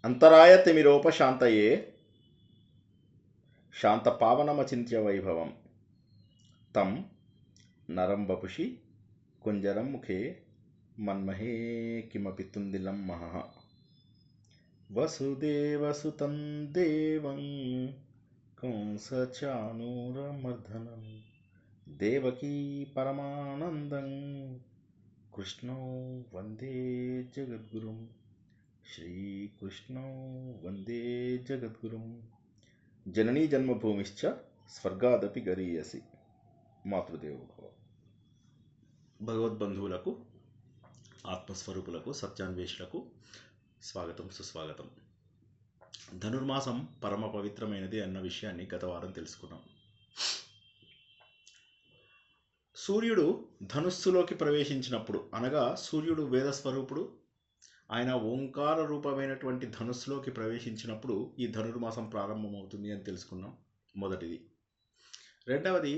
అంతరాయతిమిరోపశాంతయే శాంతపావనమచింత్య వైభవం తం నరం వపుషి కుంజరం ముఖే మన్మహే కిమపి తుందిలం మహః వసుదేవసుతం దేవం కంసచానూరమర్దనం దేవకీ పరమానందం కృష్ణో వందే జగద్గురుం శ్రీకృష్ణో వందే జగద్గురుం జననీ జన్మభూమిశ్చ స్వర్గాదపి గరీయసి మాతృదేవో భవ. భగవద్బంధువులకు, ఆత్మస్వరూపులకు, సత్యాన్వేషులకు స్వాగతం, సుస్వాగతం. ధనుర్మాసం పరమ పవిత్రమైనది అన్న విషయాన్ని గత వారం తెలుసుకున్నాం. సూర్యుడు ధనుస్సులోకి ప్రవేశించినప్పుడు, అనగా సూర్యుడు వేదస్వరూపుడు, ఆయన ఓంకార రూపమైనటువంటి ధనుస్సులోకి ప్రవేశించినప్పుడు ఈ ధనుర్మాసం ప్రారంభమవుతుంది అని తెలుసుకున్నాం. మొదటిది. రెండవది,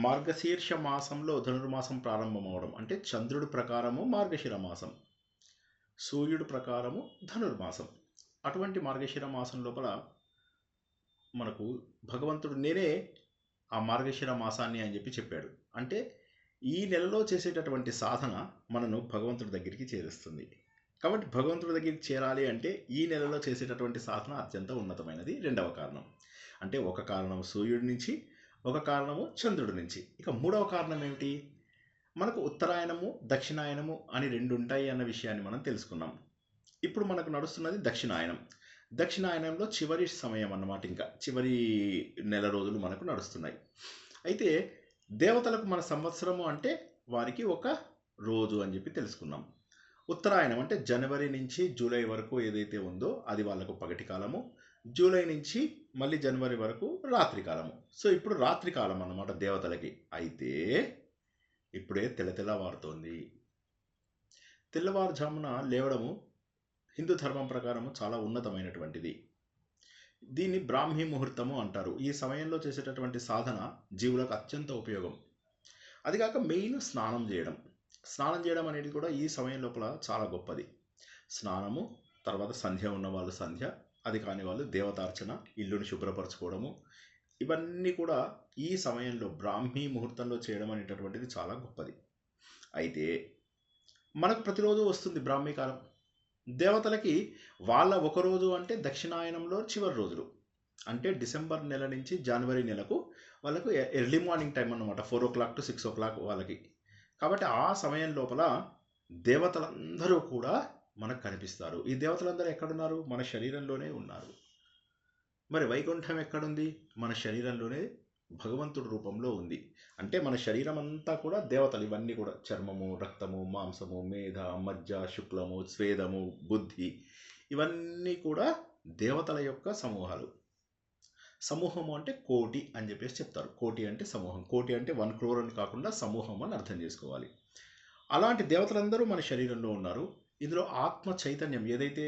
మార్గశీర్ష మాసంలో ధనుర్మాసం ప్రారంభమవడం, అంటే చంద్రుడి ప్రకారము మార్గశిర మాసం, సూర్యుడు ప్రకారము ధనుర్మాసం. అటువంటి మార్గశిర మాసం లోపల మనకు భగవంతుడు నేనే ఆ మార్గశిర మాసాన్ని అని చెప్పాడు. అంటే ఈ నెలలో చేసేటటువంటి సాధన మనను భగవంతుడి దగ్గరికి చేరుస్తుంది. కాబట్టి భగవంతుడి దగ్గరికి చేరాలి అంటే ఈ నెలలో చేసేటటువంటి సాధన అత్యంత ఉన్నతమైనది. రెండవ కారణం. అంటే ఒక కారణం సూర్యుడి నుంచి, ఒక కారణము చంద్రుడి నుంచి. ఇక మూడవ కారణం ఏమిటి? మనకు ఉత్తరాయణము, దక్షిణాయనము అని రెండు ఉంటాయి అన్న విషయాన్ని మనం తెలుసుకున్నాం. ఇప్పుడు మనకు నడుస్తున్నది దక్షిణాయనం. దక్షిణాయనంలో చివరి సమయం అన్నమాట, ఇంకా చివరి నెల రోజులు మనకు నడుస్తున్నాయి. అయితే దేవతలకు మన సంవత్సరము అంటే వారికి ఒక రోజు అని తెలుసుకున్నాం. ఉత్తరాయణం అంటే జనవరి నుంచి జూలై వరకు ఏదైతే ఉందో అది వాళ్ళకు పగటి కాలము, జూలై నుంచి మళ్ళీ జనవరి వరకు రాత్రి కాలము. సో ఇప్పుడు రాత్రి కాలం అన్నమాట దేవతలకి. అయితే ఇప్పుడే తెల్లవారుతోంది. తెల్లవారుజామున లేవడము హిందూ ధర్మం ప్రకారము చాలా ఉన్నతమైనటువంటిది. దీన్ని బ్రాహ్మీ ముహూర్తము అంటారు. ఈ సమయంలో చేసేటటువంటి సాధన జీవులకు అత్యంత ఉపయోగం. అది కాక మెయిన్ స్నానం చేయడం. స్నానం చేయడం అనేది కూడా ఈ సమయం లోపల చాలా గొప్పది. స్నానము, తర్వాత సంధ్య ఉన్న వాళ్ళు సంధ్య, అది కాని వాళ్ళు దేవతార్చన, ఇల్లుని శుభ్రపరచుకోవడము, ఇవన్నీ కూడా ఈ సమయంలో బ్రాహ్మీ ముహూర్తంలో చేయడం అనేటటువంటిది చాలా గొప్పది. అయితే మనకు ప్రతిరోజు వస్తుంది బ్రాహ్మీ కాలం. దేవతలకి వాళ్ళ ఒకరోజు అంటే దక్షిణాయనంలో చివరి రోజులు, అంటే డిసెంబర్ నెల నుంచి జనవరి నెలకు వాళ్ళకు ఎర్లీ మార్నింగ్ టైం అన్నమాట, 4 o'clock to 6 o'clock వాళ్ళకి. కాబట్టి ఆ సమయం లోపల దేవతలందరూ కూడా మనకు కనిపిస్తారు. ఈ దేవతలందరూ ఎక్కడున్నారు? మన శరీరంలోనే ఉన్నారు. మరి వైకుంఠం ఎక్కడుంది? మన శరీరంలోనే భగవంతుడి రూపంలో ఉంది. అంటే మన శరీరం అంతా కూడా దేవతలు. ఇవన్నీ కూడా చర్మము, రక్తము, మాంసము, మేధ, మజ్జ, శుక్లము, స్వేదము, బుద్ధి, ఇవన్నీ కూడా దేవతల యొక్క సమూహాలు. సమూహము అంటే కోటి అని చెప్తారు. కోటి అంటే సమూహం. కోటి అంటే 1 crore అని కాకుండా సమూహం అని అర్థం చేసుకోవాలి. అలాంటి దేవతలందరూ మన శరీరంలో ఉన్నారు. ఇందులో ఆత్మ చైతన్యం ఏదైతే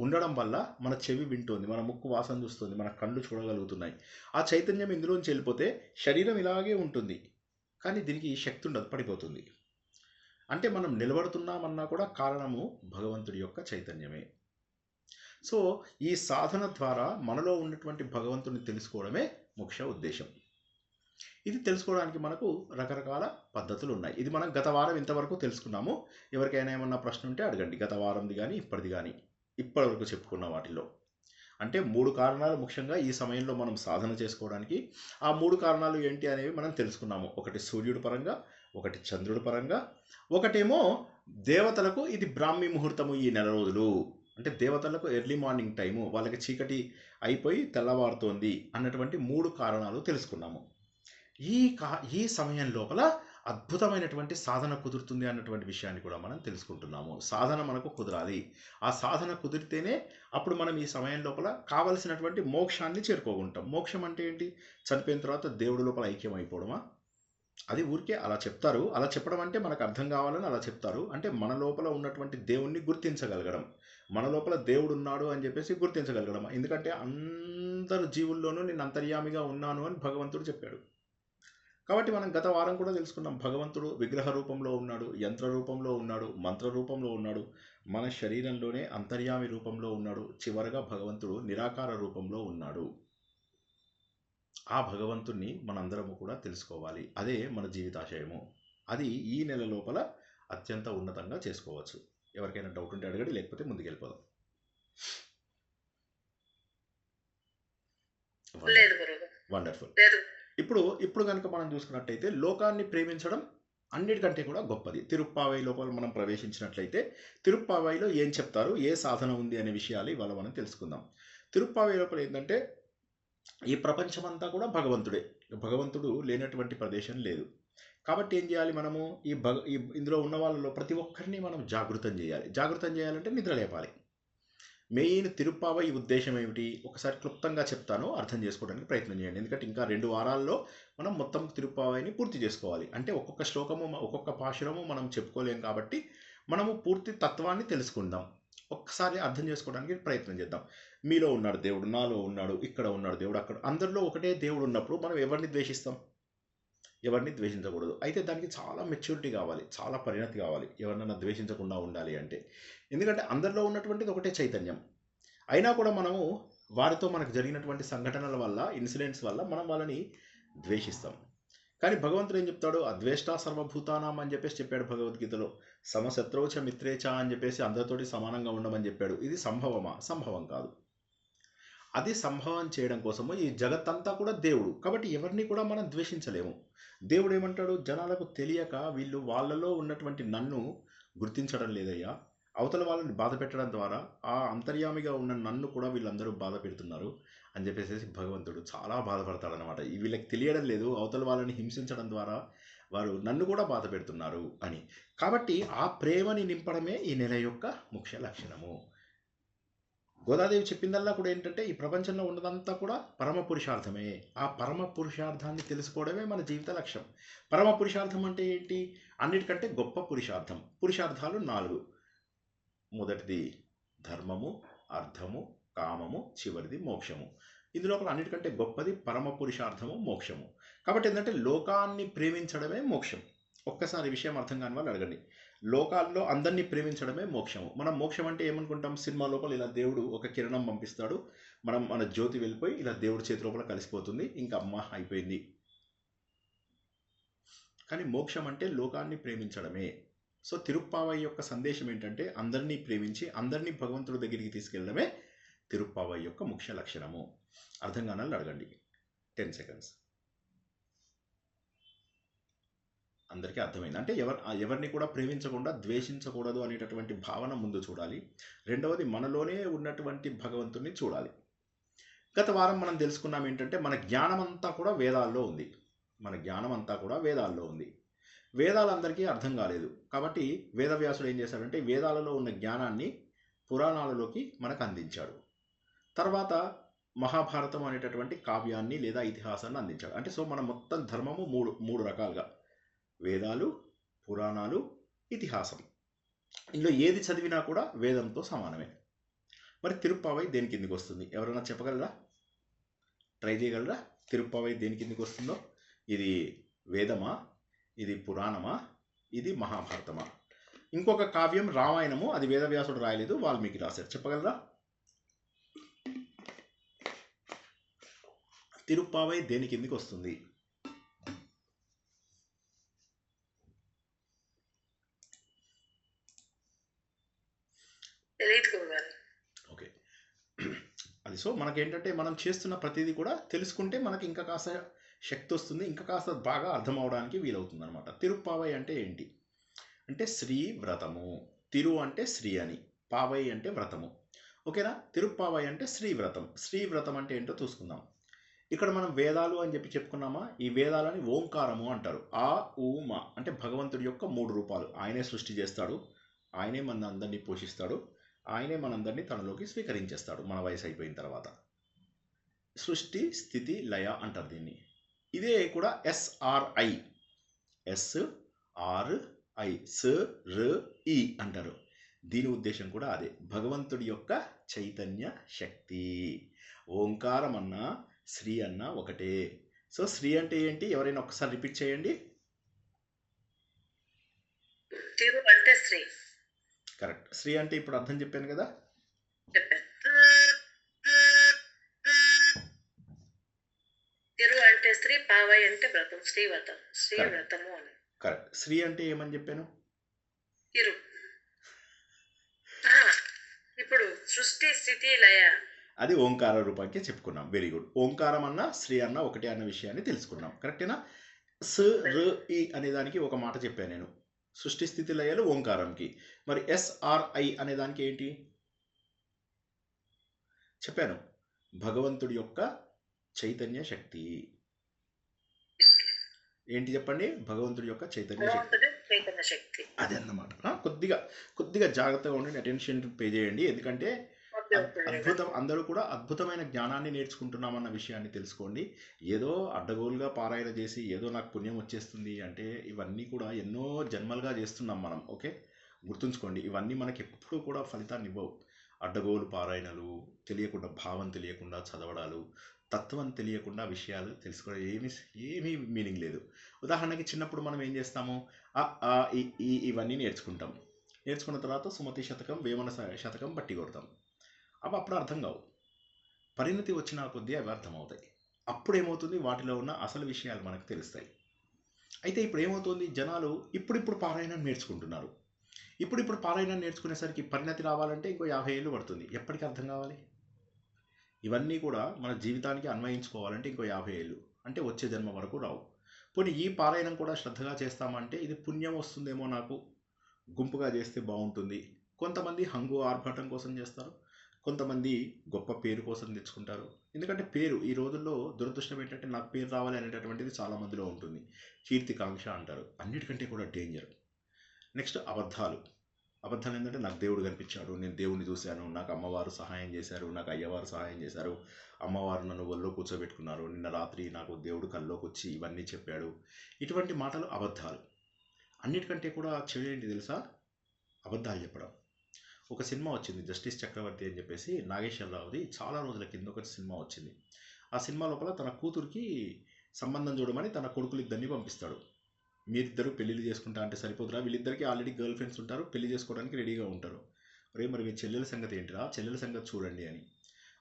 ఉండడం వల్ల మన చెవి వింటుంది, మన ముక్కు వాసన చూస్తుంది, మన కళ్ళు చూడగలుగుతున్నాయి. ఆ చైతన్యం ఇందులోంచి వెళ్ళిపోతే శరీరం ఇలాగే ఉంటుంది, కానీ దీనికి శక్తి ఉండదు, పడిపోతుంది. అంటే మనం నిలబడుతున్నామన్నా కూడా కారణము భగవంతుడి యొక్క చైతన్యమే. సో ఈ సాధన ద్వారా మనలో ఉన్నటువంటి భగవంతుని తెలుసుకోవడమే ముఖ్య ఉద్దేశం. ఇది తెలుసుకోవడానికి మనకు రకరకాల పద్ధతులు ఉన్నాయి. ఇది మనం గత వారం ఇంతవరకు తెలుసుకున్నాము. ఎవరికైనా ఏమన్నా ప్రశ్న ఉంటే అడగండి. గత వారంది కానీ ఇప్పటిది కానీ, ఇప్పటివరకు చెప్పుకున్న వాటిలో. అంటే 3 కారణాలు ముఖ్యంగా ఈ సమయంలో మనం సాధన చేసుకోవడానికి. ఆ 3 కారణాలు ఏంటి అనేవి మనం తెలుసుకున్నాము. ఒకటి సూర్యుడి పరంగా, ఒకటి చంద్రుడి పరంగా, ఒకటేమో దేవతలకు ఇది బ్రాహ్మీ ముహూర్తము ఈ నెల రోజులు. అంటే దేవతలకు ఎర్లీ మార్నింగ్ టైము, వాళ్ళకి చీకటి అయిపోయి తెల్లవారుతోంది అన్నటువంటి 3 కారణాలు తెలుసుకున్నాము. ఈ సమయం లోపల అద్భుతమైనటువంటి సాధన కుదురుతుంది అన్నటువంటి విషయాన్ని కూడా మనం తెలుసుకుంటున్నాము. సాధన మనకు కుదరాలి. ఆ సాధన కుదిరితేనే అప్పుడు మనం ఈ సమయం లోపల కావలసినటువంటి మోక్షాన్ని చేరుకోకుంటాం. మోక్షం అంటే ఏంటి? చనిపోయిన తర్వాత దేవుడి లోపల ఐక్యం అయిపోవడమా? అది ఊరికే అలా చెప్తారు. అలా చెప్పడం అంటే మనకు అర్థం కావాలని అలా చెప్తారు. అంటే మన లోపల ఉన్నటువంటి దేవుణ్ణి గుర్తించగలగడం, మన లోపల దేవుడు ఉన్నాడు అని గుర్తించగలగడం. ఎందుకంటే అందరు జీవుల్లోనూ నేను అంతర్యామిగా ఉన్నాను అని భగవంతుడు చెప్పాడు. కాబట్టి మనం గత వారం కూడా తెలుసుకున్నాం, భగవంతుడు విగ్రహ రూపంలో ఉన్నాడు, యంత్ర రూపంలో ఉన్నాడు, మంత్ర రూపంలో ఉన్నాడు, మన శరీరంలోనే అంతర్యామి రూపంలో ఉన్నాడు, చివరగా భగవంతుడు నిరాకార రూపంలో ఉన్నాడు. ఆ భగవంతుణ్ణి మనందరము కూడా తెలుసుకోవాలి. అదే మన జీవితాశయము. అది ఈ నెల లోపల అత్యంత ఉన్నతంగా చేసుకోవచ్చు. ఎవరికైనా డౌట్ ఉంటే అడగండి, లేకపోతే ముందుకెళ్ళిపోదాం. వండర్ఫుల్. ఇప్పుడు కనుక మనం చూసుకున్నట్లయితే లోకాన్ని ప్రేమించడం అన్నిటికంటే కూడా గొప్పది. తిరుప్పావై లోపల మనం ప్రవేశించినట్లయితే తిరుప్పావైలో ఏం చెప్తారు, ఏ సాధన ఉంది అనే విషయాలు ఇవాళ మనం తెలుసుకుందాం. తిరుప్పావై లోపల ఏంటంటే ఈ ప్రపంచమంతా కూడా భగవంతుడే. భగవంతుడు లేనటువంటి ప్రదేశం లేదు. కాబట్టి ఏం చేయాలి మనము, ఇందులో ఉన్న వాళ్ళలో ప్రతి ఒక్కరిని మనం జాగృతం చేయాలి. జాగృతం చేయాలంటే నిద్ర లేపాలి. మెయిన్ తిరుప్పావై ఉద్దేశం ఏమిటి, ఒకసారి క్లుప్తంగా చెప్తాను, అర్థం చేసుకోవడానికి ప్రయత్నం చేయండి. ఎందుకంటే ఇంకా 2 వారాల్లో మనం మొత్తం తిరుప్పావైని పూర్తి చేసుకోవాలి. అంటే ఒక్కొక్క శ్లోకము ఒక్కొక్క పాశురము మనం చెప్పుకోలేం, కాబట్టి మనము పూర్తి తత్వాన్ని తెలుసుకుందాం. ఒక్కసారి అర్థం చేసుకోవడానికి ప్రయత్నం చేద్దాం. మీలో ఉన్నాడు దేవుడు, నాలో ఉన్నాడు, ఇక్కడ ఉన్నాడు దేవుడు, అక్కడ, అందరిలో ఒకటే దేవుడు ఉన్నప్పుడు మనం ఎవరిని ద్వేషిస్తాం? ఎవరిని ద్వేషించకూడదు. అయితే దానికి చాలా మెచ్యూరిటీ కావాలి, చాలా పరిణతి కావాలి ఎవరినైనా ద్వేషించకుండా ఉండాలి అంటే. ఎందుకంటే అందరిలో ఉన్నటువంటిది ఒకటే చైతన్యం. అయినా కూడా మనము వారితో మనకు జరిగినటువంటి సంఘటనల వల్ల, ఇన్సిడెంట్స్ వల్ల మనం వాళ్ళని ద్వేషిస్తాం. కానీ భగవంతుడు ఏం చెప్తాడు, అద్వేష్ట సర్వభూతానాం అని చెప్పేసి చెప్పాడు భగవద్గీతలో. సమశత్రువుచ మిత్రేచ అని చెప్పేసి అందరితోటి సమానంగా ఉండమని చెప్పాడు. ఇది సంభవమా? సంభవం కాదు. అది సంభవం చేయడం కోసము ఈ జగత్తంతా కూడా దేవుడు, కాబట్టి ఎవరిని కూడా మనం ద్వేషించలేము. దేవుడు ఏమంటాడు, జనాలకు తెలియక వీళ్ళు వాళ్ళలో ఉన్నటువంటి నన్ను గుర్తించడం లేదయ్యా, అవతల వాళ్ళని బాధ పెట్టడం ద్వారా ఆ అంతర్యామిగా ఉన్న నన్ను కూడా వీళ్ళందరూ బాధ పెడుతున్నారు అని చెప్పేసి భగవంతుడు చాలా బాధపడతాడనమాట. వీళ్ళకి తెలియడం లేదు, అవతల వాళ్ళని హింసించడం ద్వారా వారు నన్ను కూడా బాధ పెడుతున్నారు అని. కాబట్టి ఆ ప్రేమని నింపడమే ఈ నెల యొక్క ముఖ్య లక్షణము. గోదాదేవి చెప్పిందల్లా కూడా ఏంటంటే ఈ ప్రపంచంలో ఉన్నదంతా కూడా పరమ పురుషార్థమే. ఆ పరమ పురుషార్థాన్ని తెలుసుకోవడమే మన జీవిత లక్ష్యం. పరమ పురుషార్థం అంటే ఏంటి? అన్నిటికంటే గొప్ప పురుషార్థం. పురుషార్థాలు 4. మొదటిది ధర్మము, అర్థము, కామము, చివరిది మోక్షము. ఇందులో అన్నిటికంటే గొప్పది పరమ పురుషార్థము, మోక్షము. కాబట్టి ఏంటంటే లోకాన్ని ప్రేమించడమే మోక్షం. ఒక్కసారి విషయం అర్థం కాని వాళ్ళు అడగండి. లోకాల్లో అందరినీ ప్రేమించడమే మోక్షము. మనం మోక్షం అంటే ఏమనుకుంటాం, సినిమా లోపల ఇలా దేవుడు ఒక కిరణం పంపిస్తాడు, మన జ్యోతి వెళ్ళిపోయి ఇలా దేవుడి చేతి లోపల కలిసిపోతుంది, ఇంకా అమ్మ అయిపోయింది. కానీ మోక్షం అంటే లోకాన్ని ప్రేమించడమే. సో తిరుప్పావై యొక్క సందేశం ఏంటంటే అందరినీ ప్రేమించి అందరినీ భగవంతుడి దగ్గరికి తీసుకెళ్ళడమే తిరుప్పావై యొక్క ముఖ్య లక్షణము. అర్థం కానాలి అడగండి. 10 seconds. అందరికీ అర్థమైంది. అంటే ఎవరిని కూడా ప్రేమించకుండా ద్వేషించకూడదు అనేటటువంటి భావన ముందు చూడాలి. రెండవది మనలోనే ఉన్నటువంటి భగవంతుని చూడాలి. గత వారం మనం తెలుసుకున్నాం ఏంటంటే మన జ్ఞానం అంతా కూడా వేదాల్లో ఉంది. మన జ్ఞానం అంతా కూడా వేదాల్లో ఉంది. వేదాలు అందరికీ అర్థం కాలేదు, కాబట్టి వేదవ్యాసుడు ఏం చేశాడంటే వేదాలలో ఉన్న జ్ఞానాన్ని పురాణాలలోకి మనకు అందించాడు. తర్వాత మహాభారతం అనేటటువంటి కావ్యాన్ని లేదా ఇతిహాసాన్ని అందించాడు. అంటే సో మన మొత్తం ధర్మము మూడు రకాలుగా, వేదాలు, పురాణాలు, ఇతిహాసం. ఇందులో ఏది చదివినా కూడా వేదంతో సమానమే. మరి తిరుప్పావై దేని కిందికి వస్తుంది? ఎవరైనా చెప్పగలరా? ట్రై చేయగలరా? తిరుప్పావై దేని కిందికి వస్తుందో? ఇది వేదమా? ఇది పురాణమా? ఇది మహాభారతమా? ఇంకొక కావ్యం రామాయణము, అది వేదవ్యాసుడు రాయలేదు, వాల్మీకి రాశారు. చెప్పగలరా? తిరుప్పావై దేని కిందికి వస్తుంది? ఓకే, అది సో మనకేంటంటే మనం చేస్తున్న ప్రతిదీ కూడా తెలుసుకుంటే మనకి ఇంకా కాస్త శక్తి వస్తుంది, ఇంకా కాస్త బాగా అర్థం అవడానికి వీలవుతుంది అనమాట. తిరుప్పావై అంటే ఏంటి అంటే శ్రీ వ్రతము. తిరు అంటే శ్రీ అని, పావై అంటే వ్రతము. ఓకేనా? తిరుప్పావై అంటే శ్రీ వ్రతం. శ్రీ వ్రతం అంటే ఏంటో చూసుకుందాం. ఇక్కడ మనం వేదాలు అని చెప్పుకున్నామా? ఈ వేదాలని ఓంకారము అంటారు. ఆ ఊ మా అంటే భగవంతుడి యొక్క 3 రూపాలు. ఆయనే సృష్టి చేస్తాడు, ఆయనే మన అందరినీ పోషిస్తాడు, ఆయనే మనందరినీ తనలోకి స్వీకరించేస్తాడు మన వయసు అయిపోయిన తర్వాత. సృష్టి, స్థితి, లయ అంటారు దీన్ని. ఇదే కూడా SRI, SRI, SRI అంటారు. దీని ఉద్దేశం కూడా అదే, భగవంతుడి యొక్క చైతన్య శక్తి. ఓంకారం అన్నా శ్రీ అన్నా ఒకటే. సో శ్రీ అంటే ఏంటి, ఎవరైనా ఒకసారి రిపీట్ చేయండి. తిరు అంటే శ్రీ. కరెక్ట్. శ్రీ అంటే ఇప్పుడు అర్థం చెప్పాను కదా. తిరు అంటే శ్రీ, పావై అంటే వ్రతం, శ్రీవ్రతం, శ్రీవ్రతము అని. కరెక్ట్. శ్రీ అంటే ఏమని చెప్పాను? తిరు. ఇప్పుడు సృష్టి స్థితి లయ, అది ఓంకార రూపానికి చెప్పుకున్నాం. Very good. ఓంకారం అన్న శ్రీ అన్న ఒకటే అన్న విషయాన్ని తెలుసుకున్నాం. కరెక్టేనా? స్ ర ఈ అనే దానికి ఒక మాట చెప్పాను నేను, సృష్టి స్థితి లయలు ఓంకారంకి. మరి SRI అనే దానికి ఏంటి చెప్పాను? భగవంతుడి యొక్క చైతన్య శక్తి. ఏంటి చెప్పండి? భగవంతుడి యొక్క చైతన్య శక్తి. అది అన్నమాట. కొద్దిగా జాగ్రత్తగా ఉండండి, అటెన్షన్ పే చేయండి. ఎందుకంటే అందరూ కూడా అద్భుతమైన జ్ఞానాన్ని నేర్చుకుంటున్నామన్న విషయాన్ని తెలుసుకోండి. ఏదో అడ్డగోలుగా పారాయణ చేసి ఏదో నాకు పుణ్యం వచ్చేస్తుంది అంటే ఇవన్నీ కూడా ఎన్నో జన్మలుగా చేస్తున్నాం మనం. ఓకే, గుర్తుంచుకోండి, ఇవన్నీ మనకి ఎప్పుడూ కూడా ఫలితాన్ని ఇవ్వవు. అడ్డగోలు పారాయణలు, తెలియకుండా భావం తెలియకుండా చదవడాలు, తత్వం తెలియకుండా విషయాలు తెలుసుకోవడం ఏమీ మీనింగ్ లేదు. ఉదాహరణకి చిన్నప్పుడు మనం ఏం చేస్తాము, ఇవన్నీ నేర్చుకుంటాం. నేర్చుకున్న తర్వాత సుమతి శతకం, వేమన శతకం బట్టి కొడతాం. అప్పుడు అర్థం కావు. పరిణతి వచ్చిన కొద్దీ అవి అర్థమవుతాయి. అప్పుడు ఏమవుతుంది, వాటిలో ఉన్న అసలు విషయాలు మనకు తెలుస్తాయి. అయితే ఇప్పుడు ఏమవుతుంది, జనాలు ఇప్పుడిప్పుడు పారాయణం నేర్చుకుంటున్నారు. ఇప్పుడు పారాయణం నేర్చుకునేసరికి పరిణతి రావాలంటే ఇంకో 50 ఏళ్ళు పడుతుంది. ఎప్పటికీ అర్థం కావాలి? ఇవన్నీ కూడా మన జీవితానికి అన్వయించుకోవాలంటే ఇంకో 50 ఏళ్ళు, అంటే వచ్చే జన్మ వరకు రావు. పోనీ ఈ పారాయణం కూడా శ్రద్ధగా చేస్తామంటే ఇది పుణ్యం వస్తుందేమో, నాకు గుంపుగా చేస్తే బాగుంటుంది. కొంతమంది హంగు ఆర్భాటం కోసం చేస్తారు, కొంతమంది గొప్ప పేరు కోసం తెచ్చుకుంటారు. ఎందుకంటే పేరు ఈ రోజుల్లో దురదృష్టం ఏంటంటే నాకు పేరు రావాలి అనేటటువంటిది చాలామందిలో ఉంటుంది. కీర్తికాంక్ష అంటారు. అన్నిటికంటే కూడా డేంజర్. నెక్స్ట్ అబద్ధాలు ఏంటంటే నాకు దేవుడు కనిపించాడు, నేను దేవుడిని చూశాను, నాకు అమ్మవారు సహాయం చేశారు, నాకు అయ్యవారు సహాయం చేశారు, అమ్మవారు నన్ను ఒళ్ళో కూర్చోబెట్టుకున్నారు, నిన్న రాత్రి నాకు దేవుడు కల్లోకి వచ్చి ఇవన్నీ చెప్పాడు. ఇటువంటి మాటలు అబద్ధాలు. అన్నిటికంటే కూడా చెడు ఏంటి తెలుసా? అబద్ధాలు చెప్పడం. ఒక సినిమా వచ్చింది, జస్టిస్ చక్రవర్తి అని చెప్పేసి, నాగేశ్వరరావుది. చాలా రోజుల కింద ఒక సినిమా వచ్చింది. ఆ సినిమా లోపల తన కూతురికి సంబంధం చూడమని తన కొడుకులు ఇద్దరిని పంపిస్తాడు. మీరిద్దరు పెళ్ళిళ్ళు చేసుకుంటా అంటే సరిపోతురా, వీళ్ళిద్దరికి ఆల్రెడీ గర్ల్ ఫ్రెండ్స్ ఉంటారు, పెళ్లి చేసుకోవడానికి రెడీగా ఉంటారు. మరి మీ చెల్లెల సంగతి ఏంటిరా, చెల్లెల సంగతి చూడండి అని.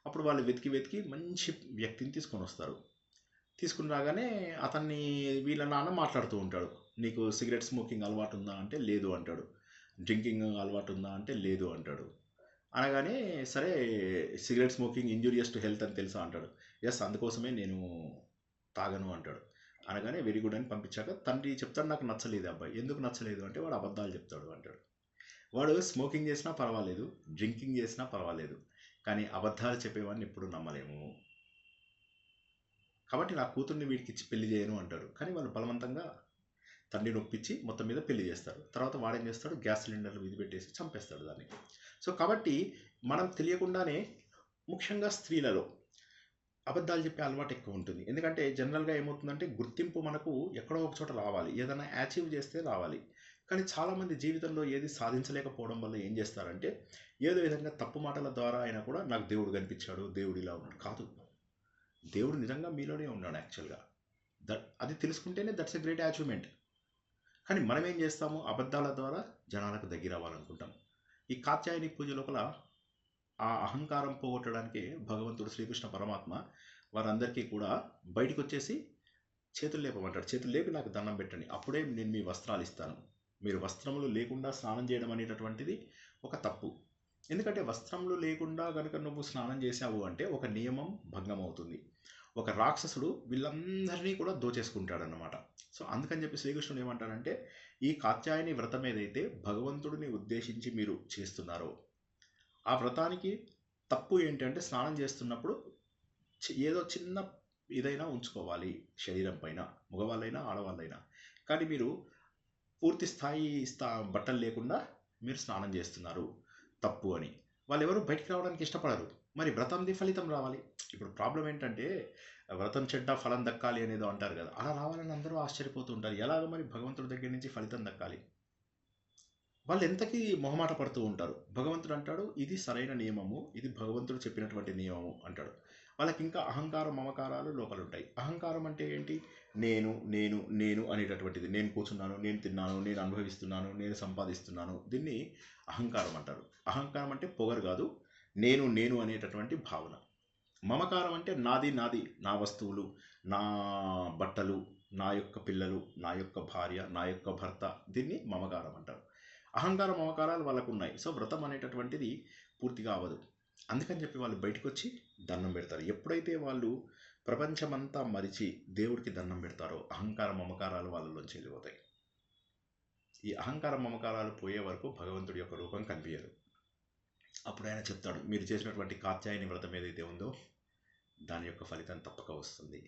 అప్పుడు వాళ్ళు వెతికి మంచి వ్యక్తిని తీసుకొని వస్తారు. తీసుకుని రాగానే అతన్ని వీళ్ళ నాన్న మాట్లాడుతూ ఉంటాడు. నీకు సిగరెట్ స్మోకింగ్ అలవాటు ఉందా అంటే లేదు అంటాడు. డ్రింకింగ్ అలవాటు ఉందా అంటే లేదు అంటాడు. అనగానే సరే, cigarette smoking injurious to health అని తెలుసా అంటాడు. ఎస్, అందుకోసమే నేను తాగను అంటాడు. అనగానే వెరీ గుడ్ అని పంపించాక తండ్రి చెప్తాడు, నాకు నచ్చలేదు అబ్బాయి. ఎందుకు నచ్చలేదు అంటే వాడు అబద్ధాలు చెప్తాడు అంటాడు. వాడు స్మోకింగ్ చేసినా పర్వాలేదు, డ్రింకింగ్ చేసినా పర్వాలేదు, కానీ అబద్ధాలు చెప్పేవాడిని ఎప్పుడు నమ్మలేము. కాబట్టి నా కూతుర్ని వీడికి ఇచ్చి పెళ్లి చేయను అంటాడు. కానీ వాళ్ళు బలవంతంగా తండ్రిని ఒప్పించి మొత్తం మీద పెళ్లి చేస్తారు. తర్వాత వాడేం చేస్తాడు, గ్యాస్ సిలిండర్లు విధి పెట్టేసి చంపేస్తాడు దాన్ని. సో కాబట్టి మనం తెలియకుండానే ముఖ్యంగా స్త్రీలలో అబద్ధాలు చెప్పే అలవాటు ఎక్కువ ఉంటుంది. ఎందుకంటే జనరల్గా ఏమవుతుందంటే గుర్తింపు మనకు ఎక్కడో ఒక చోట రావాలి, ఏదైనా అచీవ్ చేస్తే రావాలి. కానీ చాలామంది జీవితంలో ఏది సాధించలేకపోవడం వల్ల ఏం చేస్తారంటే ఏదో విధంగా తప్పు మాటల ద్వారా అయినా కూడా నాకు దేవుడు కనిపించాడు, దేవుడు ఇలా ఉన్నాడు. కాదు, దేవుడు నిజంగా మీలోనే ఉన్నాడు యాక్చువల్గా. అది తెలుసుకుంటేనే దట్స్ ఎ గ్రేట్ అచీవ్మెంట్. కానీ మనం ఏం చేస్తాము, అబద్ధాల ద్వారా జనాలకు దగ్గర అవ్వాలనుకుంటాం. ఈ కాత్యాయని పూజ లోపల ఆ అహంకారం పోగొట్టడానికి భగవంతుడు శ్రీకృష్ణ పరమాత్మ వారందరికీ కూడా బయటకు వచ్చేసి చేతులు లేపమంటాడు. చేతులు లేపి నాకు దండం పెట్టండి, అప్పుడే నేను మీ వస్త్రాలు ఇస్తాను. మీరు వస్త్రములు లేకుండా స్నానం చేయడం అనేటటువంటిది ఒక తప్పు. ఎందుకంటే వస్త్రములు లేకుండా కనుక నువ్వు స్నానం చేసావు అంటే ఒక నియమం భంగం అవుతుంది. ఒక రాక్షసుడు వీళ్ళందరినీ కూడా దోచేసుకుంటాడన్నమాట. సో అందుకని చెప్పి శ్రీకృష్ణుడు ఏమంటాడంటే ఈ కాత్యాయని వ్రతం ఏదైతే భగవంతుడిని ఉద్దేశించి మీరు చేస్తున్నారో ఆ వ్రతానికి తప్పు ఏంటంటే స్నానం చేస్తున్నప్పుడు ఏదో చిన్న ఏదైనా ఉంచుకోవాలి శరీరం పైన, మగవాళ్ళైనా ఆడవాళ్ళైనా. కానీ మీరు పూర్తి స్థాయి బట్టలు లేకుండా మీరు స్నానం చేస్తున్నారు, తప్పు అని వాళ్ళు ఎవరు బయటికి రావడానికి ఇష్టపడరు. మరి వ్రతంది ఫలితం రావాలి. ఇప్పుడు ప్రాబ్లం ఏంటంటే వ్రతం చెడ్డ ఫలం దక్కాలి అనేదో అంటారు కదా, అలా రావాలని అందరూ ఆశ్చర్యపోతూ ఉంటారు. ఎలాగ మరి భగవంతుడి దగ్గర నుంచి ఫలితం దక్కాలి? వాళ్ళు ఎంతకీ మొహమాట పడుతూ ఉంటారు. భగవంతుడు అంటాడు ఇది సరైన నియమము, ఇది భగవంతుడు చెప్పినటువంటి నియమము అంటాడు. వాళ్ళకి ఇంకా అహంకార మమకారాలు లోపల ఉంటాయి. అహంకారం అంటే ఏంటి? నేను నేను నేను అనేటటువంటిది. నేను కూర్చున్నాను, నేను తిన్నాను, నేను అనుభవిస్తున్నాను, నేను సంపాదిస్తున్నాను. దీన్ని అహంకారం అంటారు. అహంకారం అంటే పొగరు కాదు, నేను నేను అనేటటువంటి భావన. మమకారం అంటే నాది నాది, నా వస్తువులు, నా బట్టలు, నా యొక్క పిల్లలు, నా యొక్క భార్య, నా యొక్క భర్త. దీన్ని మమకారం అంటారు. అహంకార మమకారాలు వాళ్ళకు ఉన్నాయి. సో వ్రతం అనేటటువంటిది పూర్తిగా అవ్వదు. అందుకని చెప్పి వాళ్ళు బయటకు వచ్చి దండం పెడతారు. ఎప్పుడైతే వాళ్ళు ప్రపంచమంతా మరిచి దేవుడికి దండం పెడతారో అహంకార మమకారాలు వాళ్ళలోంచి వెళ్ళిపోతాయి. ఈ అహంకార మమకారాలు పోయే వరకు భగవంతుడి యొక్క రూపం కనిపించదు. అప్పుడు ఆయన చెప్తాడు, మీరు చేసినటువంటి కాత్యాయని వ్రతం ఏదైతే ఉందో దాని యొక్క ఫలితం తప్పక వస్తుంది.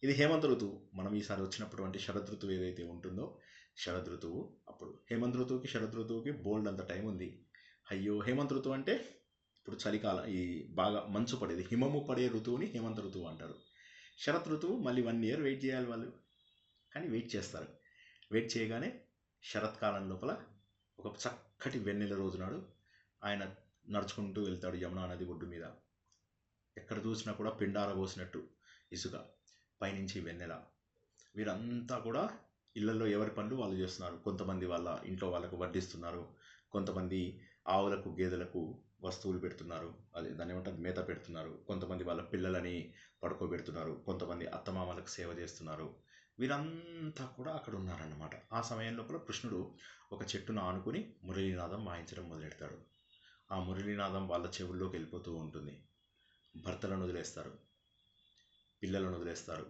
ఇది హేమంత ఋతువు. మనం ఈసారి వచ్చినటువంటి శరదృతువు ఏదైతే ఉంటుందో శరదృతువు, అప్పుడు హేమంత ఋతువుకి శరదృతువుకి బోల్డ్ అంత టైం ఉంది. అయ్యో, హేమంత ఋతువు అంటే ఇప్పుడు చలికాలం, ఈ బాగా మంచు పడేది, హిమము పడే ఋతువుని హేమంత ఋతువు అంటారు. శరత్ ఋతువు మళ్ళీ 1 year వెయిట్ చేయాలి వాళ్ళు, కానీ వెయిట్ చేస్తారు. వెయిట్ చేయగానే శరత్కాలం లోపల ఒక చక్కటి వెన్నెల రోజు నాడు ఆయన నడుచుకుంటూ వెళ్తాడు యమునా నది ఒడ్డు మీద. ఎక్కడ చూసినా కూడా పిండార పోసినట్టు ఇసుక, పైనుంచి వెన్నెల. వీరంతా కూడా ఇళ్లలో ఎవరి పనులు వాళ్ళు చేస్తున్నారు. కొంతమంది వాళ్ళ ఇంట్లో వాళ్ళకు వడ్డిస్తున్నారు, కొంతమంది ఆవులకు గేదెలకు వస్తువులు పెడుతున్నారు, అదే దాన్ని ఏమంటారు, మేత పెడుతున్నారు, కొంతమంది వాళ్ళ పిల్లలని పడుకోబెడుతున్నారు, కొంతమంది అత్తమామలకు సేవ చేస్తున్నారు. వీరంతా కూడా అక్కడ ఉన్నారన్నమాట. ఆ సమయం లోపల కృష్ణుడు ఒక చెట్టును ఆనుకుని మురళీనాదం వాయించడం మొదలెడతాడు. ఆ మురళీనాదం వాళ్ళ చెవుల్లోకి వెళ్ళిపోతూ ఉంటుంది. భర్తలను వదిలేస్తారు, పిల్లలను వదిలేస్తారు,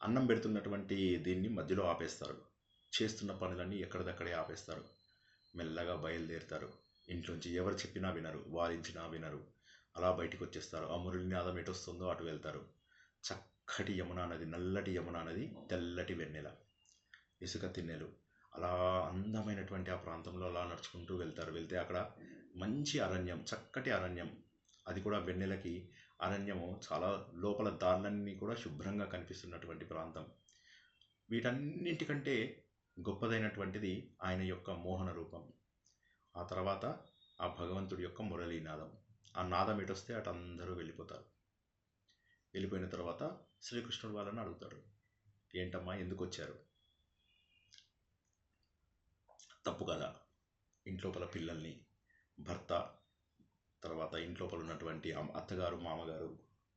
అన్నం పెడుతున్నటువంటి దీన్ని మధ్యలో ఆపేస్తారు, చేస్తున్న పనులన్నీ ఎక్కడిదక్కడే ఆపేస్తారు, మెల్లగా బయలుదేరుతారు. ఇంట్లోంచి ఎవరు చెప్పినా వినరు, వారించినా వినరు, అలా బయటికి వచ్చేస్తారు. ఆ మురళీనాదం ఎటు వస్తుందో అటు వెళ్తారు. చక్కటి యమునా నది, నల్లటి యమునా నది, తెల్లటి వెన్నెల, ఇసుక తిన్నెలు, అలా అందమైనటువంటి ఆ ప్రాంతంలో అలా నడుచుకుంటూ వెళ్తారు. వెళ్తే అక్కడ మంచి అరణ్యం, చక్కటి అరణ్యం, అది కూడా వెన్నెలకి అరణ్యము చాలా లోపల దారులన్నీ కూడా శుభ్రంగా కనిపిస్తున్నటువంటి ప్రాంతం. వీటన్నింటికంటే గొప్పదైనటువంటిది ఆయన యొక్క మోహన రూపం. ఆ తర్వాత ఆ భగవంతుడి యొక్క మురళీనాదం. ఆ నాదం ఎటొస్తే అటు అందరూ వెళ్ళిపోతారు. వెళ్ళిపోయిన తర్వాత శ్రీకృష్ణుడు వాళ్ళని అడుగుతాడు, ఏంటమ్మా ఎందుకు వచ్చారు? తప్పు కదా, ఇంట్లోపల పిల్లల్ని, భర్త, తర్వాత ఇంట్లోపల ఉన్నటువంటి అత్తగారు, మామగారు,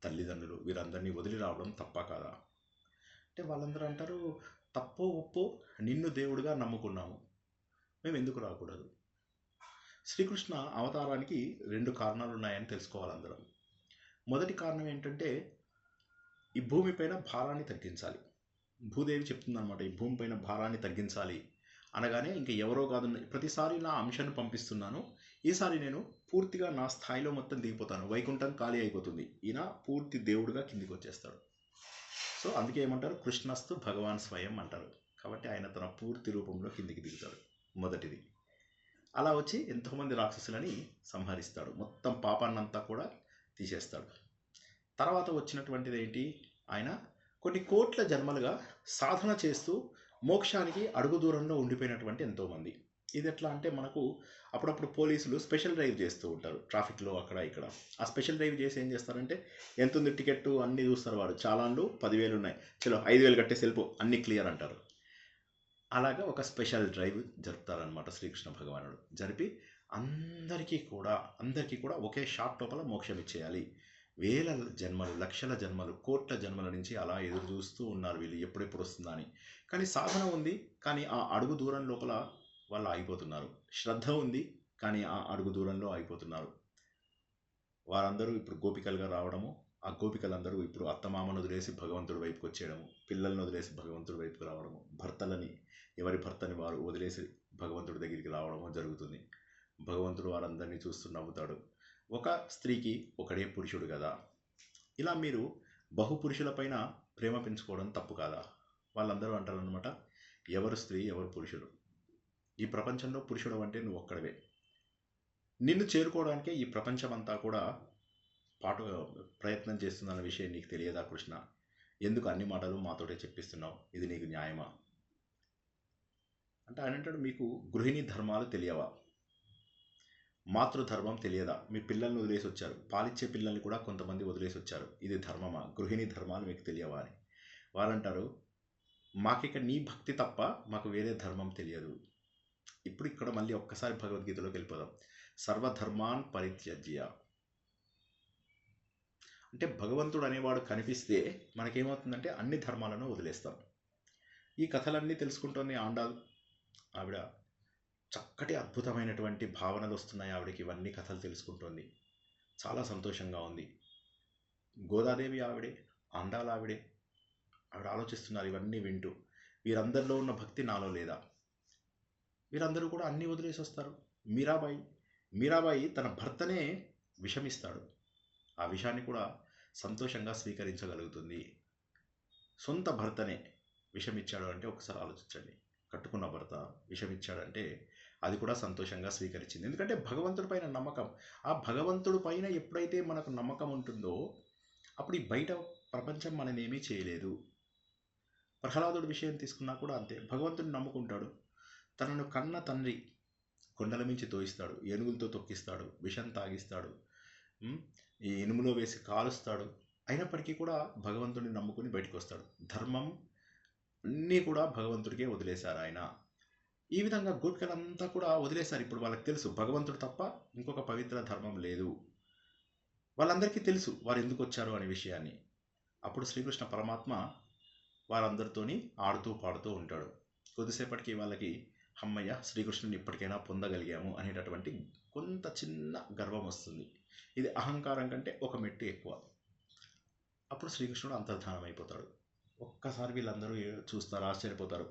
తల్లిదండ్రులు, వీరందరినీ వదిలి రావడం తప్ప కాదా అంటే వాళ్ళందరూ అంటారు, తప్పో ఒప్పో నిన్ను దేవుడిగా నమ్ముకున్నాము, మేము ఎందుకు రాకూడదు? శ్రీకృష్ణ అవతారానికి 2 కారణాలు ఉన్నాయని తెలుసుకోవాలి అందరం. మొదటి కారణం ఏంటంటే ఈ భూమిపైన భారాన్ని తగ్గించాలి. భూదేవి చెప్తుందన్నమాట, ఈ భూమిపైన భారాన్ని తగ్గించాలి అనగానే ఇంక ఎవరో కాదు, ప్రతిసారి నా అంశాన్ని పంపిస్తున్నాను, ఈసారి నేను పూర్తిగా నా స్థాయిలో మొత్తం దిగిపోతాను, వైకుంఠం ఖాళీ అయిపోతుంది, ఈయన పూర్తి దేవుడిగా కిందికి వచ్చేస్తాడు. సో అందుకే ఏమంటారు, కృష్ణస్తు భగవాన్ స్వయం అంటారు. కాబట్టి ఆయన తన పూర్తి రూపంలో కిందికి దిగుతాడు. మొదటిది. అలా వచ్చి ఎంతోమంది రాక్షసులని సంహరిస్తాడు, మొత్తం పాపాన్నంతా కూడా తీసేస్తాడు. తర్వాత వచ్చినటువంటిది ఏంటి, ఆయన కొన్ని కోట్ల జన్మలుగా సాధన చేస్తూ మోక్షానికి అడుగు దూరంలో ఉండిపోయినటువంటి ఎంతోమంది. ఇది ఎట్లా అంటే మనకు అప్పుడప్పుడు పోలీసులు స్పెషల్ డ్రైవ్ చేస్తూ ఉంటారు ట్రాఫిక్లో అక్కడ ఇక్కడ. ఆ స్పెషల్ డ్రైవ్ చేసి ఏం చేస్తారంటే, ఎంత ఉంది టికెట్ అన్నీ చూస్తారు, వాడు చాలాన్లు 10,000 ఉన్నాయి, చలో 5,000 కట్టేసి వెళ్ళిపో, అన్నీ క్లియర్ అంటారు. అలాగా ఒక స్పెషల్ డ్రైవ్ జరుపుతారనమాట శ్రీకృష్ణ భగవానుడు. జరిపి అందరికీ కూడా ఒకే షాట్ లోపల మోక్షం ఇచ్చేయాలి. వేల జన్మలు, లక్షల జన్మలు, కోట్ల జన్మల నుంచి అలా ఎదురు చూస్తూ ఉన్నారు వీళ్ళు, ఎప్పుడెప్పుడు వస్తుందా అని. కానీ సాధన ఉంది, కానీ ఆ అడుగు దూరం లోపల వాళ్ళు ఆగిపోతున్నారు. శ్రద్ధ ఉంది, కానీ ఆ అడుగు దూరంలో ఆగిపోతున్నారు. వారందరూ ఇప్పుడు గోపికలుగా రావడము, ఆ గోపికలందరూ ఇప్పుడు అత్తమామను వదిలేసి భగవంతుడి వైపుకి వచ్చేయడము, పిల్లలను వదిలేసి భగవంతుడి వైపుకి రావడము, ఎవరి భర్తని వారు వదిలేసి భగవంతుడి దగ్గరికి రావడము జరుగుతుంది. భగవంతుడు వారందరినీ చూస్తూ నవ్వుతాడు. ఒక స్త్రీకి ఒకడే పురుషుడు కదా, ఇలా మీరు బహుపురుషులపైన ప్రేమ పెంచుకోవడం తప్పు కాదా? వాళ్ళందరూ అంటారనమాట, ఎవరు స్త్రీ ఎవరు పురుషుడు, ఈ ప్రపంచంలో పురుషుడు అంటే నువ్వు ఒక్కడవే, నిన్ను చేరుకోవడానికే ఈ ప్రపంచమంతా కూడా ప్రయత్నం చేస్తుందన్న విషయం నీకు తెలియదా కృష్ణ? ఎందుకు అన్ని మాటలు మాతోటే చెప్పిస్తున్నావు, ఇది నీకు న్యాయమా అంటే ఆయన అంటాడు, మీకు గృహిణీ ధర్మాలు తెలియవా? మాతృధర్మం తెలియదా? మీ పిల్లల్ని వదిలేసి వచ్చారు, పాలిచ్చే పిల్లల్ని కూడా కొంతమంది వదిలేసి వచ్చారు. ఇది ధర్మమా? గృహిణీ ధర్మాలు మీకు తెలియవా అని. వారంటారు, మాకిక నీ భక్తి తప్ప మాకు వేరే ధర్మం తెలియదు. ఇప్పుడు ఇక్కడ మళ్ళీ ఒక్కసారి భగవద్గీతలోకి వెళ్ళిపోదాం. సర్వధర్మాన్ పరిత్యజ్య అంటే భగవంతుడు అనేవాడు కనిపిస్తే మనకేమవుతుందంటే అన్ని ధర్మాలను వదిలేస్తాం. ఈ కథలన్నీ తెలుసుకుంటోంది ఆండాల్. ఆవిడ చక్కటి అద్భుతమైనటువంటి భావనలు వస్తున్నాయి ఆవిడకి, ఇవన్నీ కథలు తెలుసుకుంటోంది. చాలా సంతోషంగా ఉంది. గోదాదేవి ఆవిడే, ఆండాల్ ఆవిడే. ఆవిడ ఆలోచిస్తున్నారు ఇవన్నీ వింటూ, వీరందరిలో ఉన్న భక్తి నాలో లేదా? వీరందరూ కూడా అన్నీ వదిలేసి వస్తారు. మీరాబాయి తన భర్తనే విషమిస్తాడు. ఆ విషాన్ని కూడా సంతోషంగా స్వీకరించగలుగుతుంది. సొంత భర్తనే విషమిచ్చాడు అంటే ఒకసారి ఆలోచించండి. కట్టుకున్న భర్త విషమిచ్చాడంటే అది కూడా సంతోషంగా స్వీకరించింది. ఎందుకంటే భగవంతుడి పైన నమ్మకం. ఆ భగవంతుడి పైన ఎప్పుడైతే మనకు నమ్మకం ఉంటుందో అప్పుడు ఈ బయట ప్రపంచం మననేమీ చేయలేదు. ప్రహ్లాదుడి విషయం తీసుకున్నా కూడా అంతే. భగవంతుడిని నమ్ముకుంటాడు. తనను కన్న తండ్రి కొండల మించి తోయిస్తాడు, ఏనుగులతో తొక్కిస్తాడు, విషం తాగిస్తాడు, ఈ ఇనుములో వేసి కాలుస్తాడు. అయినప్పటికీ కూడా భగవంతుడిని నమ్ముకుని బయటకు వస్తాడు. ధర్మం అన్నీ కూడా భగవంతుడికే వదిలేశారు ఆయన. ఈ విధంగా గోపికలంతా కూడా వదిలేశారు. ఇప్పుడు వాళ్ళకి తెలుసు భగవంతుడు తప్ప ఇంకొక పవిత్ర ధర్మం లేదు. వాళ్ళందరికీ తెలుసు వారు ఎందుకు వచ్చారు అనే విషయాన్ని. అప్పుడు శ్రీకృష్ణ పరమాత్మ వారందరితోని ఆడుతూ పాడుతూ ఉంటాడు. కొద్దిసేపటికి వాళ్ళకి అమ్మయ్య శ్రీకృష్ణుని ఇప్పటికైనా పొందగలిగాము అనేటటువంటి కొంత చిన్న గర్వం వస్తుంది. ఇది అహంకారం కంటే ఒక మెట్టు ఎక్కువ. అప్పుడు శ్రీకృష్ణుడు అంతర్ధానం అయిపోతాడు. ఒక్కసారి వీళ్ళందరూ చూస్తారు, ఆశ్చర్యపోతారు.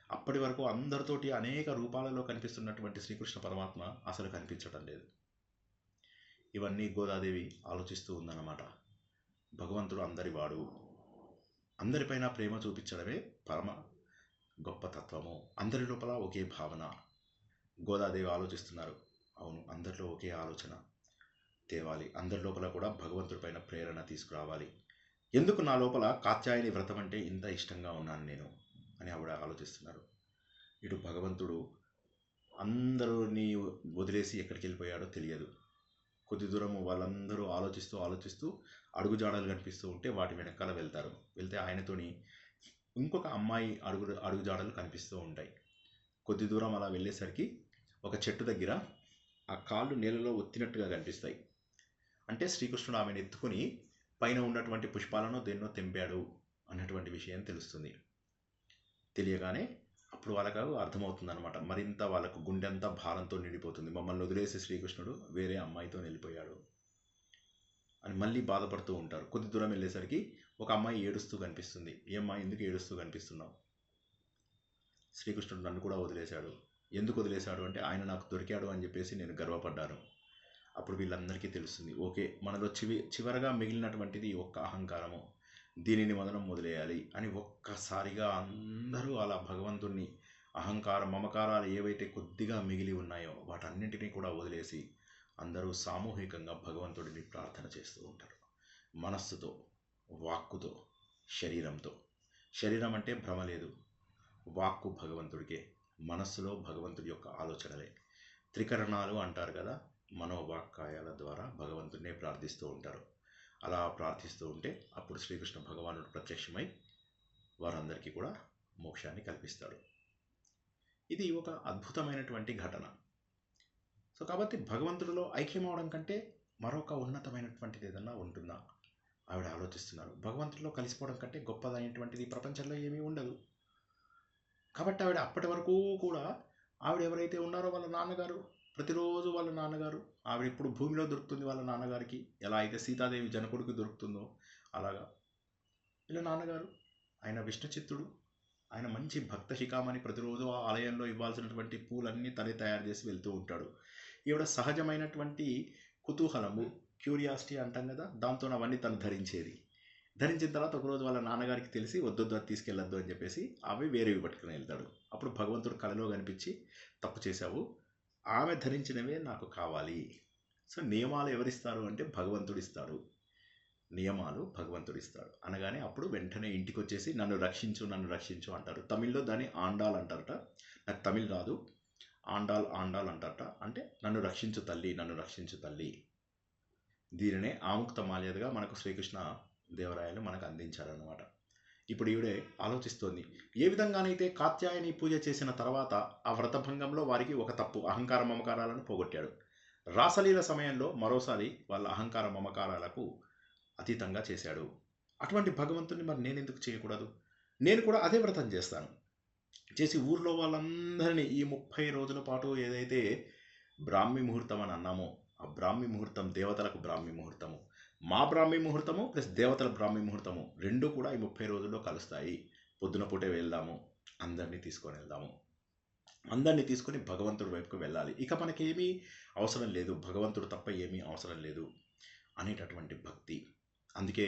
అప్పటి వరకు అందరితోటి అనేక రూపాలలో కనిపిస్తున్నటువంటి శ్రీకృష్ణ పరమాత్మ అసలు కనిపించడం లేదు. ఇవన్నీ గోదాదేవి ఆలోచిస్తూ ఉందన్నమాట. భగవంతుడు అందరివాడు, అందరిపైన ప్రేమ చూపించడమే పరమ గొప్ప తత్వము. అందరి లోపల ఒకే భావన. గోదాదేవి ఆలోచిస్తున్నారు, అవును అందరిలో ఒకే ఆలోచన తేవాలి, అందరి లోపల కూడా భగవంతుడి పైన ప్రేరణ తీసుకురావాలి. ఎందుకు నా లోపల కాత్యాయని వ్రతం అంటే ఇంత ఇష్టంగా ఉన్నాను నేను అని ఆవిడ ఆలోచిస్తున్నారు. ఇటు భగవంతుడు అందరినీ వదిలేసి ఎక్కడికి వెళ్ళిపోయాడో తెలియదు. కొద్ది దూరము వాళ్ళందరూ ఆలోచిస్తూ అడుగుజాడలు కనిపిస్తూ ఉంటే వాటి వెనకాల వెళ్తే ఆయనతోని ఇంకొక అమ్మాయి అడుగుజాడలు కనిపిస్తూ ఉంటాయి. కొద్ది దూరం అలా వెళ్ళేసరికి ఒక చెట్టు దగ్గర ఆ కాళ్ళు నేలలో ఒత్తినట్టుగా కనిపిస్తాయి. అంటే శ్రీకృష్ణుడు ఆమెను ఎత్తుకుని పైన ఉన్నటువంటి పుష్పాలను దేన్నో తెంపాడు అన్నటువంటి విషయం తెలుస్తుంది. తెలియగానే అప్పుడు వాళ్ళకు అర్థమవుతుంది అనమాట. మరింత వాళ్ళకు గుండెంతా భారంతో నిండిపోతుంది. మమ్మల్ని వదిలేసి శ్రీకృష్ణుడు వేరే అమ్మాయితో వెళ్ళిపోయాడు అని మళ్ళీ బాధపడుతూ ఉంటారు. కొద్ది దూరం వెళ్ళేసరికి ఒక అమ్మాయి ఏడుస్తూ కనిపిస్తుంది. ఏమ్మా ఎందుకు ఏడుస్తూ కనిపిస్తున్నావు? శ్రీకృష్ణుడు నన్ను కూడా వదిలేశాడు. ఎందుకు వదిలేశాడు అంటే ఆయన నాకు దొరికాడు అని చెప్పేసి నేను గర్వపడ్డాను. అప్పుడు వీళ్ళందరికీ తెలుస్తుంది, ఓకే మనలో చివరగా మిగిలినటువంటిది ఒక్క అహంకారము, దీనిని మనం వదిలేయాలి అని. ఒక్కసారిగా అందరూ అలా భగవంతుణ్ణి అహంకారం మమకారాలు ఏవైతే కొద్దిగా మిగిలి ఉన్నాయో వాటన్నింటినీ కూడా వదిలేసి అందరూ సామూహికంగా భగవంతుడిని ప్రార్థన చేస్తూ ఉంటారు. మనస్సుతో, వాక్కుతో, శరీరంతో. శరీరం అంటే భ్రమ లేదు, వాక్కు భగవంతుడికే, మనస్సులో భగవంతుడి యొక్క ఆలోచనలే. త్రికరణాలు అంటారు కదా, మనోవాక్కాయాల ద్వారా భగవంతుడినే ప్రార్థిస్తూ ఉంటారు. అలా ప్రార్థిస్తూ ఉంటే అప్పుడు శ్రీకృష్ణ భగవానుడు ప్రత్యక్షమై వారందరికీ కూడా మోక్షాన్ని కల్పిస్తాడు. ఇది ఒక అద్భుతమైనటువంటి ఘటన. సో కాబట్టి భగవంతుడిలో ఐక్యమవడం కంటే మరొక ఉన్నతమైనటువంటిది ఏదన్నా ఉంటుందా ఆవిడ ఆలోచిస్తున్నారు. భగవంతుడిలో కలిసిపోవడం కంటే గొప్పదైనటువంటిది ప్రపంచంలో ఏమీ ఉండదు. కాబట్టి ఆవిడ అప్పటి వరకు కూడా ఆవిడ ఎవరైతే ఉన్నారో వాళ్ళ నాన్నగారు, ప్రతిరోజు వాళ్ళ నాన్నగారు, ఆవిడ ఇప్పుడు భూమిలో దొరుకుతుంది వాళ్ళ నాన్నగారికి, ఎలా అయితే సీతాదేవి జనకుడికి దొరుకుతుందో అలాగా వీళ్ళ నాన్నగారు ఆయన విష్ణుచిత్తుడు. ఆయన మంచి భక్త శిఖామణి. ప్రతిరోజు ఆ ఆలయంలో ఇవ్వాల్సినటువంటి పూలన్నీ తనే తయారు చేసి వెళ్తూ ఉంటాడు. ఈవిడ సహజమైనటువంటి కుతూహలము, క్యూరియాసిటీ అంటాం కదా, దాంతో అవన్నీ తను ధరించిన తర్వాత ఒకరోజు వాళ్ళ నాన్నగారికి తెలిసి వద్దొద్దు అది తీసుకెళ్ళొద్దు అని చెప్పేసి అవి వేరేవి పట్టుకుని వెళ్తాడు. అప్పుడు భగవంతుడు కళలో కనిపించి, తప్పు చేశావు, ఆమె ధరించినవే నాకు కావాలి. సో నియమాలు ఎవరిస్తారు అంటే భగవంతుడు ఇస్తాడు. నియమాలు భగవంతుడు ఇస్తాడు అనగానే అప్పుడు వెంటనే ఇంటికి వచ్చేసి నన్ను రక్షించు అంటారు. తమిళ్లో దాన్ని ఆండాల్ అంటారట. నాకు తమిళ్ రాదు. ఆండాల్ అంటారట. అంటే నన్ను రక్షించు తల్లి, నన్ను రక్షించు తల్లి. దీనినే ఆముక్త మాల్యదగా మనకు శ్రీకృష్ణ దేవరాయలు మనకు అందించారన్నమాట. ఇప్పుడు ఈవిడే ఆలోచిస్తోంది, ఏ విధంగానైతే కాత్యాయని పూజ చేసిన తర్వాత ఆ వ్రతభంగంలో వారికి ఒక తప్పు అహంకార మమకారాలను పోగొట్టాడు, రాసలీల సమయంలో మరోసారి వాళ్ళ అహంకార మమకారాలకు అతీతంగా చేశాడు. అటువంటి భగవంతుని మరి నేను ఎందుకు చేయకూడదు? నేను కూడా అదే వ్రతం చేస్తాను. చేసి ఊర్లో వాళ్ళందరినీ ఈ 30 రోజుల పాటు ఏదైతే బ్రాహ్మీ ముహూర్తం అని అన్నామో, ఆ బ్రాహ్మీ ముహూర్తం దేవతలకు బ్రాహ్మీ ముహూర్తము, మా బ్రాహ్మీ ముహూర్తము ప్లస్ దేవతల బ్రాహ్మీ ముహూర్తము రెండు కూడా ఈ 30 రోజుల్లో కలుస్తాయి. పొద్దున పూటే వెళ్దాము, అందరినీ తీసుకొని వెళ్దాము, అందరినీ తీసుకొని భగవంతుడి వైపుకు వెళ్ళాలి. ఇక మనకేమీ అవసరం లేదు, భగవంతుడు తప్ప ఏమీ అవసరం లేదు అనేటటువంటి భక్తి. అందుకే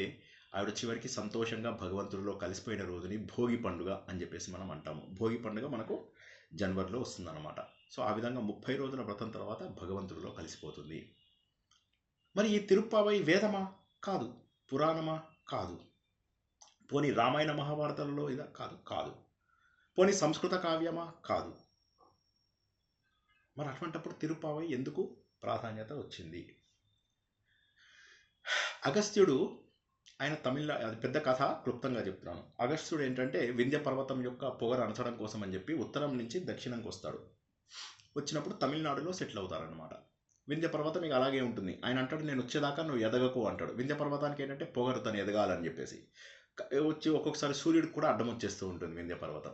ఆవిడ చివరికి సంతోషంగా భగవంతుడిలో కలిసిపోయిన రోజుని భోగి పండుగ అని చెప్పేసి మనం అంటాము. భోగి పండుగ మనకు జనవరిలో వస్తుందన్నమాట. సో ఆ విధంగా 30 రోజుల వ్రతం తర్వాత భగవంతుడిలో కలిసిపోతుంది. మరి ఈ తిరుప్పావై వేదమా? కాదు. పురాణమా? కాదు. పోనీ రామాయణ మహాభారతాలలో ఇదా? కాదు. పోనీ సంస్కృత కావ్యమా? కాదు. మరి అటువంటప్పుడు తిరుప్పావై ఎందుకు ప్రాధాన్యత వచ్చింది? అగస్త్యుడు, ఆయన అది పెద్ద కథ, క్లుప్తంగా చెప్తున్నాను. అగస్త్యుడు ఏంటంటే వింధ్య పర్వతం యొక్క పొగరు అణచడం కోసం అని చెప్పి ఉత్తరం నుంచి దక్షిణంకి వస్తాడు. వచ్చినప్పుడు తమిళనాడులో సెటిల్ అవుతారనమాట. వింధ్య పర్వతం ఇక అలాగే ఉంటుంది. ఆయన అంటాడు, నేను వచ్చేదాకా నువ్వు ఎదగకు అంటాడు. వింధ్య పర్వతానికి ఏంటంటే పొగరు తను ఎదగాలని చెప్పేసి వచ్చి ఒక్కొక్కసారి సూర్యుడికి కూడా అడ్డం వచ్చేస్తూ ఉంటుంది వింధ్య పర్వతం.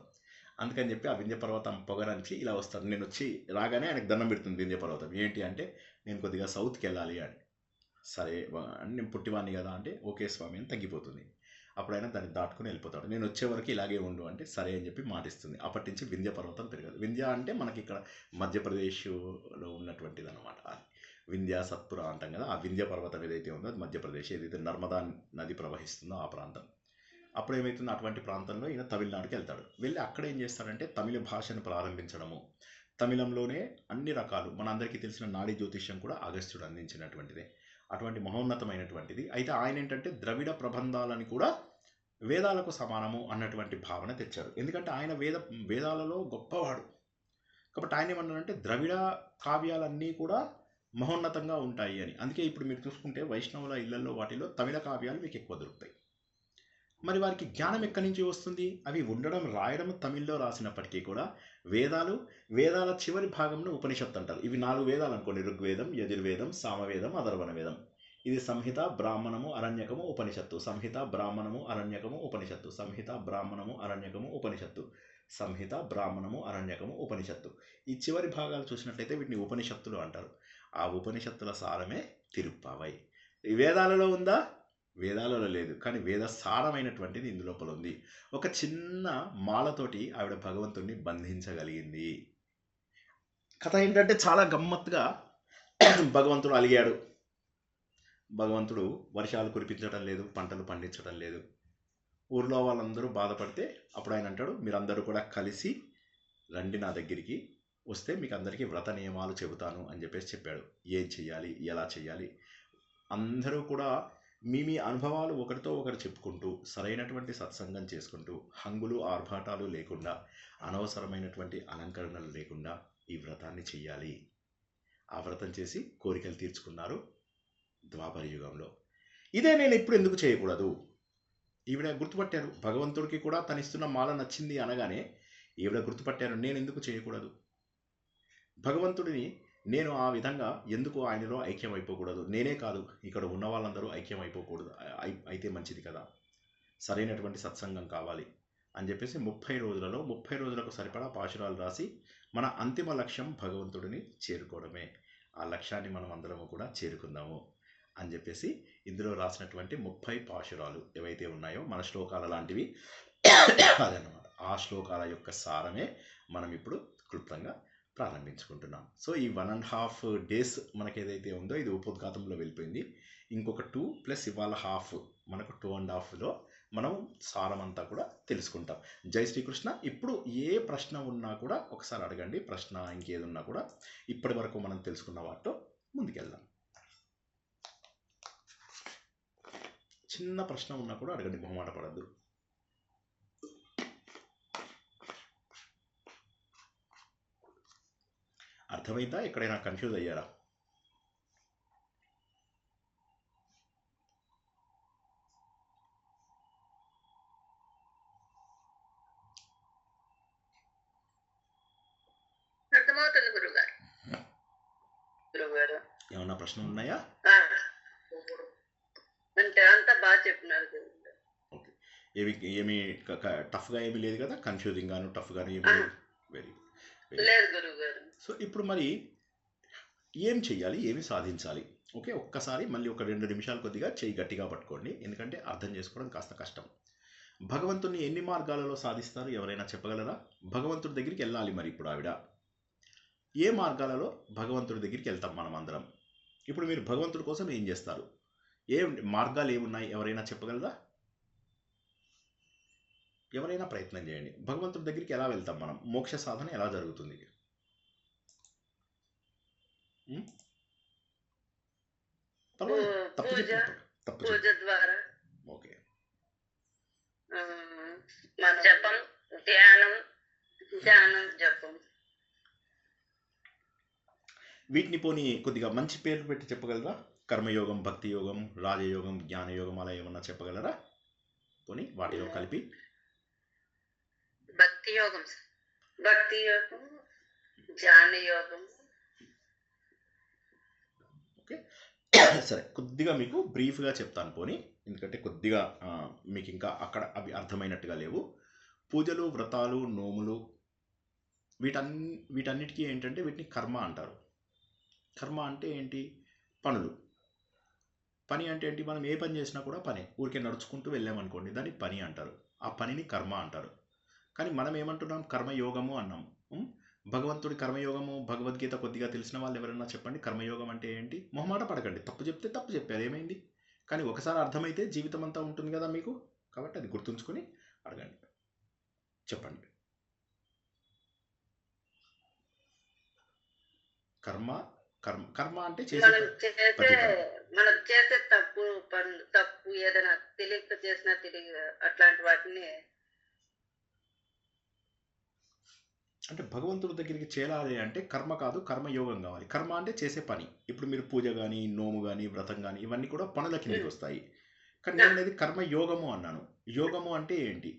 అందుకని చెప్పి ఆ వింధ్య పర్వతం పొగరంచి ఇలా వస్తాడు. నేను వచ్చి రాగానే ఆయనకు దండం పెడుతుంది వింధ్య పర్వతం. ఏంటి అంటే, నేను కొద్దిగా సౌత్కి వెళ్ళాలి అని. సరే నేను పుట్టివాణ్ణి కదా అంటే, ఓకే స్వామి అని తగ్గిపోతుంది. అప్పుడైనా దాన్ని దాటుకుని వెళ్ళిపోతాడు. నేను వచ్చే వరకు ఇలాగే ఉండు అంటే సరే అని చెప్పి మాటిస్తుంది. అప్పటి నుంచి వింధ్య పర్వతం పెరగదు. వింధ్య అంటే మనకి ఇక్కడ మధ్యప్రదేశ్లో ఉన్నటువంటిది అనమాట. వింధ్య సత్పుర అంటాం కదా, ఆ వింధ్య పర్వతం ఏదైతే ఉందో అది మధ్యప్రదేశ్, ఏదైతే నర్మదా నది ప్రవహిస్తుందో ఆ ప్రాంతం. అప్పుడు ఏమవుతుందో అటువంటి ప్రాంతంలో ఈయన తమిళనాడుకి వెళ్తాడు. వెళ్ళి అక్కడ ఏం చేస్తాడంటే తమిళ భాషను ప్రారంభించడము, తమిళంలోనే అన్ని రకాలు మనందరికీ తెలిసిన నాడీ జ్యోతిష్యం కూడా అగస్త్యుడు అందించినటువంటిదే. అటువంటి మహోన్నతమైనటువంటిది. అయితే ఆయన ఏంటంటే ద్రవిడ ప్రబంధాలని కూడా వేదాలకు సమానము అన్నటువంటి భావన తెచ్చారు. ఎందుకంటే ఆయన వేదాలలో గొప్పవాడు కాబట్టి ఆయన ఏమన్నారంటే ద్రవిడ కావ్యాలన్నీ కూడా మహోన్నతంగా ఉంటాయి అని. అందుకే ఇప్పుడు మీరు చూసుకుంటే వైష్ణవుల ఇళ్లలో వాటిలో తమిళ కావ్యాలు మీకు ఎక్కువ దొరుకుతాయి. మరి వారికి జ్ఞానం ఎక్కడి నుంచి వస్తుంది? అవి ఉండడం, రాయడం తమిళ్లో రాసినప్పటికీ కూడా వేదాల చివరి భాగంలో ఉపనిషత్తు అంటారు. ఇవి 4 వేదాలు అనుకోండి, ఋగ్వేదం, యజుర్వేదం, సామవేదం, అథర్వణ వేదం. ఇది సంహిత, బ్రాహ్మణము, అరణ్యకము, ఉపనిషత్తు. సంహిత, బ్రాహ్మణము, అరణ్యకము, ఉపనిషత్తు. సంహిత, బ్రాహ్మణము, అరణ్యకము, ఉపనిషత్తు. సంహిత, బ్రాహ్మణము, అరణ్యకము, ఉపనిషత్తు. ఈ చివరి భాగాలు చూసినట్లయితే వీటిని ఉపనిషత్తులు అంటారు. ఆ ఉపనిషత్తుల సారమే తిరుప్పావై. ఈ వేదాలలో ఉందా? వేదాలలో లేదు, కానీ వేద సారమైనటువంటిది ఇందులోపల ఉంది. ఒక చిన్న మాలతోటి ఆవిడ భగవంతుడిని బంధించగలిగింది. కథ ఏంటంటే చాలా గమ్మత్తుగా భగవంతుడు అలిగాడు. భగవంతుడు వర్షాలు కురిపించడం లేదు, పంటలు పండించడం లేదు. ఊర్లో వాళ్ళందరూ బాధపడితే అప్పుడు ఆయన అంటాడు, మీరందరూ కూడా కలిసి రండి నా దగ్గరికి, వస్తే మీకు అందరికీ వ్రత నియమాలు చెబుతాను అని చెప్పాడు. ఏం చెయ్యాలి, ఎలా చెయ్యాలి. అందరూ కూడా మీ అనుభవాలు ఒకరితో ఒకరు చెప్పుకుంటూ సరైనటువంటి సత్సంగం చేసుకుంటూ హంగులు ఆర్భాటాలు లేకుండా అనవసరమైనటువంటి అలంకరణలు లేకుండా ఈ వ్రతాన్ని చెయ్యాలి. ఆ వ్రతం చేసి కోరికలు తీర్చుకున్నారు ద్వాపర యుగంలో. ఇదే నేను ఇప్పుడు ఎందుకు చేయకూడదు? ఈవిడ గుర్తుపట్టారు, భగవంతుడికి కూడా తనిస్తున్న మాల నచ్చింది అనగానే ఈవిడ గుర్తుపట్టారు, నేను ఎందుకు చేయకూడదు? భగవంతుడిని నేను ఆ విధంగా ఎందుకు ఆయనలో ఐక్యం అయిపోకూడదు? నేనే కాదు, ఇక్కడ ఉన్న వాళ్ళందరూ ఐక్యం అయిపోకూడదు, అయితే మంచిది కదా, సరైనటువంటి సత్సంగం కావాలి అని చెప్పేసి 30 రోజులకు సరిపడా పాశురాలు రాసి మన అంతిమ లక్ష్యం భగవంతుడిని చేరుకోవడమే. ఆ లక్ష్యాన్ని మనం అందరము కూడా చేరుకుందాము అని చెప్పేసి ఇందులో రాసినటువంటి 30 పాశురాలు ఏవైతే ఉన్నాయో మన శ్లోకాల లాంటివి అదన్నమాట. ఆ శ్లోకాల యొక్క సారమే మనం ఇప్పుడు క్లుప్తంగా ప్రారంభించుకుంటున్నాం. సో ఈ 1.5 days మనకి ఏదైతే ఉందో ఇది ఉపోద్ఘాతంలో వెళ్ళిపోయింది. ఇంకొక 2 ప్లస్ ఇవాళ హాఫ్ మనకు 2.5లో మనం సారమంతా కూడా తెలుసుకుంటాం. జై శ్రీకృష్ణ. ఇప్పుడు ఏ ప్రశ్న ఉన్నా కూడా ఒకసారి అడగండి. ప్రశ్న ఇంకేది ఉన్నా కూడా ఇప్పటి వరకు మనం తెలుసుకున్న వాటితో ముందుకెళ్దాం. చిన్న ప్రశ్న ఉన్నా కూడా అడగండి, మొహమాట పడద్దు. అర్థం అర్థమైందా? ఎక్కడైనా కన్ఫ్యూజ్ అయ్యారా? అర్థమవుతుంది గురుగారు. ఏమన్నా ప్రశ్నలు ఉన్నాయా? అంటే అంతా బాగా చెప్పినారు గురుగారు. ఓకే, ఏమి టఫ్గా ఏమీ లేదు కదా? కన్ఫ్యూజింగ్ గాను టఫ్ గాను ఏమి లేదు. వెరీ లేదు గురుగారు. సో ఇప్పుడు మరి ఏం చెయ్యాలి, ఏమి సాధించాలి? ఓకే, ఒక్కసారి మళ్ళీ ఒక 2 నిమిషాలు కొద్దిగా చెయ్యి గట్టిగా పట్టుకోండి, ఎందుకంటే అర్థం చేసుకోవడం కాస్త కష్టం. భగవంతుని ఎన్ని మార్గాలలో సాధిస్తారు? ఎవరైనా చెప్పగలరా? భగవంతుడి దగ్గరికి వెళ్ళాలి. మరి ఇప్పుడు ఆవిడ ఏ మార్గాలలో భగవంతుడి దగ్గరికి వెళ్తాం మనం అందరం? ఇప్పుడు మీరు భగవంతుడి కోసం ఏం చేస్తారు? ఏ మార్గాలు ఏమున్నాయి? ఎవరైనా చెప్పగలరా? ఎవరైనా ప్రయత్నం చేయండి. భగవంతుడి దగ్గరికి ఎలా వెళ్తాం మనం? మోక్ష సాధన ఎలా జరుగుతుంది? తప్పు పూజ తప్పు పూజ ద్వారా ఓకే, మన జపం, ధ్యానం జపం. వీటిని పోనీ కొద్దిగా మంచి పేర్లు పెట్టి చెప్పగలరా? కర్మయోగం, భక్తి యోగం, రాజయోగం, జ్ఞానయోగం అలా ఏమన్నా చెప్పగలరా? పోనీ వాటిలో కలిపి. భక్తి యోగం, జ్ఞాన యోగం. ఓకే, సరే, కొద్దిగా మీకు బ్రీఫ్గా చెప్తాను పోనీ, ఎందుకంటే కొద్దిగా మీకు ఇంకా అక్కడ అవి అర్థమైనట్టుగా లేవు. పూజలు, వ్రతాలు, నోములు వీటన్నిటికీ ఏంటంటే వీటిని కర్మ అంటారు. కర్మ అంటే ఏంటి? పనులు. పని అంటే ఏంటి? మనం ఏ పని చేసినా కూడా పని. ఊరికే నడుచుకుంటూ వెళ్ళామనుకోండి, దాన్ని పని అంటారు. ఆ పనిని కర్మ అంటారు. కానీ మనం ఏమంటున్నాం? కర్మయోగము అన్నాం. భగవంతుడి కర్మయోగము, భగవద్గీత కొద్దిగా తెలిసిన వాళ్ళు ఎవరైనా చెప్పండి, కర్మయోగం అంటే ఏంటి? మొహమాట పడకండి, తప్పు చెప్తే తప్పు చెప్పారు, ఏమైంది? కానీ ఒకసారి అర్థమైతే జీవితం అంతా ఉంటుంది కదా మీకు. కాబట్టి అది గుర్తుంచుకొని అడగండి, చెప్పండి. కర్మ అంటే మనం చేసే తప్పు ఏదైనా తెలియక చేసినా అట్లాంటి వాటిని అంటే భగవంతుడి దగ్గరికి చేరాలి అంటే కర్మ కాదు, కర్మయోగం కావాలి. కర్మ అంటే చేసే పని. ఇప్పుడు మీరు పూజ కానీ, నోము కానీ, వ్రతం కానీ ఇవన్నీ కూడా పనుల కిందకి వస్తాయి. కానీ నేను అనేది కర్మయోగము అన్నాను. యోగము అంటే ఏంటి?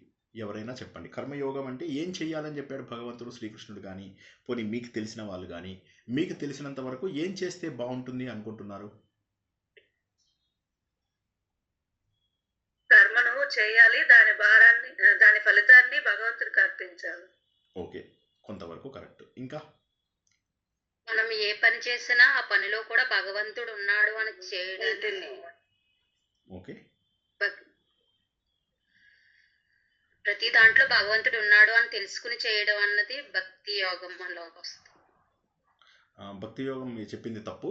ఎవరైనా చెప్పండి. కర్మయోగం అంటే ఏం చెయ్యాలని చెప్పాడు భగవంతుడు, శ్రీకృష్ణుడు కానీ, పోనీ మీకు తెలిసిన వాళ్ళు కానీ, మీకు తెలిసినంత వరకు ఏం చేస్తే బాగుంటుంది అనుకుంటున్నారు? కర్మను చేయాలి, దాని ఫలితాన్ని భగవంతుడికి అర్పించాలి. ఓకే, కొంతవరకు కరెక్ట్. ఇంకా మనం ఏ పని చేసినా ఆ పనిలో కూడా భగవంతుడు ఉన్నాడు అని చేయడం. ఓకే, ప్రతి దాంట్లో భగవంతుడు ఉన్నాడు అని తెలుసుకుని చేయడం అన్నది భక్తి యోగంలో వస్తుంది. భక్తి యోగం మీరు చెప్పింది తప్పు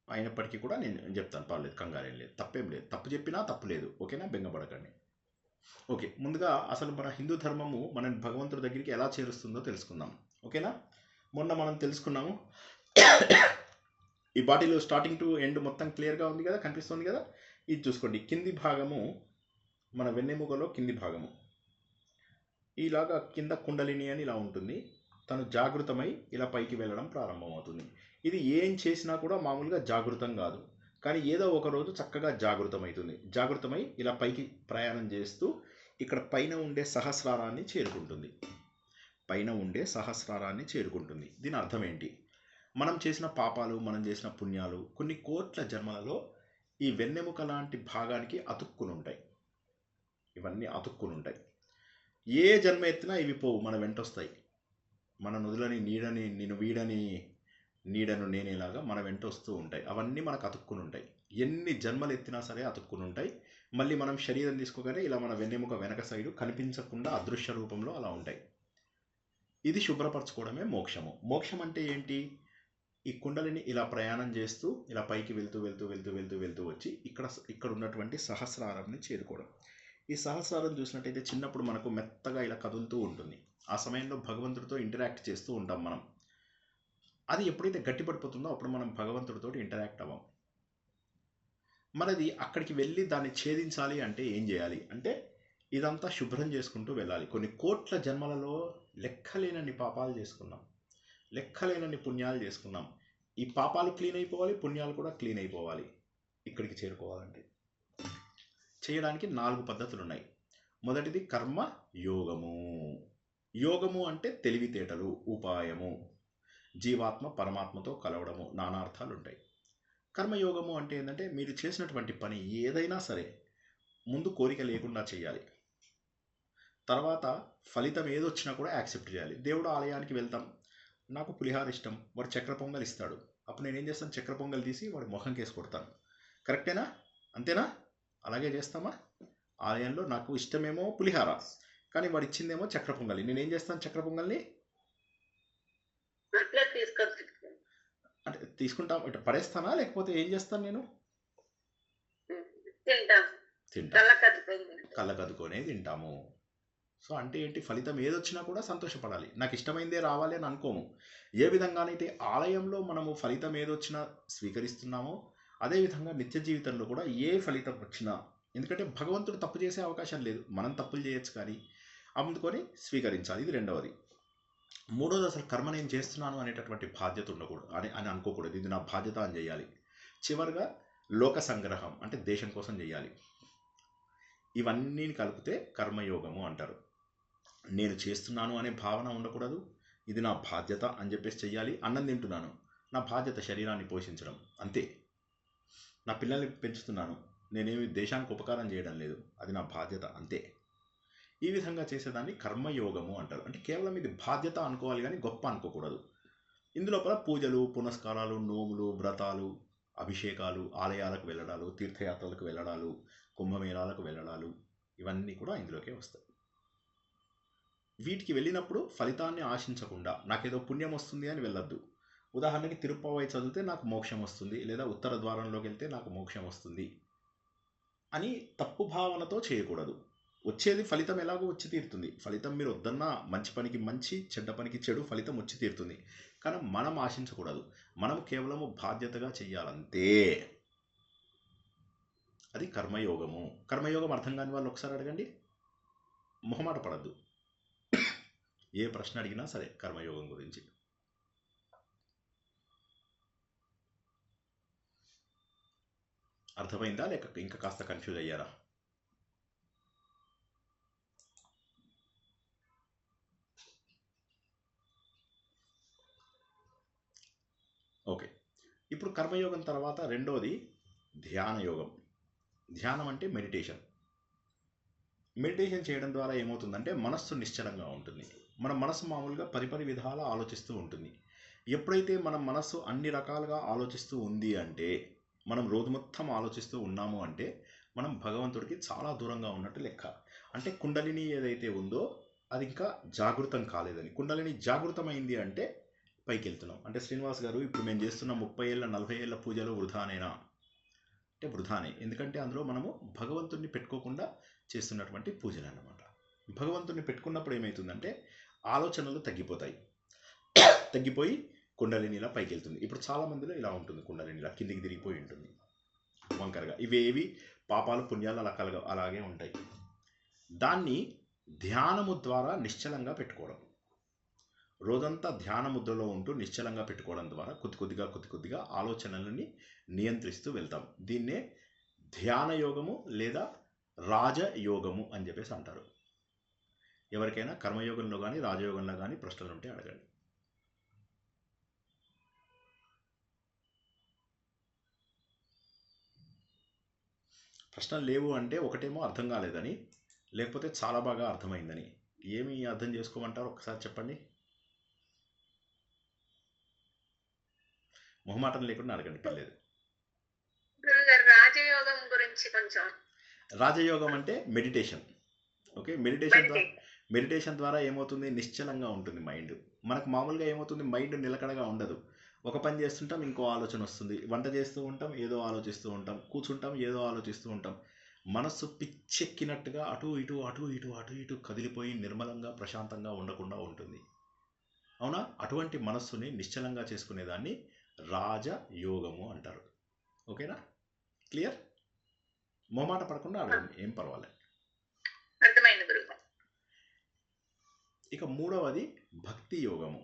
అయినప్పటికీ కూడా నేను చెప్తాను, పర్లేదు, కంగారేం లేదు, తప్పేం లేదు. తప్పు చెప్పినా తప్పు లేదు, ఓకేనా? బెంగపడకండి. ఓకే, ముందుగా అసలు మన హిందూ ధర్మము మన భగవంతుడి దగ్గరికి ఎలా చేరుస్తుందో తెలుసుకుందాం, ఓకేనా? మొన్న మనం తెలుసుకున్నాము. ఈ బాటిలో స్టార్టింగ్ టు ఎండ్ మొత్తం క్లియర్గా ఉంది కదా, కనిపిస్తుంది కదా? ఇది చూసుకోండి, కింది భాగము మన వెన్నెముకలో కింది భాగము ఇలాగా కింద కుండలిని అని ఇలా ఉంటుంది. తను జాగృతమై ఇలా పైకి వెళ్ళడం ప్రారంభమవుతుంది. ఇది ఏం చేసినా కూడా మామూలుగా జాగృతం కాదు, కానీ ఏదో ఒక రోజు చక్కగా జాగృతమవుతుంది. జాగృతమై ఇలా పైకి ప్రయాణం చేస్తూ ఇక్కడ పైన ఉండే సహస్రారాన్ని చేరుకుంటుంది. దీని అర్థం ఏంటి? మనం చేసిన పాపాలు, మనం చేసిన పుణ్యాలు కొన్ని కోట్ల జన్మలలో ఈ వెన్నెముక లాంటి భాగానికి అతుక్కుని ఉంటాయి. ఇవన్నీ అతుక్కుని ఉంటాయి. ఏ జన్మ ఎత్తినా ఇవి పోవు, మన వెంటొస్తాయి. మన నుదులని నీడని, నేను వీడని నీడను నేనేలాగా మన వెంట వస్తూ ఉంటాయి. అవన్నీ మనకు అతుక్కుని ఉంటాయి. ఎన్ని జన్మలు ఎత్తినా సరే అతుక్కుని ఉంటాయి. మళ్ళీ మనం శరీరం తీసుకోగానే ఇలా మన వెన్నెముక వెనక సైడు కనిపించకుండా అదృశ్య రూపంలో అలా ఉంటాయి. ఇది శుభ్రపరచుకోవడమే మోక్షము. మోక్షం అంటే ఏంటి? ఈ కుండలిని ఇలా ప్రయాణం చేస్తూ ఇలా పైకి వెళ్తూ వచ్చి ఇక్కడ ఉన్నటువంటి సహస్రారాన్ని చేరుకోవడం. ఈ సహస్రారం చూసినట్టయితే చిన్నప్పుడు మనకు మెత్తగా ఇలా కదులుతూ ఉంటుంది. ఆ సమయంలో భగవంతుడితో ఇంటరాక్ట్ చేస్తూ ఉంటాం మనం. అది ఎప్పుడైతే గట్టిపడిపోతుందో అప్పుడు మనం భగవంతుడితో ఇంటరాక్ట్ అవ్వం. మనది అక్కడికి వెళ్ళి దాన్ని ఛేదించాలి అంటే ఏం చేయాలి అంటే ఇదంతా శుభ్రం చేసుకుంటూ వెళ్ళాలి. కొన్ని కోట్ల జన్మలలో లెక్కలేనన్ని పాపాలు చేసుకున్నాం, లెక్కలేనన్ని పుణ్యాలు చేసుకున్నాం. ఈ పాపాలు క్లీన్ అయిపోవాలి, పుణ్యాలు కూడా క్లీన్ అయిపోవాలి. ఇక్కడికి చేరుకోవాలంటే చేయడానికి 4 పద్ధతులు ఉన్నాయి. మొదటిది కర్మ యోగము. యోగము అంటే తెలివితేటలు, ఉపాయము, జీవాత్మ పరమాత్మతో కలవడము, నానార్థాలు ఉంటాయి. కర్మయోగము అంటే ఏంటంటే మీరు చేసినటువంటి పని ఏదైనా సరే ముందు కోరిక లేకుండా చేయాలి. తర్వాత ఫలితం ఏదొచ్చినా కూడా యాక్సెప్ట్ చేయాలి. దేవుడు ఆలయానికి వెళ్తాం, నాకు పులిహార ఇష్టం, వాడు చక్కెర పొంగల్ ఇస్తాడు, అప్పుడు నేనేం చేస్తాను, చక్కెర పొంగల్ తీసి వాడి మొహం కేసి కొడతాను. కరెక్టేనా? అంతేనా? అలాగే చేస్తామా? ఆలయంలో నాకు ఇష్టమేమో పులిహార, కానీ వాడు ఇచ్చిందేమో చక్కెర పొంగలి. నేనేం చేస్తాను, చక్కెర పొంగల్ని అంటే తీసుకుంటాం, ఇటు పడేస్తానా లేకపోతే ఏం చేస్తాను నేను? తింటా, కళ్ళకద్దుకొనే తింటాము. సో అంటే ఏంటి, ఫలితం ఏదొచ్చినా కూడా సంతోషపడాలి. నాకు ఇష్టమైందే రావాలి అని అనుకోము. ఏ విధంగానైతే ఆలయంలో మనము ఫలితం ఏదొచ్చినా స్వీకరిస్తున్నామో, అదేవిధంగా నిత్య జీవితంలో కూడా ఏ ఫలితం వచ్చినా, ఎందుకంటే భగవంతుడు తప్పు చేసే అవకాశం లేదు, మనం తప్పులు చేయొచ్చు, కానీ అందుకొని స్వీకరించాలి. ఇది రెండవది. మూడోది, అసలు కర్మ నేను చేస్తున్నాను అనేటటువంటి బాధ్యత ఉండకూడదు అని అనుకోకూడదు. ఇది నా బాధ్యత అని చేయాలి. చివరిగా లోక సంగ్రహం అంటే దేశం కోసం చేయాలి. ఇవన్నీ కలిపితే కర్మయోగము అంటారు. నేను చేస్తున్నాను అనే భావన ఉండకూడదు, ఇది నా బాధ్యత అని చెప్పేసి చెయ్యాలి. అన్నం తింటున్నాను, నా బాధ్యత శరీరాన్ని పోషించడం, అంతే. నా పిల్లల్ని పెంచుతున్నాను, నేనేమి దేశానికి ఉపకారం చేయడం లేదు, అది నా బాధ్యత, అంతే. ఈ విధంగా చేసేదాన్ని కర్మయోగము అంటారు. అంటే కేవలం ఇది బాధ్యత అనుకోవాలి కానీ గొప్ప అనుకోకూడదు. ఇందులోపల పూజలు, పునస్కారాలు, నోములు, వ్రతాలు, అభిషేకాలు, ఆలయాలకు వెళ్ళడాలు, తీర్థయాత్రలకు వెళ్ళడాలు, కుంభమేళాలకు వెళ్ళడాలు, ఇవన్నీ కూడా ఇందులోకే వస్తాయి. వీటికి వెళ్ళినప్పుడు ఫలితాన్ని ఆశించకుండా నాకేదో పుణ్యం వస్తుంది అని వెళ్ళొద్దు. ఉదాహరణకి తిరుప్పావై చదివితే నాకు మోక్షం వస్తుంది, లేదా ఉత్తర ద్వారంలోకి వెళ్తే నాకు మోక్షం వస్తుంది అని తప్పు భావనతో చేయకూడదు. వచ్చేది ఫలితం ఎలాగో వచ్చి తీరుతుంది. ఫలితం మీరు వద్దన్నా, మంచి పనికి మంచి, చెడ్డ పనికి చెడు, ఫలితం వచ్చి తీరుతుంది. కానీ మనం ఆశించకూడదు, మనం కేవలము బాధ్యతగా చెయ్యాలంతే. అది కర్మయోగము. కర్మయోగం అర్థం కాని వాళ్ళు ఒకసారి అడగండి, మొహమాట పడద్దు. ఏ ప్రశ్న అడిగినా సరే కర్మయోగం గురించి. అర్థమైందా లేక ఇంకా కాస్త కన్ఫ్యూజ్ అయ్యారా? ఓకే. ఇప్పుడు కర్మయోగం తర్వాత రెండోది ధ్యాన యోగం. ధ్యానం అంటే మెడిటేషన్. మెడిటేషన్ చేయడం ద్వారా ఏమవుతుందంటే మనస్సు నిశ్చలంగా ఉంటుంది. మన మనస్సు మామూలుగా పరిపరి విధాలా ఆలోచిస్తూ ఉంటుంది. ఎప్పుడైతే మన మనస్సు అన్ని రకాలుగా ఆలోచిస్తూ ఉంది అంటే, మనం రోజు మొత్తం ఆలోచిస్తూ ఉన్నాము అంటే మనం భగవంతుడికి చాలా దూరంగా ఉన్నట్టు లెక్క. అంటే కుండలిని ఏదైతే ఉందో అది ఇంకా జాగృతం కాలేదని. కుండలిని జాగృతమైంది అంటే పైకి వెళ్తున్నాం. అంటే శ్రీనివాస్ గారు, ఇప్పుడు మేము చేస్తున్న 30 ఏళ్ళ 40 ఏళ్ళ పూజలు వృధానేనా అంటే వృధానే. ఎందుకంటే అందులో మనము భగవంతుడిని పెట్టుకోకుండా చేస్తున్నటువంటి పూజలు అన్నమాట. భగవంతుడిని పెట్టుకున్నప్పుడు ఏమవుతుందంటే ఆలోచనలు తగ్గిపోతాయి, తగ్గిపోయి కుండలినిలా పైకి వెళ్తుంది. ఇప్పుడు చాలా మందిలో ఇలా ఉంటుంది, కుండలినిలా కిందికి తిరిగిపోయి ఉంటుంది వంకరగా. ఇవేవి పాపాలు పుణ్యాలు అలా అలాగే ఉంటాయి. దాన్ని ధ్యానము ద్వారా నిశ్చలంగా పెట్టుకోవడం. రోజంతా ధ్యాన ముద్రలో ఉంటూ నిశ్చలంగా పెట్టుకోవడం ద్వారా కొద్ది కొద్దిగా ఆలోచనలని నియంత్రిస్తూ వెళ్తాం. దీన్నే ధ్యాన యోగము లేదా రాజయోగము అని చెప్పేసి అంటారు. ఎవరికైనా కర్మయోగంలో కానీ రాజయోగంలో కానీ ప్రశ్నలు ఉంటే అడగండి. ప్రశ్నలు లేవు అంటే ఒకటేమో అర్థం కాలేదని, లేకపోతే చాలా బాగా అర్థమైందని. ఏమి అర్థం చేసుకోమంటారు ఒకసారి చెప్పండి. మొహమాటం లేకుండా అడగండి, పర్లేదు. రాజయోగం గురించి కొంచెం. రాజయోగం అంటే మెడిటేషన్. ఓకే, మెడిటేషన్ ద్వారా ఏమవుతుంది, నిశ్చలంగా ఉంటుంది మైండ్. మనకు మామూలుగా ఏమవుతుంది, మైండ్ నిలకడగా ఉండదు. ఒక పని చేస్తుంటాం, ఇంకో ఆలోచన వస్తుంది. వంట చేస్తూ ఉంటాం, ఏదో ఆలోచిస్తూ ఉంటాం. కూర్చుంటాం, ఏదో ఆలోచిస్తూ ఉంటాం. మనస్సు పిచ్చెక్కినట్టుగా అటు ఇటు అటు ఇటు అటు ఇటు కదిలిపోయి నిర్మలంగా ప్రశాంతంగా ఉండకుండా ఉంటుంది. అవునా? అటువంటి మనస్సుని నిశ్చలంగా చేసుకునేదాన్ని రాజయోగము అంటారు. ఓకేనా? క్లియర్? మొహమాట పడకుండా అడగండి, ఏం పర్వాలేదు. అర్థమైంది గురువు. ఇక మూడవది భక్తి యోగము.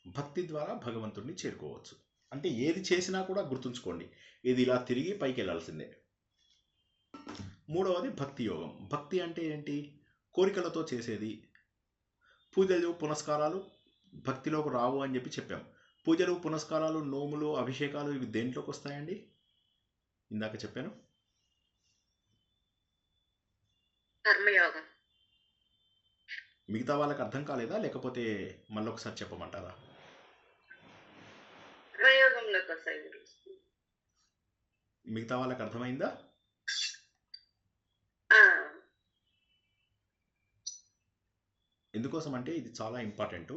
భక్తి ద్వారా భగవంతుడిని చేరుకోవచ్చు. అంటే ఏది చేసినా కూడా గుర్తుంచుకోండి, ఇది ఇలా తిరిగి పైకి వెళ్ళాల్సిందే. మూడవది భక్తి యోగం. భక్తి అంటే ఏంటి? కోరికలతో చేసేది. పూజలు పునస్కారాలు భక్తిలోకి రావు అని చెప్పాం. పూజలు పునస్కారాలు, నోములు, అభిషేకాలు ఇవి దేంట్లోకి వస్తాయండి? ఇందాక చెప్పాను, కర్మయోగం. మిగతా వాళ్ళకి అర్థం కాలేదా, లేకపోతే మళ్ళీ ఒకసారి చెప్పమంటారా? కర్మయోగంలోకి వస్తాయి గురువు. మిగతా వాళ్ళకి అర్థమైందా? ఎందుకోసం అంటే ఇది చాలా ఇంపార్టెంట్.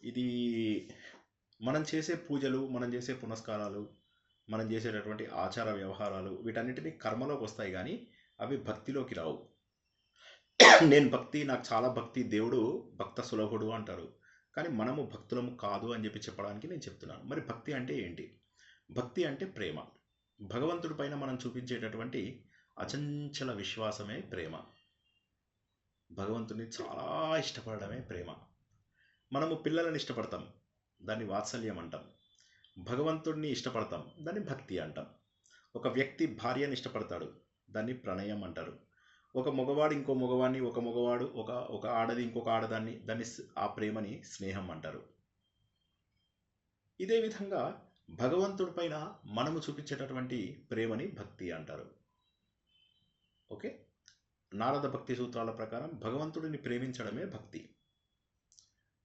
ఇది మనం చేసే పూజలు, మనం చేసే పునస్కారాలు, మనం చేసేటటువంటి ఆచార వ్యవహారాలు వీటన్నిటినీ కర్మలోకి వస్తాయి, కానీ అవి భక్తిలోకి రావు. నాకు చాలా భక్తి, దేవుడు భక్త సులభుడు అంటారు, కానీ మనము భక్తులము కాదు అని చెప్పడానికి నేను చెప్తున్నాను. మరి భక్తి అంటే ఏంటి? భక్తి అంటే ప్రేమ. భగవంతుడి పైన మనం చూపించేటటువంటి అచంచల విశ్వాసమే ప్రేమ. భగవంతుడిని చాలా ఇష్టపడడమే ప్రేమ. మనము పిల్లలను ఇష్టపడతాం, దాన్ని వాత్సల్యం అంటాం. భగవంతుడిని ఇష్టపడతాం, దాన్ని భక్తి అంటాం. ఒక వ్యక్తి భార్యని ఇష్టపడతాడు, దాన్ని ప్రణయం అంటారు. ఒక మగవాడు ఇంకో మగవాడిని, ఒక ఆడది ఇంకొక ఆడదాన్ని, ఆ ప్రేమని స్నేహం అంటారు. ఇదే విధంగా భగవంతుడి పైన మనము చూపించేటటువంటి ప్రేమని భక్తి అంటారు. ఓకే, నారద భక్తి సూత్రాల ప్రకారం భగవంతుడిని ప్రేమించడమే భక్తి.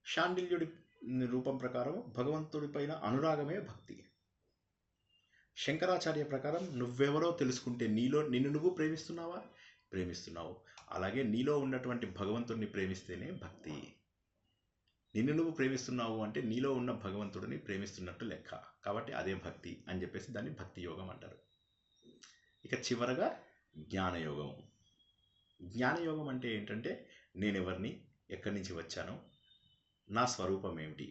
శాండిల్యుడి రూపం ప్రకారం భగవంతుడి పైన అనురాగమే భక్తి. శంకరాచార్య ప్రకారం నువ్వెవరో తెలుసుకుంటే నిన్ను నువ్వు ప్రేమిస్తున్నావు. అలాగే నీలో ఉన్నటువంటి భగవంతుడిని ప్రేమిస్తేనే భక్తి. నిన్ను నువ్వు ప్రేమిస్తున్నావు అంటే నీలో ఉన్న భగవంతుడిని ప్రేమిస్తున్నట్టు లెక్క, కాబట్టి అదే భక్తి అని చెప్పేసి దాన్ని భక్తి యోగం అంటారు. ఇక చివరగా జ్ఞానయోగం. జ్ఞానయోగం అంటే ఏంటంటే, నేనెవరిని, ఎక్కడి నుంచి వచ్చాను, నా స్వరూపం ఏమిటి,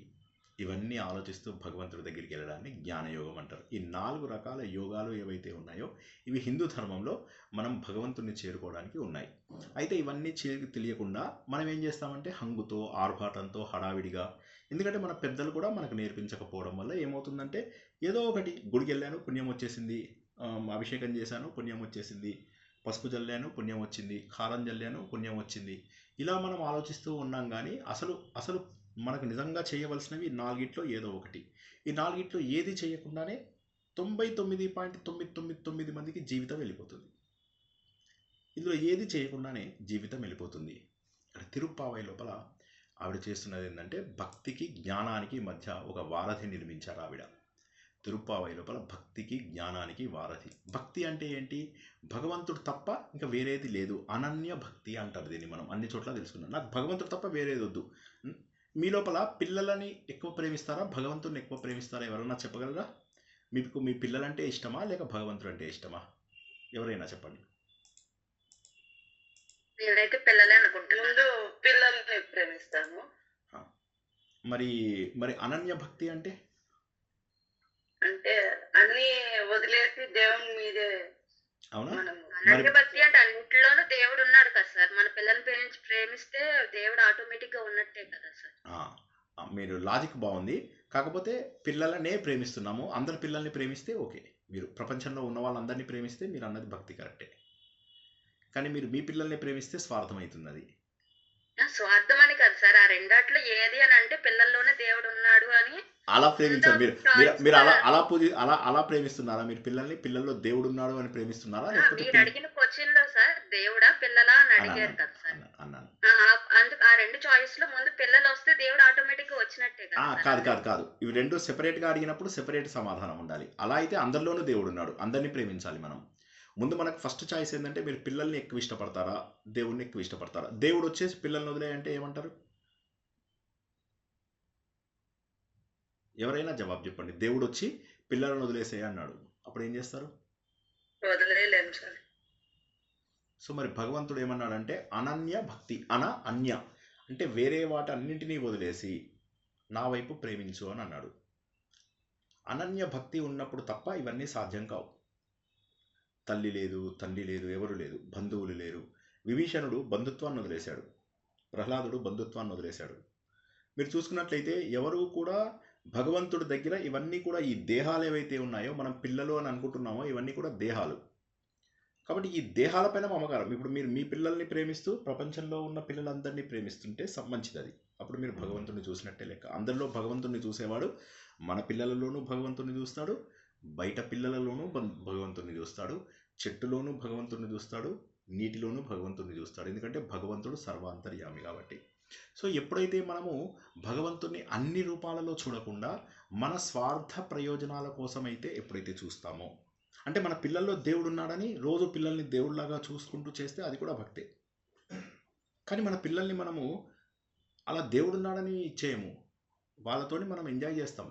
ఇవన్నీ ఆలోచిస్తూ భగవంతుడి దగ్గరికి వెళ్ళడాన్ని జ్ఞానయోగం అంటారు. ఈ 4 రకాల యోగాలు ఏవైతే ఉన్నాయో ఇవి హిందూ ధర్మంలో మనం భగవంతుడిని చేరుకోవడానికి ఉన్నాయి. అయితే ఇవన్నీ తెలియకుండా మనం ఏం చేస్తామంటే హంగుతో, ఆర్భాటంతో, హడావిడిగా, ఎందుకంటే మన పెద్దలు కూడా మనకు నేర్పించకపోవడం వల్ల ఏమవుతుందంటే, ఏదో ఒకటి గుడికి వెళ్ళాను పుణ్యం వచ్చేసింది, అభిషేకం చేశాను పుణ్యం వచ్చేసింది, పసుపు జల్లాను పుణ్యం వచ్చింది, కారం జల్లాను పుణ్యం వచ్చింది, ఇలా మనం ఆలోచిస్తూ ఉన్నాం. కానీ అసలు మనకు నిజంగా చేయవలసినవి 4 ఏదో ఒకటి. ఈ 4 ఏది చేయకుండానే 99.999 మందికి జీవితం వెళ్ళిపోతుంది. ఇందులో ఏది చేయకుండానే జీవితం వెళ్ళిపోతుంది. ఇక్కడ తిరుప్పావై లోపల ఆవిడ చేస్తున్నది ఏంటంటే, భక్తికి జ్ఞానానికి మధ్య ఒక వారధి నిర్మించారు ఆవిడ. తిరుప్పావై లోపల భక్తికి జ్ఞానానికి వారధి. భక్తి అంటే ఏంటి? భగవంతుడు తప్ప ఇంకా వేరేది లేదు, అనన్య భక్తి అంటారు దీన్ని. మనం అన్ని చోట్ల తెలుసుకున్నాం. నాకు భగవంతుడు తప్ప వేరేది వద్దు. మీ లోపల పిల్లలని ఎక్కువ ప్రేమిస్తారా, భగవంతుడిని ఎక్కువ ప్రేమిస్తారా? ఎవరైనా చెప్పగలరా? మీకు మీ పిల్లలంటే ఇష్టమా, లేక భగవంతుడు అంటే ఇష్టమా? ఎవరైనా చెప్పండి. నేనైతే పిల్లలే అనుకుంటున్నాను. ముందు పిల్లల్ని ప్రేమిస్తాను. మరి అనన్య భక్తి అంటే అన్ని వదిలేసి దేవుని మీదే. అవునా? అనన్య భక్తి అంటే అన్నింటిలోనూ దేవుడు ఉన్నాడు కదా సార్. మన పిల్లల్ని ప్రేమిస్తే దేవుడు ఆటోమేటిక్ గా ఉన్నట్టే కదా సార్. మీరు లాజిక్ బాగుంది. కాకపోతే పిల్లలనే ప్రేమిస్తున్నాము, అందరి పిల్లల్ని ప్రేమిస్తే ఓకే. మీరు ప్రపంచంలో ఉన్న వాళ్ళందరినీ ప్రేమిస్తే మీరు అన్నది భక్తి కరెక్టే. కానీ మీరు మీ పిల్లల్ని ప్రేమిస్తే స్వార్థం అవుతుంది. అది స్వార్థం అని కాదు సార్, ఆ రెండాట్లో ఏది అని అంటే పిల్లల్లోనే దేవుడు ఉన్నాడు అని అలా ప్రేమించారు. మీరు అలా ప్రేమిస్తున్నారా? మీరు పిల్లల్లో దేవుడు ఉన్నాడు అని ప్రేమిస్తున్నారా? మీరు అడిగిన క్వశ్చన్ లో సార్ దేవుడా పిల్లలా అని అడిగారు కదా సార్. అందుకు ఆ 2 చాయిస్ లో ముందు పిల్లలు వస్తే దేవుడు ఆటోమేటిక్ గా వచ్చినట్టే కదా. కాదు. ఇవి 2 సెపరేట్ గా అడిగినప్పుడు సెపరేట్ సమాధానం ఉండాలి. అలా అయితే అందరిలోనూ దేవుడు ఉన్నాడు, అందరినీ ప్రేమించాలి మనం. ముందు మనకు ఫస్ట్ చాయిస్ ఏంటంటే, మీరు పిల్లల్ని ఎక్కువ ఇష్టపడతారా, దేవుడిని ఎక్కువ ఇష్టపడతారా? దేవుడు వచ్చేసి పిల్లల్ని వదిలేయంటే ఏమంటారు? ఎవరైనా జవాబు చెప్పండి. దేవుడు వచ్చి పిల్లలను వదిలేసేయ అన్నాడు, అప్పుడు ఏం చేస్తారు? వదిలేయలేము సార్. సో మరి భగవంతుడు ఏమన్నాడంటే, అనన్య భక్తి. అన్య అంటే వేరే వాటన్నింటినీ వదిలేసి నా వైపు ప్రేమించు అని అన్నాడు. అనన్య భక్తి ఉన్నప్పుడు తప్ప ఇవన్నీ సాధ్యం కావు. తల్లి లేదు, తండ్రి లేదు, ఎవరు లేదు, బంధువులు లేరు. విభీషణుడు బంధుత్వాన్ని వదిలేశాడు, ప్రహ్లాదుడు బంధుత్వాన్ని వదిలేశాడు, మీరు చూసుకున్నట్లయితే ఎవరు కూడా భగవంతుడి దగ్గర ఇవన్నీ కూడా ఈ దేహాలు ఏవైతే ఉన్నాయో మనం పిల్లలు అని అనుకుంటున్నామో ఇవన్నీ కూడా దేహాలు. కాబట్టి ఈ దేహాలపైన మమకారం. ఇప్పుడు మీరు మీ పిల్లల్ని ప్రేమిస్తూ ప్రపంచంలో ఉన్న పిల్లలందరినీ ప్రేమిస్తుంటే మంచిది అది. అప్పుడు మీరు భగవంతుడిని చూసినట్టే లెక్క. అందరిలో భగవంతుడిని చూసేవాడు మన పిల్లలలోనూ భగవంతుడిని చూస్తాడు, బయట పిల్లలలోనూ భగవంతుడిని చూస్తాడు, చెట్టులోనూ భగవంతుడిని చూస్తాడు, నీటిలోనూ భగవంతుడిని చూస్తాడు. ఎందుకంటే భగవంతుడు సర్వాంతర్యామి కాబట్టి. సో ఎప్పుడైతే మనము భగవంతుడిని అన్ని రూపాలలో చూడకుండా మన స్వార్థ ప్రయోజనాల కోసమైతే ఎప్పుడైతే చూస్తామో, అంటే మన పిల్లల్లో దేవుడు ఉన్నాడని రోజు పిల్లల్ని దేవుడిలాగా చూసుకుంటూ చేస్తే అది కూడా భక్తే. కానీ మన పిల్లల్ని మనము అలా దేవుడున్నాడని చేయము, వాళ్ళతోని మనం ఎంజాయ్ చేస్తాం,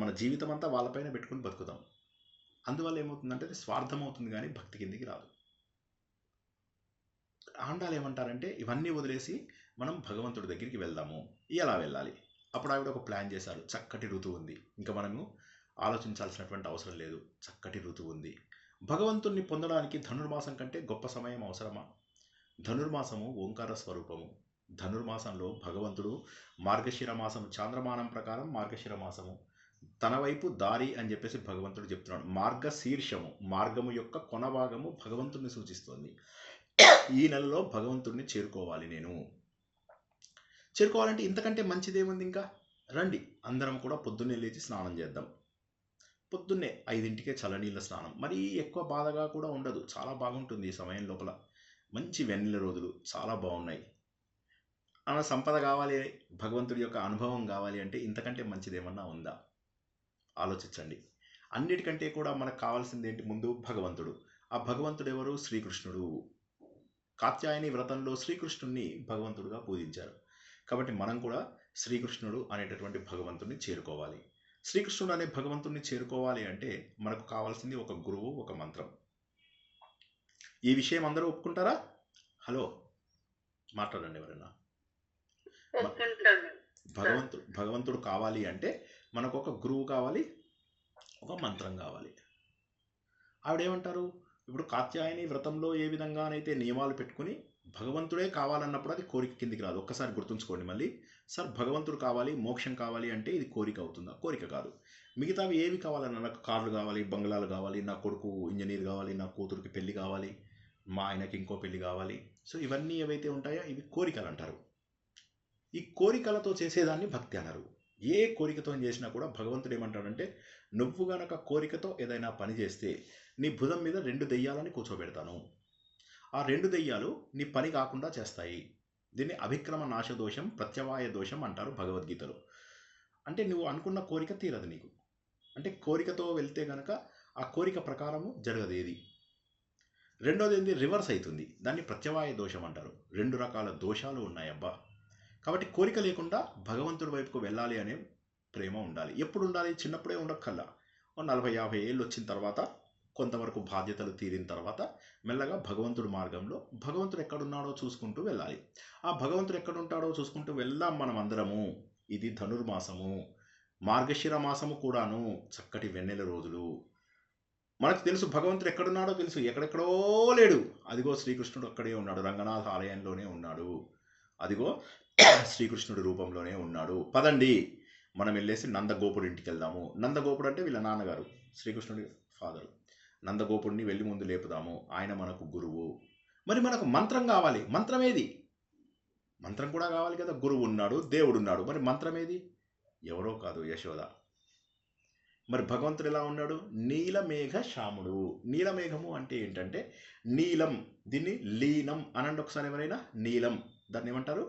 మన జీవితం అంతా వాళ్ళపైన పెట్టుకుని బతుకుతాం. అందువల్ల ఏమవుతుందంటే అది స్వార్థం అవుతుంది కానీ భక్తి కిందికి రాదు. ఆండాలు ఏమంటారంటే ఇవన్నీ వదిలేసి మనం భగవంతుడి దగ్గరికి వెళ్దాము. ఎలా వెళ్ళాలి? అప్పుడు ఆవిడ ఒక ప్లాన్ చేశారు. చక్కటి ఋతువు ఉంది, ఇంకా మనము ఆలోచించాల్సినటువంటి అవసరం లేదు. చక్కటి ఋతువు ఉంది. భగవంతుణ్ణి పొందడానికి ధనుర్మాసం కంటే గొప్ప సమయం అవసరమా? ధనుర్మాసము ఓంకార స్వరూపము. ధనుర్మాసంలో భగవంతుడు మార్గశిర మాసం, చాంద్రమానం ప్రకారం మార్గశిర మాసము తన వైపు దారి అని చెప్పేసి భగవంతుడు చెప్తున్నాడు. మార్గశీర్షము, మార్గము యొక్క కొనభాగము భగవంతుడిని సూచిస్తోంది. ఈ నెలలో భగవంతుడిని చేరుకోవాలి. నేను చేరుకోవాలంటే ఇంతకంటే మంచిదేముంది? ఇంకా రండి అందరం కూడా పొద్దున్నే లేచి స్నానం చేద్దాం. పొద్దున్నే 5ంటికే చల్లనీళ్ళ స్నానం. మరీ ఎక్కువ బాధగా కూడా ఉండదు, చాలా బాగుంటుంది. ఈ సమయం లోపల మంచి వెన్నెల రోజులు చాలా బాగున్నాయి. అలా సంపద కావాలి, భగవంతుడి యొక్క అనుభవం కావాలి అంటే ఇంతకంటే మంచిదేమన్నా ఉందా? ఆలోచించండి. అన్నిటికంటే కూడా మనకు కావాల్సింది ఏంటి? ముందు భగవంతుడు. ఆ భగవంతుడు ఎవరు? శ్రీకృష్ణుడు. కాత్యాయని వ్రతంలో శ్రీకృష్ణుడిని భగవంతుడుగా పూజించారు. కాబట్టి మనం కూడా శ్రీకృష్ణుడు అనేటటువంటి భగవంతుడిని చేరుకోవాలి. శ్రీకృష్ణుడు అనే భగవంతుడిని చేరుకోవాలి అంటే మనకు కావాల్సింది ఒక గురువు, ఒక మంత్రం. ఈ విషయం అందరూ ఒప్పుకుంటారా? హలో, మాట్లాడండి ఎవరైనా. భగవంతుడు కావాలి అంటే మనకు ఒక గురువు కావాలి, ఒక మంత్రం కావాలి. ఆవిడేమంటారు? ఇప్పుడు కాత్యాయని వ్రతంలో ఏ విధంగానైతే నియమాలు పెట్టుకుని భగవంతుడే కావాలన్నప్పుడు అది కోరిక కిందికి రాదు. ఒక్కసారి గుర్తుంచుకోండి మళ్ళీ. సార్ భగవంతుడు కావాలి, మోక్షం కావాలి అంటే ఇది కోరిక అవుతుందా? కోరిక కాదు. మిగతావి ఏవి కావాలన్నా, నాకు కార్లు కావాలి, బంగ్లాలు కావాలి, నా కొడుకు ఇంజనీర్ కావాలి, నా కూతురికి పెళ్లి కావాలి, మా ఆయనకి ఇంకో పెళ్లి కావాలి. సో ఇవన్నీ ఏవైతే ఉంటాయో ఇవి కోరికలు అంటారు. ఈ కోరికలతో చేసేదాన్ని భక్తి అన్నారు. ఏ కోరికతో చేసినా కూడా భగవంతుడు ఏమంటాడంటే, నువ్వు గనక కోరికతో ఏదైనా పని చేస్తే నీ భుజం మీద 2 దెయ్యాలని కూర్చోబెడతాను. ఆ 2 దెయ్యాలు నీ పని కాకుండా చేస్తాయి. దీన్ని అభిక్రమ నాశదోషం, ప్రత్యవాయ దోషం అంటారు భగవద్గీతలో. అంటే నువ్వు అనుకున్న కోరిక తీరదు నీకు. అంటే కోరికతో వెళ్తే గనక ఆ కోరిక ప్రకారము జరగదు ఏది. రెండోది ఏంది? రివర్స్ అవుతుంది. దాన్ని ప్రత్యవాయ దోషం అంటారు. 2 రకాల దోషాలు ఉన్నాయబ్బా. కాబట్టి కోరిక లేకుండా భగవంతుడి వైపుకు వెళ్ళాలి అనే ప్రేమ ఉండాలి. ఎప్పుడు ఉండాలి? చిన్నప్పుడే ఉండక్కల్లా. 40-50 ఏళ్ళు వచ్చిన తర్వాత, కొంతవరకు బాధ్యతలు తీరిన తర్వాత మెల్లగా భగవంతుడి మార్గంలో భగవంతుడు ఎక్కడున్నాడో చూసుకుంటూ వెళ్ళాలి. ఆ భగవంతుడు ఎక్కడుంటాడో చూసుకుంటూ వెళ్దాం మనం అందరము. ఇది ధనుర్మాసము, మార్గశిర మాసము కూడాను చక్కటి వెన్నెల రోజులు. మనకు తెలుసు భగవంతుడు ఎక్కడున్నాడో తెలుసు, ఎక్కడెక్కడో లేడు. అదిగో శ్రీకృష్ణుడు అక్కడే ఉన్నాడు, రంగనాథ ఆలయంలోనే ఉన్నాడు. అదిగో శ్రీకృష్ణుడి రూపంలోనే ఉన్నాడు. పదండి మనం వెళ్ళేసి నందగోపుడి ఇంటికి వెళ్దాము. నందగోపుడు అంటే వీళ్ళ నాన్నగారు, శ్రీకృష్ణుడి ఫాదరు. నందగోపుడిని వెళ్ళి ముందు లేపుదాము. ఆయన మనకు గురువు. మరి మనకు మంత్రం కావాలి. మంత్రం ఏది? మంత్రం కూడా కావాలి కదా. గురువు ఉన్నాడు, దేవుడు ఉన్నాడు, మరి మంత్రం ఏది? ఎవరో కాదు, యశోద. మరి భగవంతుడు ఎలా ఉన్నాడు? నీలమేఘ శ్యాముడు. నీలమేఘము అంటే ఏంటంటే నీలం. దీన్ని లీనం అనండి ఒకసారి ఎవరైనా. నీలం, దాన్ని ఏమంటారు?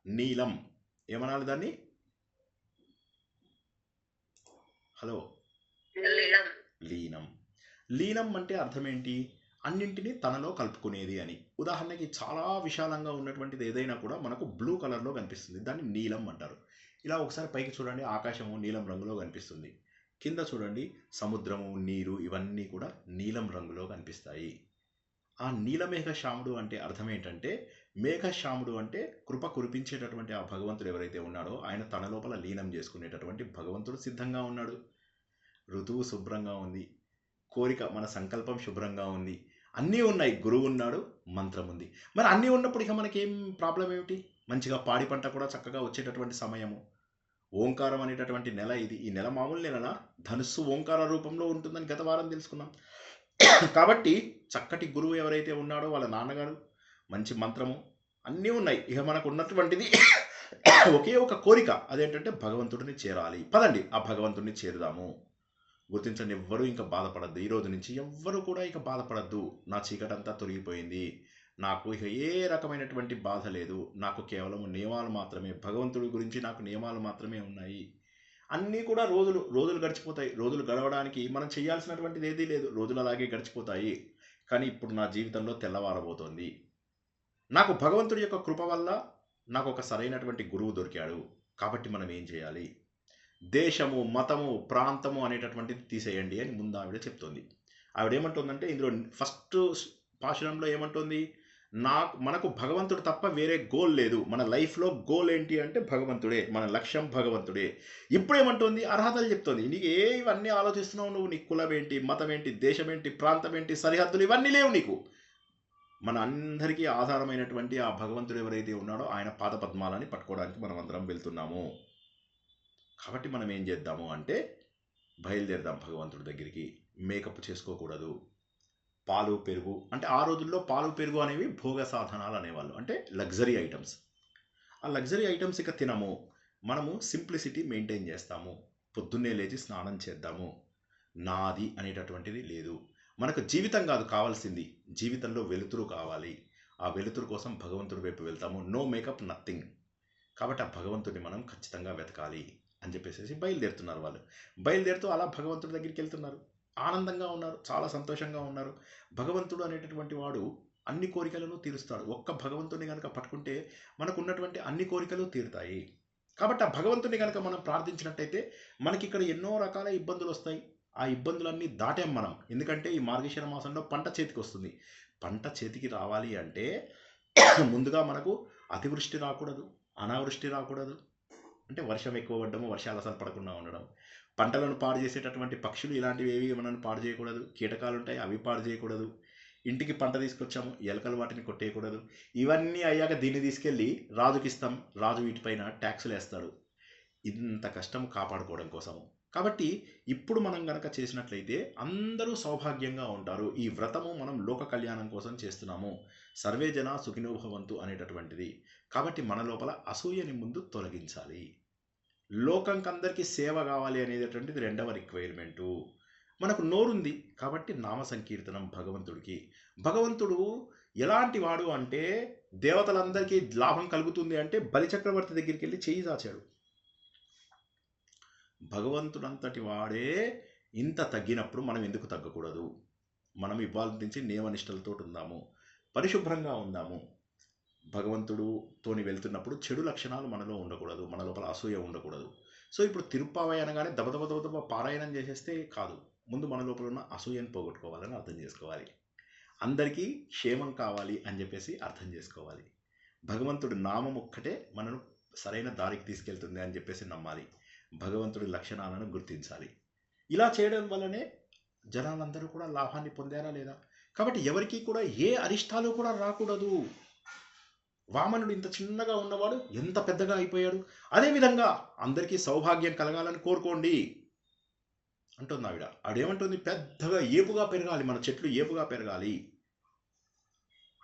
నీలం. ఏమనాలి దాన్ని? హలో. లీనం. లీనం అంటే అర్థం ఏంటి? అన్నింటినీ తనలో కలుపుకునేది అని. ఉదాహరణకి చాలా విశాలంగా ఉన్నటువంటిది ఏదైనా కూడా మనకు బ్లూ కలర్లో కనిపిస్తుంది, దాన్ని నీలం అంటారు. ఇలా ఒకసారి పైకి చూడండి, ఆకాశము నీలం రంగులో కనిపిస్తుంది. కింద చూడండి, సముద్రము, నీరు ఇవన్నీ కూడా నీలం రంగులో కనిపిస్తాయి. ఆ నీలమేఘ శ్యాముడు అంటే అర్థం ఏంటంటే, మేఘశ్యాముడు అంటే కృప కురిపించేటటువంటి ఆ భగవంతుడు ఎవరైతే ఉన్నాడో ఆయన తన లోపల లీనం చేసుకునేటటువంటి భగవంతుడు సిద్ధంగా ఉన్నాడు. ఋతువు శుభ్రంగా ఉంది, కోరిక మన సంకల్పం శుభ్రంగా ఉంది. అన్నీ ఉన్నాయి, గురువు ఉన్నాడు, మంత్రం ఉంది. మరి అన్నీ ఉన్నప్పుడు ఇక మనకేం ప్రాబ్లం ఏమిటి? మంచిగా పాడి పంట కూడా చక్కగా వచ్చేటటువంటి సమయము. ఓంకారం అనేటటువంటి నెల ఇది. ఈ నెల మామూలు నెలలా? ధనుస్సు ఓంకార రూపంలో ఉంటుందని గత వారం తెలుసుకున్నాం. కాబట్టి చక్కటి గురువు ఎవరైతే ఉన్నాడో వాళ్ళ నాన్నగారు, మంచి మంత్రము అన్నీ ఉన్నాయి. ఇక మనకు ఉన్నటువంటిది ఒకే ఒక కోరిక, అదేంటంటే భగవంతుడిని చేరాలి. పదండి ఆ భగవంతుడిని చేరుదాము. గుర్తించండి, ఎవ్వరూ ఇంకా బాధపడద్దు. ఈ రోజు నుంచి ఎవ్వరూ కూడా ఇక బాధపడద్దు. నా చీకటంతా తొలగిపోయింది, నాకు ఇక ఏ రకమైనటువంటి బాధ లేదు, నాకు కేవలం నియమాలు మాత్రమే, భగవంతుడి గురించి నాకు నియమాలు మాత్రమే ఉన్నాయి. అన్నీ కూడా రోజులు గడిచిపోతాయి. రోజులు గడవడానికి మనం చేయాల్సినటువంటిది ఏదీ లేదు, రోజులు అలాగే గడిచిపోతాయి. కానీ ఇప్పుడు నా జీవితంలో తెల్లవారబోతోంది. నాకు భగవంతుడి యొక్క కృప వల్ల నాకు ఒక సరైనటువంటి గురువు దొరికాడు. కాబట్టి మనం ఏం చేయాలి? దేశము, మతము, ప్రాంతము అనేటటువంటిది తీసేయండి అని ముందు ఆవిడ చెప్తోంది. ఆవిడ ఏమంటుందంటే ఇందులో ఫస్ట్ పాశురంలో ఏమంటుంది? మనకు భగవంతుడు తప్ప వేరే గోల్ లేదు. మన లైఫ్లో గోల్ ఏంటి అంటే భగవంతుడే, మన లక్ష్యం భగవంతుడే. ఇప్పుడు ఏమంటుంది? అర్హతలు చెప్తుంది. నీకు ఇవన్నీ ఆలోచిస్తున్నావు నువ్వు? నీ కులం ఏంటి, మతం ఏంటి, దేశం ఏంటి, ప్రాంతం ఏంటి, సరిహద్దులు ఇవన్నీ లేవు నీకు. మన అందరికీ ఆధారమైనటువంటి ఆ భగవంతుడు ఎవరైతే ఉన్నాడో ఆయన పాద పద్మాలని పట్టుకోవడానికి మనం అందరం వెళ్తున్నాము. కాబట్టి మనం ఏం చేద్దాము అంటే బయలుదేరదాం భగవంతుడి దగ్గరికి. మేకప్ చేసుకోకూడదు. పాలు పెరుగు అంటే ఆ రోజుల్లో పాలు పెరుగు అనేవి భోగ సాధనాలు అనేవాళ్ళు, అంటే లగ్జరీ ఐటమ్స్. ఆ లగ్జరీ ఐటమ్స్ ఇక తినము. మనము సింప్లిసిటీ మెయింటైన్ చేస్తాము. పొద్దున్నే లేచి స్నానం చేద్దాము. నాది అనేటటువంటిది లేదు. మనకు జీవితం కాదు కావాల్సింది, జీవితంలో వెలుతురు కావాలి. ఆ వెలుతురు కోసం భగవంతుడి వైపు వెళ్తాము. No makeup, nothing. కాబట్టి ఆ భగవంతుడిని మనం ఖచ్చితంగా వెతకాలి అని చెప్పేసి బయలుదేరుతున్నారు వాళ్ళు. బయలుదేరుతూ అలా భగవంతుడి దగ్గరికి వెళ్తున్నారు. ఆనందంగా ఉన్నారు, చాలా సంతోషంగా ఉన్నారు. భగవంతుడు అనేటటువంటి వాడు అన్ని కోరికలను తీరుస్తాడు. ఒక్క భగవంతుని కనుక పట్టుకుంటే మనకు ఉన్నటువంటి అన్ని కోరికలు తీరుతాయి. కాబట్టి ఆ భగవంతుని కనుక మనం ప్రార్థించినట్టయితే మనకి ఇక్కడ ఎన్నో రకాల ఇబ్బందులు వస్తాయి. ఆ ఇబ్బందులన్నీ దాటాం మనం. ఎందుకంటే ఈ మార్గశిర మాసంలో పంట చేతికి వస్తుంది. పంట చేతికి రావాలి అంటే ముందుగా మనకు అతివృష్టి రాకూడదు, అనావృష్టి రాకూడదు. అంటే వర్షం ఎక్కువ పడడము, వర్షాలు అసలు పడకుండా ఉండడం, పంటలను పాడు చేసేటటువంటి పక్షులు ఇలాంటివి ఏవి మనల్ని పాడు చేయకూడదు, కీటకాలు ఉంటాయి అవి పాడు చేయకూడదు, ఇంటికి పంట తీసుకొచ్చాము ఎలకలు వాటిని కొట్టేయకూడదు. ఇవన్నీ అయ్యాక దీన్ని తీసుకెళ్ళి రాజుకి ఇస్తాం, రాజు వీటిపైన ట్యాక్సులు వేస్తాడు. ఇంత కష్టం కాపాడుకోవడం కోసము. కాబట్టి ఇప్పుడు మనం గనక చేసినట్లయితే అందరూ సౌభాగ్యంగా ఉంటారు. ఈ వ్రతము మనం లోక కళ్యాణం కోసం చేస్తున్నాము. సర్వే జన సుఖినో భవంతు అనేటటువంటిది. కాబట్టి మన లోపల అసూయని ముందు తొలగించాలి. లోకంకందరికీ సేవ కావాలి అనేటటువంటిది రెండవ రిక్వైర్మెంటు. మనకు నోరుంది కాబట్టి నామ సంకీర్తనం భగవంతుడికి. భగవంతుడు ఎలాంటి వాడు అంటే దేవతలందరికీ లాభం కలుగుతుంది అంటే బలిచక్రవర్తి దగ్గరికి వెళ్ళి చేయి చాచాడు. భగవంతుడంతటి వాడే ఇంత తగ్గినప్పుడు మనం ఎందుకు తగ్గకూడదు? మనం ఇవాళ నుంచి నియమనిష్టలతో ఉందాము, పరిశుభ్రంగా ఉందాము. భగవంతుడుతోని వెళ్తున్నప్పుడు చెడు లక్షణాలు మనలో ఉండకూడదు, మన లోపల అసూయ ఉండకూడదు. సో ఇప్పుడు తిరుప్పావై అనగానే దబదబ పారాయణం చేసేస్తే కాదు, ముందు మన లోపల ఉన్న అసూయను పోగొట్టుకోవాలని అర్థం చేసుకోవాలి. అందరికీ క్షేమం కావాలి అని చెప్పేసి అర్థం చేసుకోవాలి. భగవంతుడి నామం ఒక్కటే మనను సరైన దారికి తీసుకెళ్తుంది అని చెప్పేసి నమ్మాలి. భగవంతుడి లక్షణాలను గుర్తించాలి. ఇలా చేయడం వల్లనే జనాలందరూ కూడా లాభాన్ని పొందారా లేదా? కాబట్టి ఎవరికి కూడా ఏ అరిష్టాలు కూడా రాకూడదు. వామనుడు ఇంత చిన్నగా ఉన్నవాడు ఎంత పెద్దగా అయిపోయాడు. అదేవిధంగా అందరికీ సౌభాగ్యం కలగాలని కోరుకోండి అంటుంది ఆవిడ. ఆవిడేమంటుంది? పెద్దగా ఏపుగా పెరగాలి, మన చెట్లు ఏపుగా పెరగాలి,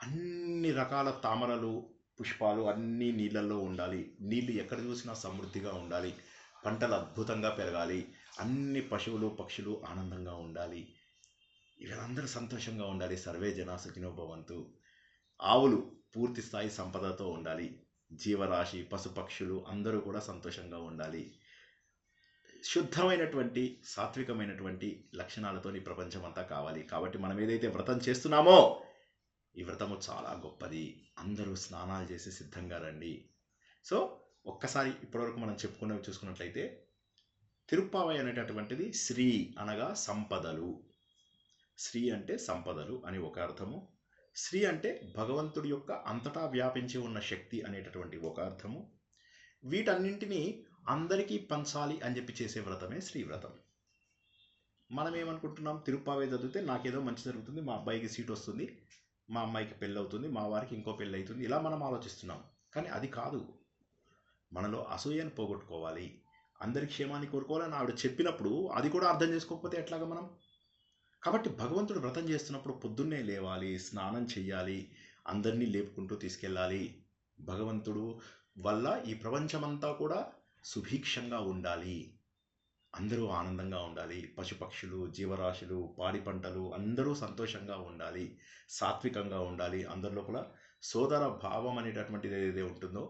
అన్ని రకాల తామరలు పుష్పాలు అన్నీ నీళ్ళల్లో ఉండాలి, నీళ్ళు ఎక్కడ చూసినా సమృద్ధిగా ఉండాలి, పంటలు అద్భుతంగా పెరగాలి, అన్ని పశువులు పక్షులు ఆనందంగా ఉండాలి, వీళ్ళందరూ సంతోషంగా ఉండాలి. సర్వే జనా సుఖినో భవంతు. ఆవులు పూర్తి స్థాయి సంపదతో ఉండాలి, జీవరాశి పశుపక్షులు అందరూ కూడా సంతోషంగా ఉండాలి. శుద్ధమైనటువంటి సాత్వికమైనటువంటి లక్షణాలతో ఈ ప్రపంచం అంతా కావాలి. కాబట్టి మనం ఏదైతే వ్రతం చేస్తున్నామో ఈ వ్రతము చాలా గొప్పది. అందరూ స్నానాలు చేసి సిద్ధంగా రండి. సో ఒక్కసారి ఇప్పటివరకు మనం చెప్పుకున్నవి చూసుకున్నట్లయితే తిరుప్పావై అనేటటువంటిది శ్రీ అనగా సంపదలు. శ్రీ అంటే సంపదలు అని ఒక అర్థము. శ్రీ అంటే భగవంతుడి యొక్క అంతటా వ్యాపించి ఉన్న శక్తి అనేటటువంటి ఒక అర్థము. వీటన్నింటినీ అందరికీ పంచాలి అని చెప్పి చేసే వ్రతమే శ్రీవ్రతం. మనం ఏమనుకుంటున్నాం, తిరుప్పావే చదివితే నాకేదో మంచి జరుగుతుంది, మా అబ్బాయికి సీట్ వస్తుంది, మా అమ్మాయికి పెళ్ళి అవుతుంది, మా వారికి ఇంకో పెళ్ళి అవుతుంది, ఇలా మనం ఆలోచిస్తున్నాం. కానీ అది కాదు. మనలో అసూయను పోగొట్టుకోవాలి, అందరి క్షేమాన్ని కోరుకోవాలని ఆవిడ చెప్పినప్పుడు అది కూడా అర్థం చేసుకోకపోతే ఎట్లాగా మనం? కాబట్టి భగవంతుడు వ్రతం చేస్తున్నప్పుడు పొద్దున్నే లేవాలి, స్నానం చెయ్యాలి, అందరినీ లేపుకుంటూ తీసుకెళ్ళాలి. భగవంతుడు వల్ల ఈ ప్రపంచమంతా కూడా సుభిక్షంగా ఉండాలి, అందరూ ఆనందంగా ఉండాలి, పశుపక్షులు, జీవరాశులు, పాడి పంటలు అందరూ సంతోషంగా ఉండాలి, సాత్వికంగా ఉండాలి, అందరి లోపల సోదర భావం అనేటటువంటిది ఏదైతే ఉంటుందో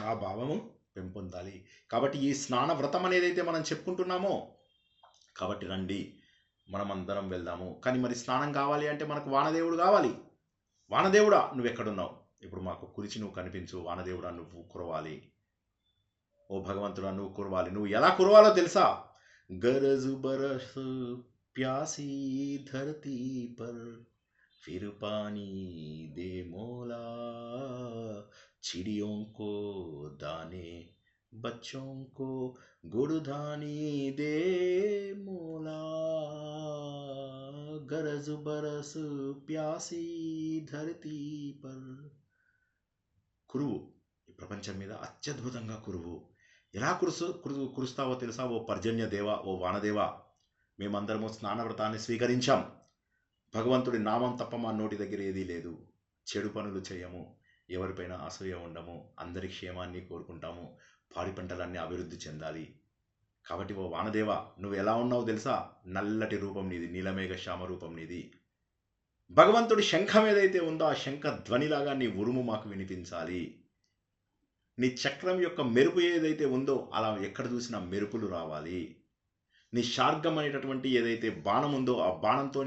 ఆ భావము పెంపొందాలి. కాబట్టి ఈ స్నాన వ్రతం అనేదైతే మనం చెప్పుకుంటున్నామో, కాబట్టి రండి మనం అందరం వెళ్దాము. కానీ మరి స్నానం కావాలి అంటే మనకు వానదేవుడు కావాలి. వానదేవుడా నువ్వు ఎక్కడున్నావు, ఇప్పుడు మాకు కురిచి నువ్వు కనిపించు, వానదేవుడా నువ్వు కురవాలి, ఓ భగవంతుడా నువ్వు కురవాలి. నువ్వు ఎలా కురవాలో తెలుసా? గరజు బరస్ ప్యాసి ధరతీ పర్ फिर पानी दे मोला, चिड़ियों को दाने बच्चों को गुड़धानी दे मोला, गरज बरस प्यासी धरती पर. కురువు ఈ ప్రపంచం మీద అత్యద్భుతంగా కురువు. ఎలా కురుస్తావో తెలుసా ఓ పర్జన్య దేవ, ఓ వానదేవ? మేమందరము స్నానవ్రతాన్ని స్వీకరించాం. భగవంతుడి నామం తప్ప మా నోటి దగ్గర ఏదీ లేదు. చెడు పనులు చేయము, ఎవరిపైన అసూయ ఉండము, అందరి క్షేమాన్ని కోరుకుంటాము, పాడి పంటలన్నీ అభివృద్ధి చెందాలి. కాబట్టి ఓ వానదేవ నువ్వు ఎలా ఉన్నావు తెలుసా? నల్లటి రూపం నీది, నీలమేఘ శ్యామ రూపం నీది. భగవంతుడి శంఖం ఏదైతే ఉందో ఆ శంఖ ధ్వనిలాగా నీ ఉరుము మాకు వినిపించాలి. నీ చక్రం యొక్క మెరుపు ఏదైతే ఉందో అలా ఎక్కడ చూసినా మెరుపులు రావాలి. నీ శార్గం అనేటటువంటి ఏదైతే బాణం ఉందో ఆ బాణంతో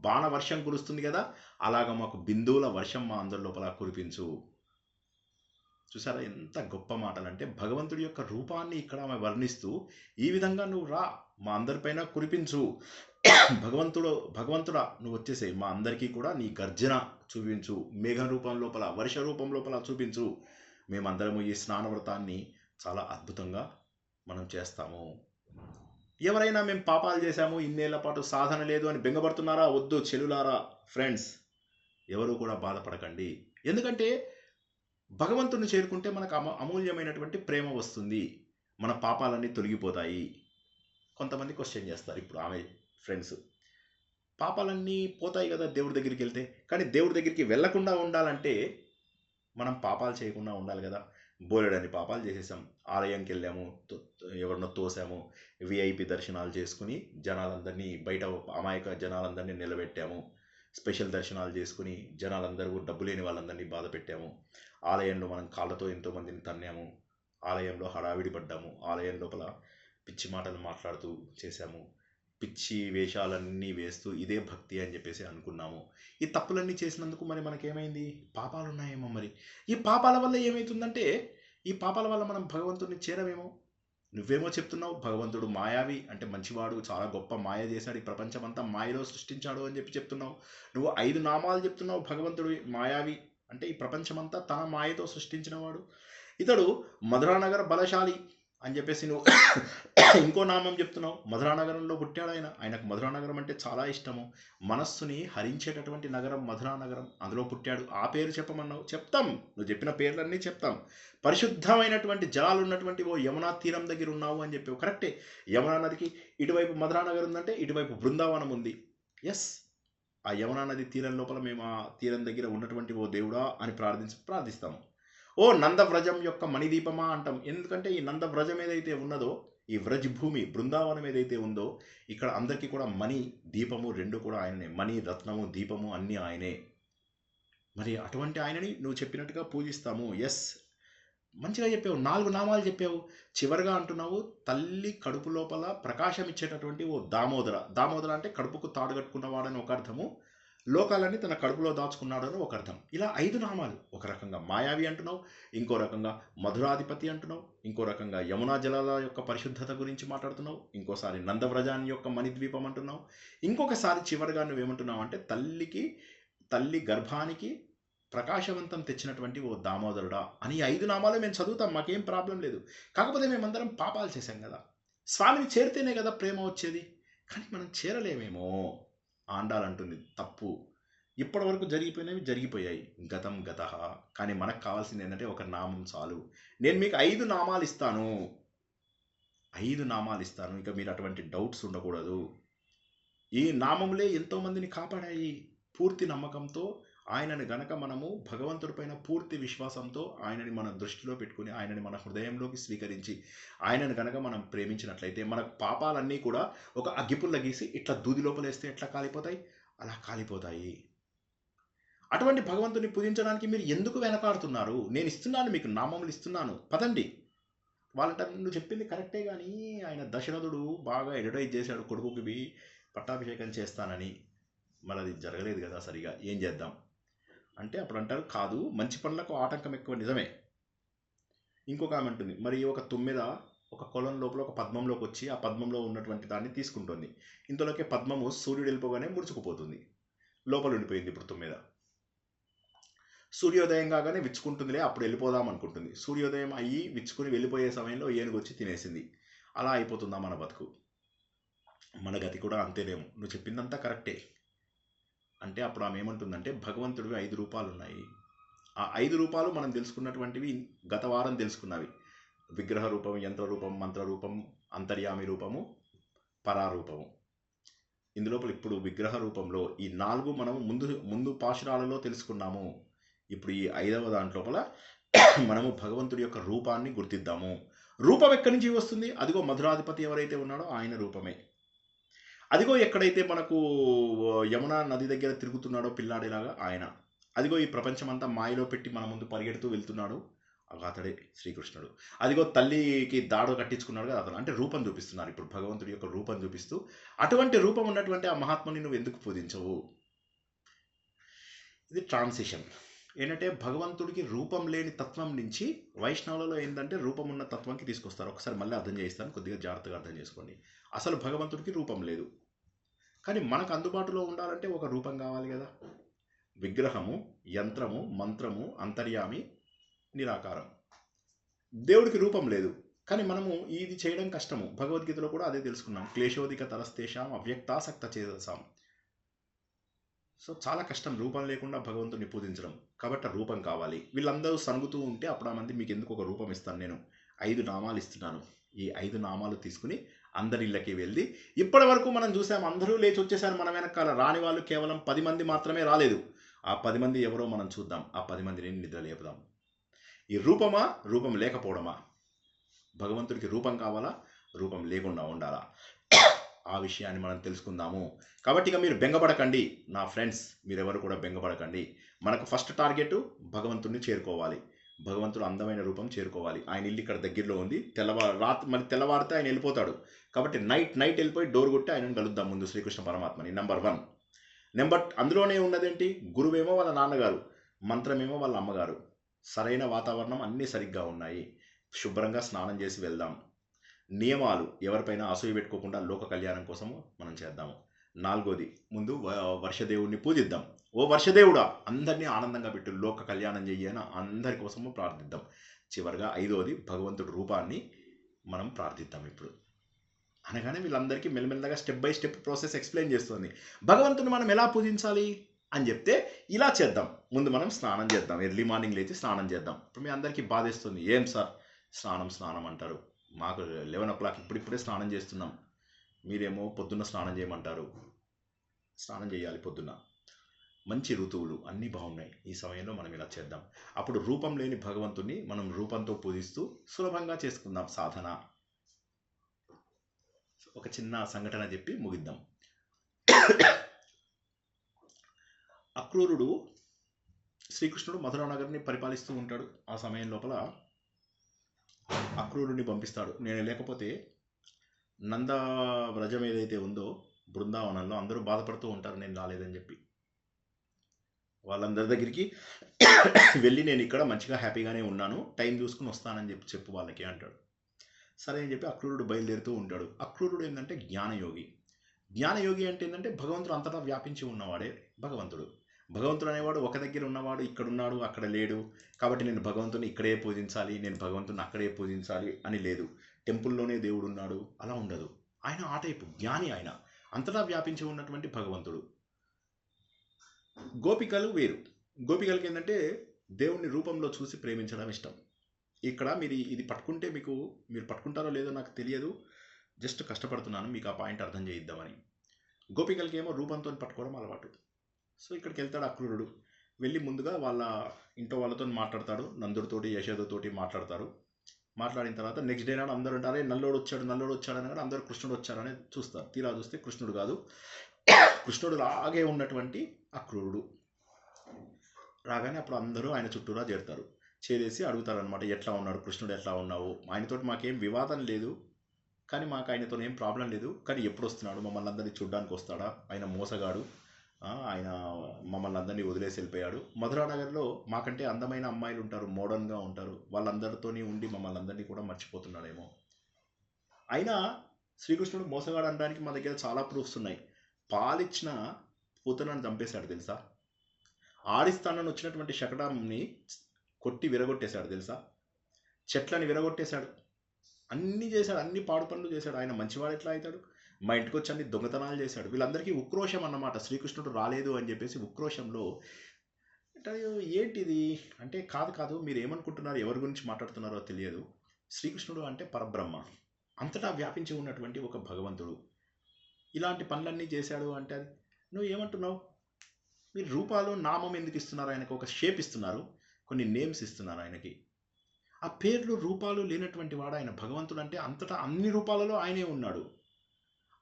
బాణ వర్షం కురుస్తుంది కదా, అలాగ మాకు బిందువుల వర్షం మా అందరి లోపల కురిపించు. చూసారా ఎంత గొప్ప మాటలంటే, భగవంతుడి యొక్క రూపాన్ని ఇక్కడ ఆమె వర్ణిస్తూ ఈ విధంగా నువ్వు రా, మా అందరిపైన కురిపించు. భగవంతుడా నువ్వు వచ్చేసేయి, మా అందరికీ కూడా నీ గర్జన చూపించు, మేఘ రూపం లోపల, వర్ష రూపం లోపల చూపించు. మేమందరము ఈ స్నానవ్రతాన్ని చాలా అద్భుతంగా మనం చేస్తాము. ఎవరైనా మేము పాపాలు చేశాము, ఇన్నేళ్ల పాటు సాధన లేదు అని బెంగపడుతున్నారా? వద్దు చెలులారా, ఫ్రెండ్స్, ఎవరు కూడా బాధపడకండి. ఎందుకంటే భగవంతుని చేరుకుంటే మనకు అమూల్యమైనటువంటి ప్రేమ వస్తుంది, మన పాపాలన్నీ తొలగిపోతాయి. కొంతమంది క్వశ్చన్ చేస్తారు ఇప్పుడు ఆమె ఫ్రెండ్స్, పాపాలన్నీ పోతాయి కదా దేవుడి దగ్గరికి వెళ్తే, కానీ దేవుడి దగ్గరికి వెళ్లకుండా ఉండాలంటే మనం పాపాలు చేయకుండా ఉండాలి కదా. బోలెడని పాపాలు చేసేసాం, ఆలయంకి వెళ్ళాము, ఎవరినో తోసాము, విఐపి దర్శనాలు చేసుకుని జనాలందరినీ బయట అమాయక జనాలందరినీ నిలబెట్టాము, స్పెషల్ దర్శనాలు చేసుకుని జనాలందరూ డబ్బు లేని వాళ్ళందరినీ బాధ పెట్టాము, ఆలయంలో మనం కాళ్ళతో ఎంతోమందిని తన్నాము, ఆలయంలో హడావిడి పడ్డాము, ఆలయం లోపల పిచ్చి మాటలు మాట్లాడుతూ చేశాము, పిచ్చి వేషాలన్నీ వేస్తూ ఇదే భక్తి అని చెప్పేసి అనుకున్నాము. ఈ తప్పులన్నీ చేసినందుకు మరి మనకేమైంది? పాపాలు ఉన్నాయేమో. మరి ఈ పాపాల వల్ల ఏమవుతుందంటే, ఈ పాపాల వల్ల మనం భగవంతుడిని చేరవేమో. నువ్వేమో చెప్తున్నావు భగవంతుడు మాయావి, అంటే మంచివాడు, చాలా గొప్ప మాయ చేశాడు, ఈ ప్రపంచమంతా మాయలో సృష్టించాడు అని చెప్తున్నావు. నువ్వు 5 నామాలు చెప్తున్నావు భగవంతుడు మాయావి అంటే ఈ ప్రపంచమంతా తన మాయతో సృష్టించినవాడు. ఇతడు మధురానగర బలశాలి అని చెప్పేసి నువ్వు ఇంకో నామం చెప్తున్నావు. మధురానగరంలో పుట్టాడు ఆయన, ఆయనకు మధురానగరం అంటే చాలా ఇష్టము, మనస్సుని హరించేటటువంటి నగరం మధురానగరం, అందులో పుట్టాడు. ఆ పేరు చెప్పమన్నావు, చెప్తాం, నువ్వు చెప్పిన పేర్లన్నీ చెప్తాం. పరిశుద్ధమైనటువంటి జలాలు ఉన్నటువంటి ఓ యమునా తీరం దగ్గర ఉన్నావు అని చెప్పావు, కరెక్టే. యమునా నదికి ఇటువైపు మధురానగర్ ఉందంటే ఇటువైపు బృందావనం ఉంది. ఎస్, ఆ యమునా నది తీరం లోపల మేము ఆ తీరం దగ్గర ఉన్నటువంటి ఓ దేవుడా అని ప్రార్థిస్తాము. ఓ నందవ్రజం యొక్క మణిదీపమా అంటాం, ఎందుకంటే ఈ నందవ్రజం ఏదైతే ఉన్నదో, ఈ వ్రజ్ భూమి బృందావనం ఏదైతే ఉందో, ఇక్కడ అందరికీ కూడా మణి దీపము రెండు కూడా ఆయననే, మణి రత్నము దీపము అన్నీ ఆయనే. మరి అటువంటి ఆయనని నువ్వు చెప్పినట్టుగా పూజిస్తాము. ఎస్, మంచిగా చెప్పావు, 4 నామాలు చెప్పావు. చివరిగా అంటున్నావు తల్లి కడుపు లోపల ప్రకాశం ఇచ్చేటటువంటి ఓ దామోదర. దామోదర అంటే కడుపుకు తాడు కట్టుకున్నవాడని ఒక అర్థము, లోకాలన్నీ తన కడుపులో దాచుకున్నాడని ఒక అర్థం. ఇలా 5 నామాలు. ఒక రకంగా మాయావి అంటున్నావు, ఇంకో రకంగా మధురాధిపతి అంటున్నావు, ఇంకో రకంగా యమునా జలాల యొక్క పరిశుద్ధత గురించి మాట్లాడుతున్నావు, ఇంకోసారి నందవ్రజాన్ని యొక్క మణిద్వీపం అంటున్నావు, ఇంకొకసారి చివరిగా నువ్వేమంటున్నావు అంటే తల్లి గర్భానికి ప్రకాశవంతం తెచ్చినటువంటి ఓ దామోదరుడా అని 5 నామాలు మేము చదువుతాం, మాకేం ప్రాబ్లం లేదు. కాకపోతే మేమందరం పాపాలు చేశాం కదా, స్వామిని చేరితేనే కదా ప్రేమ వచ్చేది. కానీ మనం చేరలేమేమో. ఆండాలంటుంది తప్పు. ఇప్పటి వరకు జరిగిపోయినవి జరిగిపోయాయి, గతం గతః. కానీ మనకు కావాల్సింది ఏంటంటే ఒక నామం చాలు. నేను మీకు 5 నామాలు ఇస్తాను, 5 నామాలు ఇస్తాను. ఇక మీరు అటువంటి డౌట్స్ ఉండకూడదు. ఈ నామములే ఎంతోమందిని కాపాడాయి. పూర్తి నమ్మకంతో ఆయనని గనక మనము భగవంతుడిపైన పూర్తి విశ్వాసంతో ఆయనని మన దృష్టిలో పెట్టుకుని ఆయనని మన హృదయంలోకి స్వీకరించి ఆయనని గనక మనం ప్రేమించినట్లయితే మన పాపాలన్నీ కూడా ఒక అగ్గిపుల్ల గీసి ఇట్లా దూది లోపలేస్తే ఎట్లా కాలిపోతాయి, అలా కాలిపోతాయి. అటువంటి భగవంతుని పూజించడానికి మీరు ఎందుకు వెనకాడుతున్నారు? నేను ఇస్తున్నాను, మీకు నామములు ఇస్తున్నాను, పదండి. వాళ్ళంటారు నువ్వు చెప్పింది కరెక్టే, కానీ ఆయన దశరథుడు బాగా అడ్వర్టైజ్ చేశాడు కొడుకుకి పట్టాభిషేకం చేస్తానని, మరి అది జరగలేదు కదా సరిగా, ఏం చేద్దాం అంటే అప్పుడు అంటారు కాదు, మంచి పనులకు ఆటంకం ఎక్కువ, నిజమే. ఇంకొక ఆమె ఉంటుంది, మరి ఒక తుమ్మెద ఒక కొలం లోపల ఒక పద్మంలోకి వచ్చి ఆ పద్మంలో ఉన్నటువంటి దాన్ని తీసుకుంటుంది. ఇంతలోకే పద్మము సూర్యుడు వెళ్ళిపోగానే ముడుచుకుపోతుంది, లోపల ఉండిపోయింది. ఇప్పుడు తుమ్మెద సూర్యోదయం కాగానే విచ్చుకుంటుందిలే, అప్పుడు వెళ్ళిపోదాం అనుకుంటుంది. సూర్యోదయం అయ్యి విచ్చుకుని వెళ్ళిపోయే సమయంలో ఏనుగు వచ్చి తినేసింది. అలా అయిపోతుందా మన బతుకు? మన గతి కూడా అంతేనేమో. నువ్వు చెప్పిందంతా కరెక్టే అంటే అప్పుడు ఆమె ఏమంటుందంటే భగవంతుడివి 5 రూపాలు ఉన్నాయి. ఆ 5 రూపాలు మనం తెలుసుకున్నటువంటివి గత వారం తెలుసుకున్నవి. విగ్రహ రూపం, యంత్ర రూపం, మంత్ర రూపం, అంతర్యామి రూపము, పరారూపము. ఇందులోపల ఇప్పుడు విగ్రహ రూపంలో ఈ 4 మనము ముందు పాశురాలలో తెలుసుకున్నాము. ఇప్పుడు ఈ 5వ దాంట్లోపల మనము భగవంతుడి యొక్క రూపాన్ని గుర్తిద్దాము. రూపం ఎక్కడి నుంచి వస్తుంది? అదిగో మధురాధిపతి ఎవరైతే ఉన్నాడో ఆయన రూపమే. అదిగో ఎక్కడైతే మనకు యమునా నది దగ్గర తిరుగుతున్నాడో పిల్లాడిలాగా ఆయన. అదిగో ఈ ప్రపంచమంతా మాయలో పెట్టి మన ముందు పరిగెడుతూ వెళ్తున్నాడు, అతడే శ్రీకృష్ణుడు. అదిగో తల్లికి దాడు కట్టించుకున్నాడు కదా అతను. అంటే రూపం చూపిస్తున్నారు ఇప్పుడు, భగవంతుడి యొక్క రూపం చూపిస్తూ. అటువంటి రూపం ఉన్నటువంటి ఆ మహాత్ముని నువ్వు ఎందుకు పూజించవు? ఇది ట్రాన్సిషన్. ఏంటంటే భగవంతుడికి రూపం లేని తత్వం నుంచి వైష్ణవులలో ఏంటంటే రూపం ఉన్న తత్వంకి తీసుకొస్తారు. ఒకసారి మళ్ళీ అర్థం చేయిస్తాను, కొద్దిగా జాగ్రత్తగా అర్థం చేసుకోండి. అసలు భగవంతుడికి రూపం లేదు, కానీ మనకు అందుబాటులో ఉండాలంటే ఒక రూపం కావాలి కదా. విగ్రహము, యంత్రము, మంత్రము, అంతర్యామి, నిరాకారం. దేవుడికి రూపం లేదు, కానీ మనము ఇది చేయడం కష్టము. భగవద్గీతలో కూడా అదే తెలుసుకున్నాం. క్లేశోదిక తరస్తేషాం అవ్యక్తాసక్త చేసాం. సో చాలా కష్టం రూపం లేకుండా భగవంతుడిని పూజించడం. కాబట్టి రూపం కావాలి. వీళ్ళందరూ సనుగుతూ ఉంటే అప్పుడు ఆ మంది మీకు ఎందుకు ఒక రూపం ఇస్తాను, నేను 5 నామాలు ఇస్తున్నాను. ఈ 5 నామాలు తీసుకుని అందరి ఇళ్ళకి వెళ్ళి, ఇప్పటి వరకు మనం చూసాం అందరూ లేచి వచ్చేసారు మన వెనకాల. రాని వాళ్ళు కేవలం 10 మంది మాత్రమే రాలేదు. ఆ 10 మంది ఎవరో మనం చూద్దాం. ఆ 10 మందిని నిద్ర లేపుదాం. ఈ రూపమా, రూపం లేకపోవడమా? భగవంతుడికి రూపం కావాలా, రూపం లేకుండా ఉండాలా? ఆ విషయాన్ని మనం తెలుసుకుందాము. కాబట్టి ఇక మీరు బెంగపడకండి నా ఫ్రెండ్స్, మీరెవరు కూడా బెంగపడకండి. మనకు ఫస్ట్ టార్గెట్ భగవంతుడిని చేరుకోవాలి. భగవంతుడు అందమైన రూపం చేరుకోవాలి. ఆయన ఇల్లు ఇక్కడ దగ్గరలో ఉంది. మళ్ళీ తెల్లవారితే ఆయన వెళ్ళిపోతాడు. కాబట్టి నైట్ వెళ్ళిపోయి డోర్ కొట్టి ఆయనను కలుద్దాం ముందు, శ్రీకృష్ణ పరమాత్మని. నెంబర్ 1. అందులోనే ఉన్నదేంటి? గురువేమో వాళ్ళ నాన్నగారు, మంత్రమేమో వాళ్ళ అమ్మగారు. సరైన వాతావరణం, అన్నీ సరిగ్గా ఉన్నాయి. శుభ్రంగా స్నానం చేసి వెళ్దాం. నియమాలు, ఎవరిపైన అసూయ పెట్టుకోకుండా లోక కళ్యాణం కోసము మనం చేద్దాము. 4వది, ముందు వర్షదేవుడిని పూజిద్దాం. ఓ వర్షదేవుడా, అందరినీ ఆనందంగా పెట్టు, లోక కళ్యాణం చెయ్యని అందరి కోసము ప్రార్థిద్దాం. చివరిగా 5వది, భగవంతుడి రూపాన్ని మనం ప్రార్థిద్దాం. ఇప్పుడు అనగానే వీళ్ళందరికీ మెల్లమెల్లగా step by step process explain చేస్తుంది. భగవంతుని మనం ఎలా పూజించాలి అని చెప్తే ఇలా చేద్దాం. ముందు మనం స్నానం చేద్దాం, ఎర్లీ మార్నింగ్ లేచి స్నానం చేద్దాం. ఇప్పుడు మీ అందరికీ బాధేస్తుంది, ఏం సార్ స్నానం అంటారు, మాకు 11 o'clock ఇప్పుడిప్పుడే స్నానం చేస్తున్నాం, మీరేమో పొద్దున్న స్నానం చేయమంటారు. స్నానం చేయాలి పొద్దున్న, మంచి ఋతువులు అన్నీ బాగున్నాయి. ఈ సమయంలో మనం ఇలా చేద్దాం. అప్పుడు రూపం లేని భగవంతుని మనం రూపంతో పూజిస్తూ సులభంగా చేసుకుందాం సాధన. ఒక చిన్న సంఘటన చెప్పి ముగిద్దాం. అక్రూరుడు, శ్రీకృష్ణుడు మధురా నగర్ని పరిపాలిస్తూ ఉంటాడు. ఆ సమయం లోపల అక్రూరుడిని పంపిస్తాడు. నేను లేకపోతే నంద వ్రజం ఏదైతే ఉందో బృందావనంలో అందరూ బాధపడుతూ ఉంటారు నేను రాలేదని చెప్పి. వాళ్ళందరి దగ్గరికి వెళ్ళి నేను ఇక్కడ మంచిగా హ్యాపీగానే ఉన్నాను, టైం చూసుకుని వస్తానని చెప్పు వాళ్ళకి అంటాడు. సరే అని చెప్పి అక్రూరుడు బయలుదేరుతూ ఉంటాడు. అక్రూరుడు ఏంటంటే జ్ఞానయోగి. జ్ఞానయోగి అంటే ఏంటంటే భగవంతుడు అంతటా వ్యాపించి ఉన్నవాడే భగవంతుడు. భగవంతుడు అనేవాడు ఒక దగ్గర ఉన్నవాడు, ఇక్కడున్నాడు అక్కడ లేడు. కాబట్టి నేను భగవంతుని ఇక్కడే పూజించాలి, నేను భగవంతుని అక్కడే పూజించాలి అని లేదు. టెంపుల్లోనే దేవుడు ఉన్నాడు అలా ఉండదు. ఆయన ఆ టైపు జ్ఞాని. ఆయన అంతటా వ్యాపించి ఉన్నటువంటి భగవంతుడు. గోపికలు వేరు. గోపికలకి ఏంటంటే దేవుని రూపంలో చూసి ప్రేమించడం ఇష్టం. ఇక్కడ మీరు ఇది పట్టుకుంటే మీరు పట్టుకుంటారో లేదో నాకు తెలియదు, జస్ట్ కష్టపడుతున్నాను మీకు ఆ పాయింట్ అర్థం చేయిద్దామని. గోపికలకి ఏమో రూపంతో పట్టుకోవడం అలవాటు. సో ఇక్కడికి వెళ్తాడు అక్రూరుడు, వెళ్ళి ముందుగా వాళ్ళ ఇంట్లో వాళ్ళతో మాట్లాడతాడు, నందుడితోటి యశోదతోటి మాట్లాడతారు. మాట్లాడిన తర్వాత నెక్స్ట్ డే నాడు అందరూ అంటారే నల్లోడు వచ్చాడు అని కూడా అందరూ కృష్ణుడు వచ్చాడని చూస్తారు. తీరా చూస్తే కృష్ణుడు కాదు, కృష్ణుడు లాగే ఉన్నటువంటి అక్రూరుడు. రాగానే అప్పుడు అందరూ ఆయన చుట్టూరా చేరుతారు. చేరేసి అడుగుతారనమాట, ఎట్లా ఉన్నాడు కృష్ణుడు, ఎట్లా ఉన్నావు, ఆయనతోటి మాకేం వివాదం లేదు, కానీ మాకు ఆయనతో ఏం ప్రాబ్లం లేదు, కానీ ఎప్పుడు వస్తున్నాడు, మమ్మల్ని అందరినీ చూడ్డానికి వస్తాడా, ఆయన మోసగాడు, ఆయన మమ్మల్ని అందరినీ వదిలేసి వెళ్ళిపోయాడు. మధురానగర్లో మాకంటే అందమైన అమ్మాయిలు ఉంటారు, మోడర్న్గా ఉంటారు, వాళ్ళందరితోని ఉండి మమ్మల్ని అందరినీ కూడా మర్చిపోతున్నాడేమో. అయినా శ్రీకృష్ణుడు మోసగాడు అనడానికి మా దగ్గర చాలా ప్రూఫ్స్ ఉన్నాయి. పాలిచ్చిన పూతనని చంపేశాడు తెలుసా, ఆడిస్తానని వచ్చినటువంటి శకటాన్ని కొట్టి విరగొట్టేశాడు తెలుసా, చెట్లని విరగొట్టేశాడు, అన్నీ చేశాడు, అన్ని పాడు పనులు చేశాడు. ఆయన మంచివాడు ఎట్లా అవుతాడు, మా ఇంటికి వచ్చి అన్ని దొంగతనాలు చేశాడు. వీళ్ళందరికీ ఉక్రోషం అన్నమాట, శ్రీకృష్ణుడు రాలేదు అని చెప్పేసి ఉక్రోషంలో. ఏంటిది అంటే కాదు మీరు ఏమనుకుంటున్నారు, ఎవరి గురించి మాట్లాడుతున్నారో తెలియదు. శ్రీకృష్ణుడు అంటే పరబ్రహ్మ, అంతటా వ్యాపించి ఉన్నటువంటి ఒక భగవంతుడు. ఇలాంటి పనులన్నీ చేశాడు అంటే నువ్వు ఏమంటున్నావు? మీరు రూపాలు నామం ఎందుకు ఇస్తున్నారు ఆయనకు? ఒక షేప్ ఇస్తున్నారు, కొన్ని నేమ్స్ ఇస్తున్నారు ఆయనకి. ఆ పేర్లు రూపాలు లేనటువంటి వాడు ఆయన భగవంతుడు. అంటే అంతటా అన్ని రూపాలలో ఆయనే ఉన్నాడు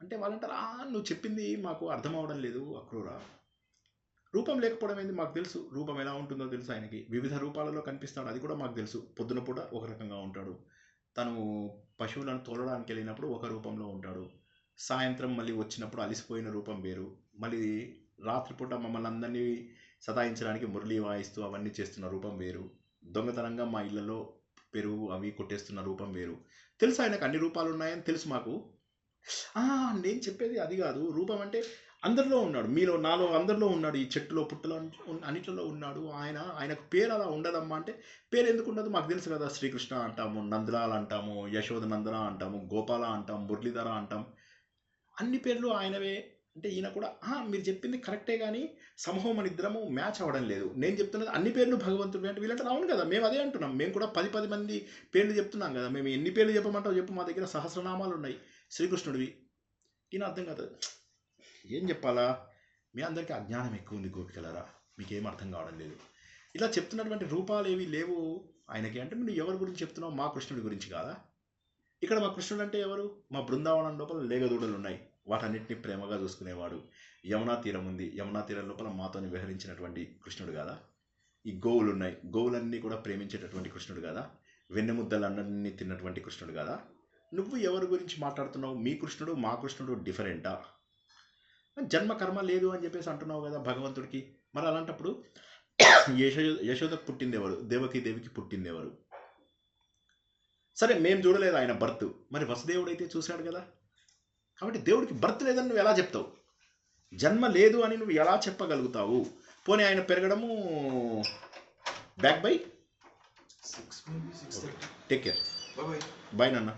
అంటే వాళ్ళంటారు, నువ్వు చెప్పింది మాకు అర్థం అవడం లేదు అక్రూరా. రూపం లేకపోవడం ఏంది మాకు తెలుసు, రూపం ఎలా ఉంటుందో తెలుసు ఆయనకి, వివిధ రూపాలలో కనిపిస్తాడు, అది కూడా మాకు తెలుసు. పొద్దున పూట ఒక రకంగా ఉంటాడు, తను పశువులను తోలడానికి వెళ్ళినప్పుడు ఒక రూపంలో ఉంటాడు, సాయంత్రం మళ్ళీ వచ్చినప్పుడు అలిసిపోయిన రూపం వేరు, మళ్ళీ రాత్రిపూట మమ్మల్ని అందరినీ సతాయించడానికి మురళి వాయిస్తూ అవన్నీ చేస్తున్న రూపం వేరు, దొంగతనంగా మా ఇళ్లలో పెరుగు అవి కొట్టేస్తున్న రూపం వేరు. తెలుసు ఆయనకు అన్ని రూపాలు ఉన్నాయని తెలుసు మాకు. నేను చెప్పేది అది కాదు, రూపం అంటే అందరిలో ఉన్నాడు, మీలో నాలో అందరిలో ఉన్నాడు, ఈ చెట్టులో పుట్టలో అన్నిటిలో ఉన్నాడు. ఆయనకు పేరు అలా ఉండదమ్మా అంటే, పేరు ఎందుకు ఉండదు మాకు తెలుసు కదా. శ్రీకృష్ణ అంటాము, నందలాల్ అంటాము, యశోద నందన అంటాము, గోపాల అంటాం, మురళీధర అంటాం, అన్ని పేర్లు ఆయనవే. అంటే ఈయన కూడా మీరు చెప్పింది కరెక్టే కానీ సమూహం మన ఇద్దరము మ్యాచ్ అవ్వడం లేదు. నేను చెప్తున్నది అన్ని పేర్లు భగవంతుడు అంటే వీళ్ళంటే అవును కదా, మేము అదే అంటున్నాం. మేము కూడా 10 మంది పేర్లు చెప్తున్నాం కదా. మేము ఎన్ని పేర్లు చెప్పమంటావు చెప్పు, మా దగ్గర సహస్రనామాలు ఉన్నాయి శ్రీకృష్ణుడివి. ఈయన అర్థం కాదు, ఏం చెప్పాలా. మీ అందరికీ అజ్ఞానం ఎక్కువ ఉంది గోపికలరా, మీకేం అర్థం కావడం లేదు. ఇలా చెప్తున్నటువంటి రూపాలు ఏవి లేవు ఆయనకి. అంటే నువ్వు ఎవరి గురించి చెప్తున్నావు? మా కృష్ణుడి గురించి కాదా? ఇక్కడ మా కృష్ణుడు అంటే ఎవరు? మా బృందావనం లోపల లేగదూడలు ఉన్నాయి, వాటన్నిటిని ప్రేమగా చూసుకునేవాడు. యమునా తీరం ఉంది, యమునా తీరం లోపల మాతోని విహరించినటువంటి కృష్ణుడు కాదా? ఈ గోవులు ఉన్నాయి, గోవులన్నీ కూడా ప్రేమించేటటువంటి కృష్ణుడు కాదా? వెన్నెముద్దలన్నీ తిన్నటువంటి కృష్ణుడు కాదా? నువ్వు ఎవరి గురించి మాట్లాడుతున్నావు? మీ కృష్ణుడు మా కృష్ణుడు డిఫరెంటా? జన్మ కర్మ లేదు అని చెప్పేసి అంటున్నావు కదా భగవంతుడికి. మరి అలాంటప్పుడు యశోదకు పుట్టింది ఎవరు? దేవికి పుట్టింది ఎవరు? సరే మేము చూడలేదు ఆయన బర్త్, మరి వసుదేవుడు అయితే చూశాడు కదా. కాబట్టి దేవుడికి బర్త్ లేదని నువ్వు ఎలా చెప్తావు? జన్మ లేదు అని నువ్వు ఎలా చెప్పగలుగుతావు? పోనీ ఆయన పెరగడము back by 6. Take care, bye నాన్న.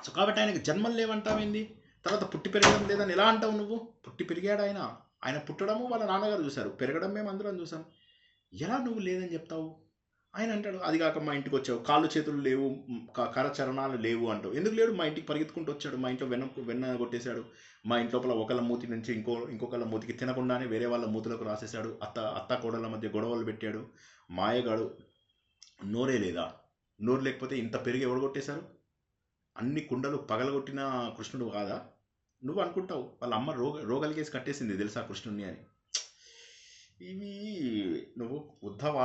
సో కాబట్టి ఆయనకి జన్మలు లేవంటావేంది? తర్వాత పుట్టి పెరగడం లేదని ఎలా అంటావు నువ్వు? పుట్టి పెరిగాడు ఆయన పుట్టడము వాళ్ళ నాన్నగారు చూశారు, పెరగడం మేము అందరం చూసాం. ఎలా నువ్వు లేదని చెప్తావు? ఆయన అంటాడు, అది కాక మా ఇంటికి వచ్చావు, కాళ్ళు చేతులు లేవు, కరచరణాలు లేవు అంటావు. ఎందుకు లేడు? మా ఇంటికి పరిగెత్తుకుంటూ వచ్చాడు, మా ఇంట్లో వెన్న కొట్టేశాడు, మా ఇంట్లోపల ఒకళ్ళ మూతి నుంచి ఇంకొకళ్ళ మూతికి తినకుండానే వేరే వాళ్ళ మూతులకు రాసేశాడు, అత్త కోడళ్ళ మధ్య గొడవలు పెట్టాడు, మాయగాడు. నోరే లేదా? నోరు లేకపోతే ఇంత పెరిగి ఎవడు కొట్టేశారు? అన్ని కుండలు పగలగొట్టిన కృష్ణుడు కాదా? నువ్వు అనుకుంటావు వాళ్ళ అమ్మ రోగలిగేసి కట్టేసింది తెలుసా కృష్ణుడిని అని. ఇవి నువ్వు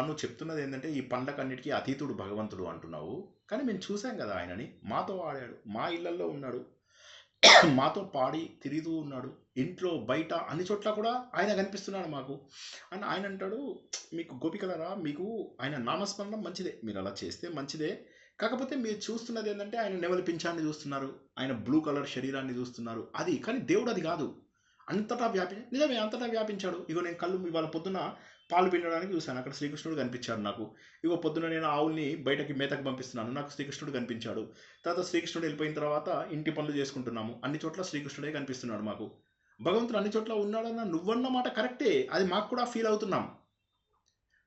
నువ్వు చెప్తున్నది ఏంటంటే ఈ పండ్లకన్నిటికీ అతీతుడు భగవంతుడు అంటున్నావు. కానీ మేము చూసాం కదా ఆయనని, మాతో ఆడాడు, మా ఇళ్లల్లో ఉన్నాడు, మాతో పాడి తిరుగుతూ ఉన్నాడు, ఇంట్లో బయట అన్ని చోట్ల కూడా ఆయన కనిపిస్తున్నాడు మాకు అని ఆయన అంటాడు. మీకు గోపికలరా, మీకు ఆయన నామస్మరణం మంచిదే, మీరు అలా చేస్తే మంచిదే. కాకపోతే మీరు చూస్తున్నది ఏంటంటే ఆయన నెమలి పింఛాన్ని చూస్తున్నారు, ఆయన బ్లూ కలర్ శరీరాన్ని చూస్తున్నారు, అది. కానీ దేవుడు అది కాదు, అంతటా నిజమే అంతటా వ్యాపించాడు. ఇగో నేను కళ్ళు ఇవాళ పొద్దున పాలు పిండడానికి చూశాను, అక్కడ శ్రీకృష్ణుడు కనిపించాడు నాకు. ఇగో పొద్దున నేను ఆవుల్ని బయటకి మేతకు పంపిస్తున్నాను, నాకు శ్రీకృష్ణుడు కనిపించాడు. తర్వాత శ్రీకృష్ణుడు వెళ్ళిపోయిన తర్వాత ఇంటి పనులు చేసుకుంటున్నాము, అన్ని చోట్ల శ్రీకృష్ణుడే కనిపిస్తున్నాడు మాకు. భగవంతుడు అన్ని చోట్ల ఉన్నాడన్న నువ్వన్న మాట కరెక్టే, అది మాకు కూడా ఫీల్ అవుతున్నాం.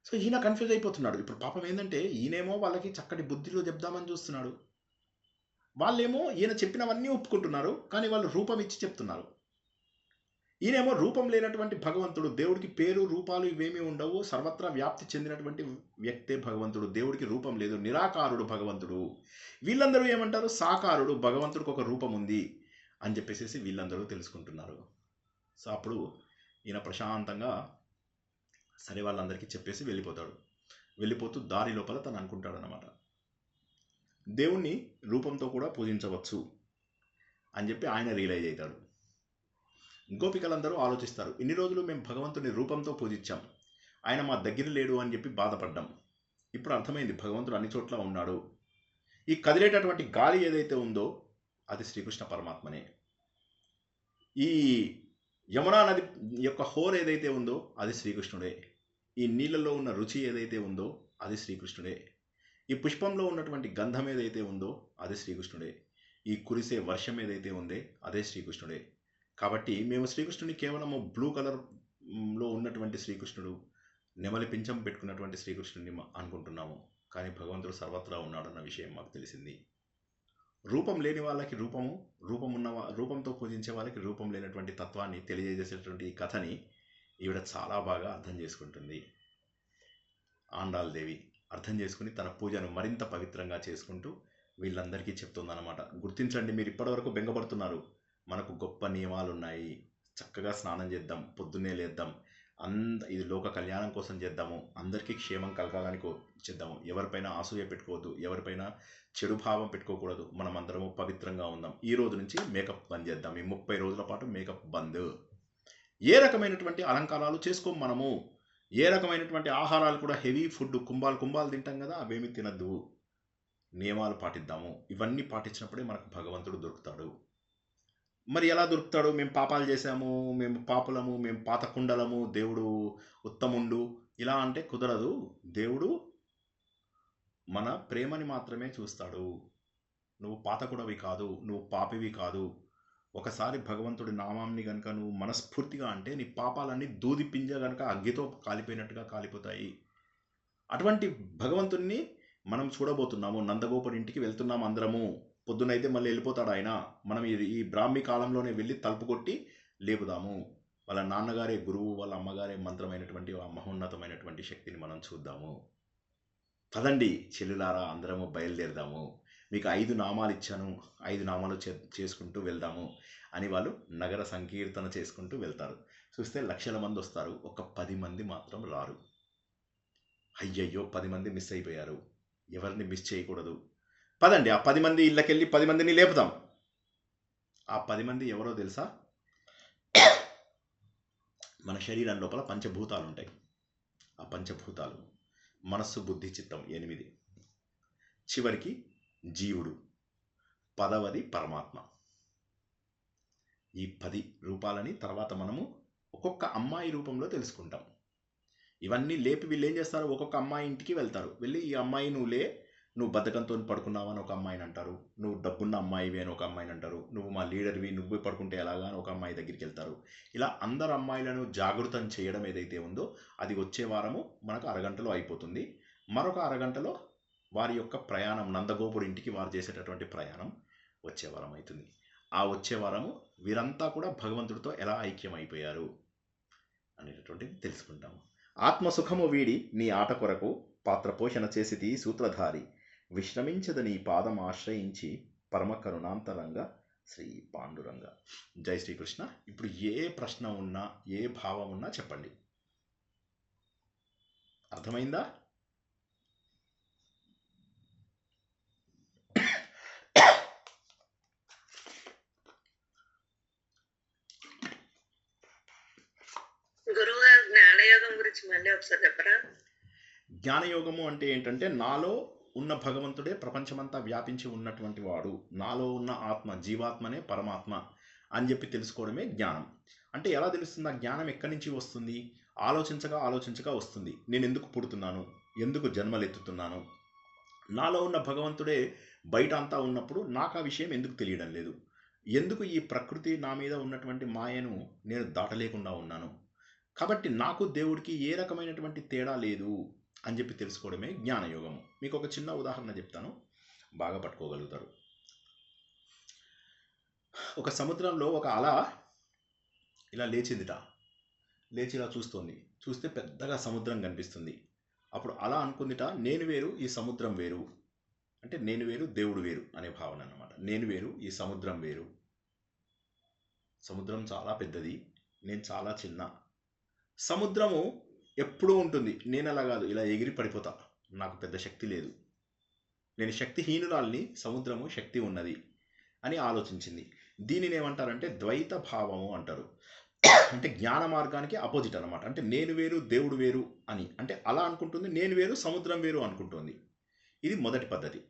సో ఈయన కన్ఫ్యూజ్ అయిపోతున్నాడు. ఇప్పుడు పాపం ఏంటంటే ఈయనేమో వాళ్ళకి చక్కటి బుద్ధిలో చెప్దామని చూస్తున్నాడు, వాళ్ళేమో ఈయన చెప్పినవన్నీ ఒప్పుకుంటున్నారు, కానీ వాళ్ళు రూపం ఇచ్చి చెప్తున్నారు. ఈయనేమో రూపం లేనటువంటి భగవంతుడు, దేవుడికి పేరు రూపాలు ఇవేమీ ఉండవు, సర్వత్రా వ్యాప్తి చెందినటువంటి వ్యక్తే భగవంతుడు, దేవుడికి రూపం లేదు, నిరాకారుడు భగవంతుడు. వీళ్ళందరూ ఏమంటారు, సాకారుడు, భగవంతుడికి ఒక రూపం ఉంది అని చెప్పేసి వీళ్ళందరూ తెలుసుకుంటున్నారు. సో అప్పుడు ఈయన ప్రశాంతంగా సరే వాళ్ళందరికీ చెప్పేసి వెళ్ళిపోతాడు. వెళ్ళిపోతూ దారి లోపల తను అనుకుంటాడు అన్నమాట, దేవుణ్ణి రూపంతో కూడా పూజించవచ్చు అని చెప్పి ఆయన రియలైజ్ అవుతాడు. గోపికలందరూ ఆలోచిస్తారు, ఇన్ని రోజులు మేము భగవంతుని రూపంతో పూజించాం, ఆయన మా దగ్గర లేడు అని చెప్పి బాధపడ్డాం. ఇప్పుడు అర్థమైంది భగవంతుడు అన్ని చోట్ల ఉన్నాడు. ఈ కదిలేటటువంటి గాలి ఏదైతే ఉందో అది శ్రీకృష్ణ పరమాత్మనే. ఈ యమునా నది యొక్క హోర్ ఏదైతే ఉందో అది శ్రీకృష్ణుడే. ఈ నీళ్ళలో ఉన్న రుచి ఏదైతే ఉందో అది శ్రీకృష్ణుడే. ఈ పుష్పంలో ఉన్నటువంటి గంధం ఏదైతే ఉందో అది శ్రీకృష్ణుడే. ఈ కురిసే వర్షం ఏదైతే ఉందే అదే శ్రీకృష్ణుడే. కాబట్టి మేము శ్రీకృష్ణుని కేవలము బ్లూ కలర్లో ఉన్నటువంటి శ్రీకృష్ణుడు, నెమలి పింఛం పెట్టుకున్నటువంటి శ్రీకృష్ణుని అనుకుంటున్నాము, కానీ భగవంతుడు సర్వత్రా ఉన్నాడన్న విషయం మాకు తెలిసింది. రూపం లేని వాళ్ళకి రూపంతో పూజించే వాళ్ళకి రూపం లేనటువంటి తత్వాన్ని తెలియజేసేటువంటి ఈ కథని ఈవిడ చాలా బాగా అర్థం చేసుకుంటుంది. ఆండాళ్ దేవి అర్థం చేసుకుని తన పూజను మరింత పవిత్రంగా చేసుకుంటూ వీళ్ళందరికీ చెప్తుందన్నమాట, గుర్తించండి, మీరు ఇప్పటివరకు బెంగపడుతున్నారు, మనకు గొప్ప నియమాలు ఉన్నాయి, చక్కగా స్నానం చేద్దాం, పొద్దున్నే లేద్దాం, ఇది లోక కళ్యాణం కోసం చేద్దాము, అందరికీ క్షేమం కలగాలని చేద్దాము, ఎవరిపైన అసూయ పెట్టుకోవద్దు, ఎవరిపైన చెడు భావం పెట్టుకోకూడదు, మనం అందరము పవిత్రంగా ఉందాం, ఈ రోజు నుంచి మేకప్ బంద్ చేద్దాం, ఈ 30 రోజుల పాటు మేకప్ బంద్, ఏ రకమైనటువంటి అలంకారాలు చేసుకోం మనము, ఏ రకమైనటువంటి ఆహారాలు కూడా హెవీ ఫుడ్ కుంభాలు తింటాం కదా, అవేమి తినద్దు, నియమాలు పాటిద్దాము. ఇవన్నీ పాటించినప్పుడే మనకు భగవంతుడు దొరుకుతాడు. మరి ఎలా దొరుకుతాడు, మేము పాపాలు చేశాము, మేము పాపులము, మేము పాత కుండలము, దేవుడు ఉత్తముండు ఇలా అంటే కుదరదు. దేవుడు మన ప్రేమని మాత్రమే చూస్తాడు. నువ్వు పాతకుడవి కాదు, నువ్వు పాపివి కాదు. ఒకసారి భగవంతుడి నామాన్ని కనుక నువ్వు మనస్ఫూర్తిగా అంటే నీ పాపాలన్నీ దూది పింజ కనుక అగ్గితో కాలిపోయినట్టుగా కాలిపోతాయి. అటువంటి భగవంతుణ్ణి మనం చూడబోతున్నాము. నందగోపుడి ఇంటికి వెళ్తున్నాము అందరము. పొద్దునైతే మళ్ళీ వెళ్ళిపోతాడు ఆయన. మనం ఈ బ్రాహ్మీ కాలంలోనే వెళ్ళి తలుపు కొట్టి లేపుదాము. వాళ్ళ నాన్నగారే గురువు, వాళ్ళ అమ్మగారే మంత్రమైనటువంటి ఆ మహోన్నతమైనటువంటి శక్తిని మనం చూద్దాము. పదండి చెల్లులారా, అందరము బయలుదేరదాము. మీకు 5 నామాలు ఇచ్చాను, 5 నామాలు చేసుకుంటూ వెళ్దాము అని వాళ్ళు నగర సంకీర్తన చేసుకుంటూ వెళ్తారు. చూస్తే లక్షల మంది వస్తారు, ఒక 10 మంది మాత్రం రారు. అయ్యయ్యో 10 మంది మిస్ అయిపోయారు. ఎవరిని మిస్ చేయకూడదు. పదండి ఆ 10 మంది ఇళ్ళకెళ్ళి 10 మందిని లేపుదాం. ఆ 10 మంది ఎవరో తెలుసా? మన శరీరం లోపల పంచభూతాలు ఉంటాయి. ఆ పంచభూతాలు మనస్సు, బుద్ధి, చిత్తం 8. చివరికి జీవుడు, 10వది పరమాత్మ. ఈ 10 రూపాలని తర్వాత మనము ఒక్కొక్క అమ్మాయి రూపంలో తెలుసుకుంటాం. ఇవన్నీ లేపి వీళ్ళు ఏం చేస్తారు, ఒక్కొక్క అమ్మాయి ఇంటికి వెళ్తారు. వెళ్ళి ఈ అమ్మాయి నువ్వు బద్ధకంతో పడుకున్నావని ఒక అమ్మాయిని అంటారు, నువ్వు డబ్బున్న అమ్మాయివి అని ఒక అమ్మాయిని అంటారు, నువ్వు మా లీడర్వి, నువ్వు పడుకుంటే ఎలాగా అని ఒక అమ్మాయి దగ్గరికి వెళ్తారు. ఇలా అందరు అమ్మాయిలను జాగృతం చేయడం ఏదైతే ఉందో అది వచ్చే వారము మనకు అరగంటలో అయిపోతుంది. మరొక అరగంటలో వారి యొక్క ప్రయాణం, నందగోపుడి ఇంటికి వారు చేసేటటువంటి ప్రయాణం వచ్చే వారం అవుతుంది. ఆ వచ్చే వారము వీరంతా కూడా భగవంతుడితో ఎలా ఐక్యమైపోయారు అనేటటువంటిది తెలుసుకుంటాము. ఆత్మసుఖము వీడి నీ ఆట కొరకు పాత్ర పోషణ చేసితి సూత్రధారి, విశ్రమించద నీ పాదం ఆశ్రయించి పరమ కరుణాంతరంగా శ్రీ పాండురంగ. జై శ్రీకృష్ణ. ఇప్పుడు ఏ ప్రశ్న ఉన్నా, ఏ భావం ఉన్నా చెప్పండి. అర్థమైందా? గురువుగారు జ్ఞానయోగం గురించి మళ్ళీ ఒకసారి చెప్పరా? జ్ఞానయోగము అంటే ఏంటంటే, నాలో ఉన్న భగవంతుడే ప్రపంచమంతా వ్యాపించి ఉన్నటువంటి వాడు, నాలో ఉన్న ఆత్మ, జీవాత్మనే పరమాత్మ అని చెప్పి తెలుసుకోవడమే జ్ఞానం. అంటే ఎలా తెలుస్తుంది? ఆ జ్ఞానం ఎక్కడి నుంచి వస్తుంది? ఆలోచించగా ఆలోచించగా వస్తుంది. నేను ఎందుకు పుడుతున్నాను, ఎందుకు జన్మలెత్తుతున్నాను, నాలో ఉన్న భగవంతుడే బయట అంతా ఉన్నప్పుడు నాకు ఆ విషయం ఎందుకు తెలియడం లేదు, ఎందుకు ఈ ప్రకృతి నా మీద ఉన్నటువంటి మాయను నేను దాటలేకుండా ఉన్నాను, కాబట్టి నాకు దేవుడికి ఏ రకమైనటువంటి తేడా లేదు అని చెప్పి తెలుసుకోవడమే జ్ఞానయోగము. మీకు ఒక చిన్న ఉదాహరణ చెప్తాను, బాగా పట్టుకోగలుగుతారు. ఒక సముద్రంలో ఒక అల ఇలా లేచిందిట, లేచి ఇలా చూస్తే పెద్దగా సముద్రం కనిపిస్తుంది. అప్పుడు అలా అనుకుందిట, నేను వేరు ఈ సముద్రం వేరు, అంటే నేను వేరు దేవుడు వేరు అనే భావన అన్నమాట. నేను వేరు ఈ సముద్రం వేరు, సముద్రం చాలా పెద్దది, నేను చాలా చిన్న. సముద్రము ఎప్పుడూ ఉంటుంది, నేను అలా కాదు, ఇలా ఎగిరి పడిపోతా, నాకు పెద్ద శక్తి లేదు, నేను శక్తిహీనురాల్ని, సముద్రము శక్తి ఉన్నది అని ఆలోచించింది. దీనిని ఏమంటారంటే ద్వైత భావము అంటారు. అంటే జ్ఞాన మార్గానికి అపోజిట్ అనమాట. అంటే నేను వేరు దేవుడు వేరు అని, అంటే అలా అనుకుంటుంది, నేను వేరు సముద్రం వేరు అనుకుంటుంది. ఇది మొదటి పద్ధతి.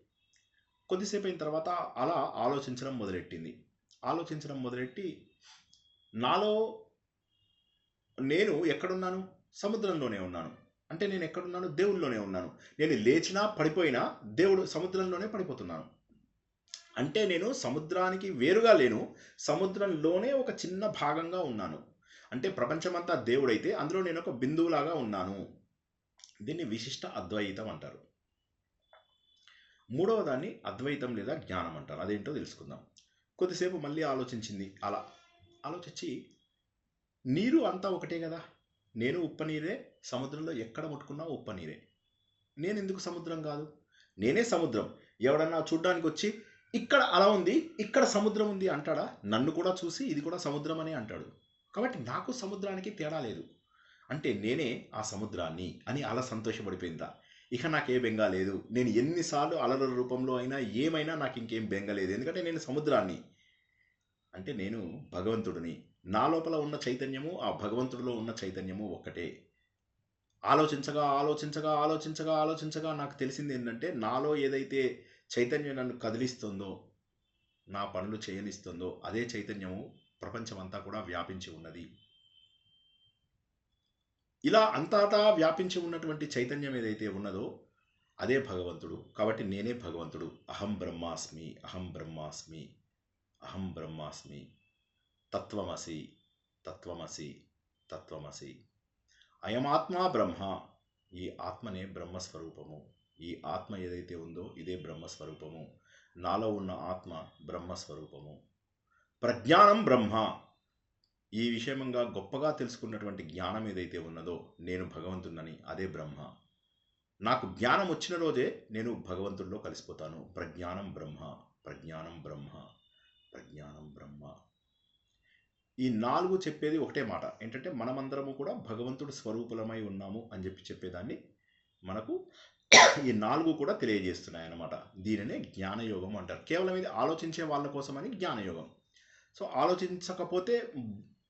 కొద్దిసేపు అయిన తర్వాత అలా ఆలోచించడం మొదలెట్టి నాలో నేను ఎక్కడున్నాను, సముద్రంలోనే ఉన్నాను. అంటే నేను ఎక్కడున్నాను, దేవుళ్ళలోనే ఉన్నాను. నేను లేచినా పడిపోయినా దేవుడు సముద్రంలోనే పడిపోతున్నాను. అంటే నేను సముద్రానికి వేరుగా లేను, సముద్రంలోనే ఒక చిన్న భాగంగా ఉన్నాను. అంటే ప్రపంచమంతా దేవుడైతే అందులో నేను ఒక బిందువులాగా ఉన్నాను. దీన్ని విశిష్ట అద్వైతం అంటారు. మూడవ దాన్ని అద్వైతం లేదా జ్ఞానం అంటారు. అదేంటో తెలుసుకుందాం. కొద్దిసేపు మళ్ళీ ఆలోచించింది. అలా ఆలోచించి నీరు అంతా ఒకటే కదా, నేను ఉప్ప నీరే, సముద్రంలో ఎక్కడ ముట్టుకున్నా ఉప్ప నీరే, నేను ఎందుకు సముద్రం కాదు, నేనే సముద్రం. ఎవడన్నా చూడ్డానికి వచ్చి ఇక్కడ అలా ఉంది, ఇక్కడ సముద్రం ఉంది అంటాడా? నన్ను కూడా చూసి ఇది కూడా సముద్రం అని అంటాడు. కాబట్టి నాకు సముద్రానికి తేడా లేదు, అంటే నేనే ఆ సముద్రాన్ని అని అలా సంతోషపడిపోయిందా. ఇక నాకే బెంగ లేదు, నేను ఎన్నిసార్లు అలల రూపంలో అయినా ఏమైనా నాకు ఇంకేం బెంగ లేదు, ఎందుకంటే నేను సముద్రాన్ని, అంటే నేను భగవంతుడిని. నా లోపల ఉన్న చైతన్యము ఆ భగవంతుడిలో ఉన్న చైతన్యము ఒక్కటే. ఆలోచించగా నాకు తెలిసింది ఏంటంటే, నాలో ఏదైతే చైతన్యం నన్ను కదిలిస్తుందో, నా పనులు చేయనిస్తుందో, అదే చైతన్యము ప్రపంచమంతా కూడా వ్యాపించి ఉన్నది. ఇలా అంతటా వ్యాపించి ఉన్నటువంటి చైతన్యం ఏదైతే ఉన్నదో అదే భగవంతుడు. కాబట్టి నేనే భగవంతుడు. అహం బ్రహ్మాస్మి, అహం బ్రహ్మాస్మి, అహం బ్రహ్మాస్మి, తత్వమసి, తత్వమసి, తత్వమసి. అయమాత్మా బ్రహ్మ, ఈ ఆత్మనే బ్రహ్మస్వరూపము. ఈ ఆత్మ ఏదైతే ఉందో ఇదే బ్రహ్మస్వరూపము. నాలో ఉన్న ఆత్మ బ్రహ్మస్వరూపము. ప్రజ్ఞానం బ్రహ్మ, ఈ విషయంగా గొప్పగా తెలుసుకున్నటువంటి జ్ఞానం ఏదైతే ఉన్నదో నేను భగవంతుడిని, అదే బ్రహ్మ. నాకు జ్ఞానం వచ్చిన రోజే నేను భగవంతుడిలో కలిసిపోతాను. ప్రజ్ఞానం బ్రహ్మ, ప్రజ్ఞానం బ్రహ్మ, ప్రజ్ఞానం బ్రహ్మ. ఈ నాలుగు చెప్పేది ఒకటే మాట, ఏంటంటే మనమందరము కూడా భగవంతుడి స్వరూపులమై ఉన్నాము అని చెప్పేదాన్ని మనకు ఈ నాలుగు కూడా తెలియజేస్తున్నాయి అన్నమాట. దీనినే జ్ఞానయోగం అంటారు. కేవలం ఇది ఆలోచించే వాళ్ళ కోసమని జ్ఞానయోగం. సో ఆలోచించకపోతే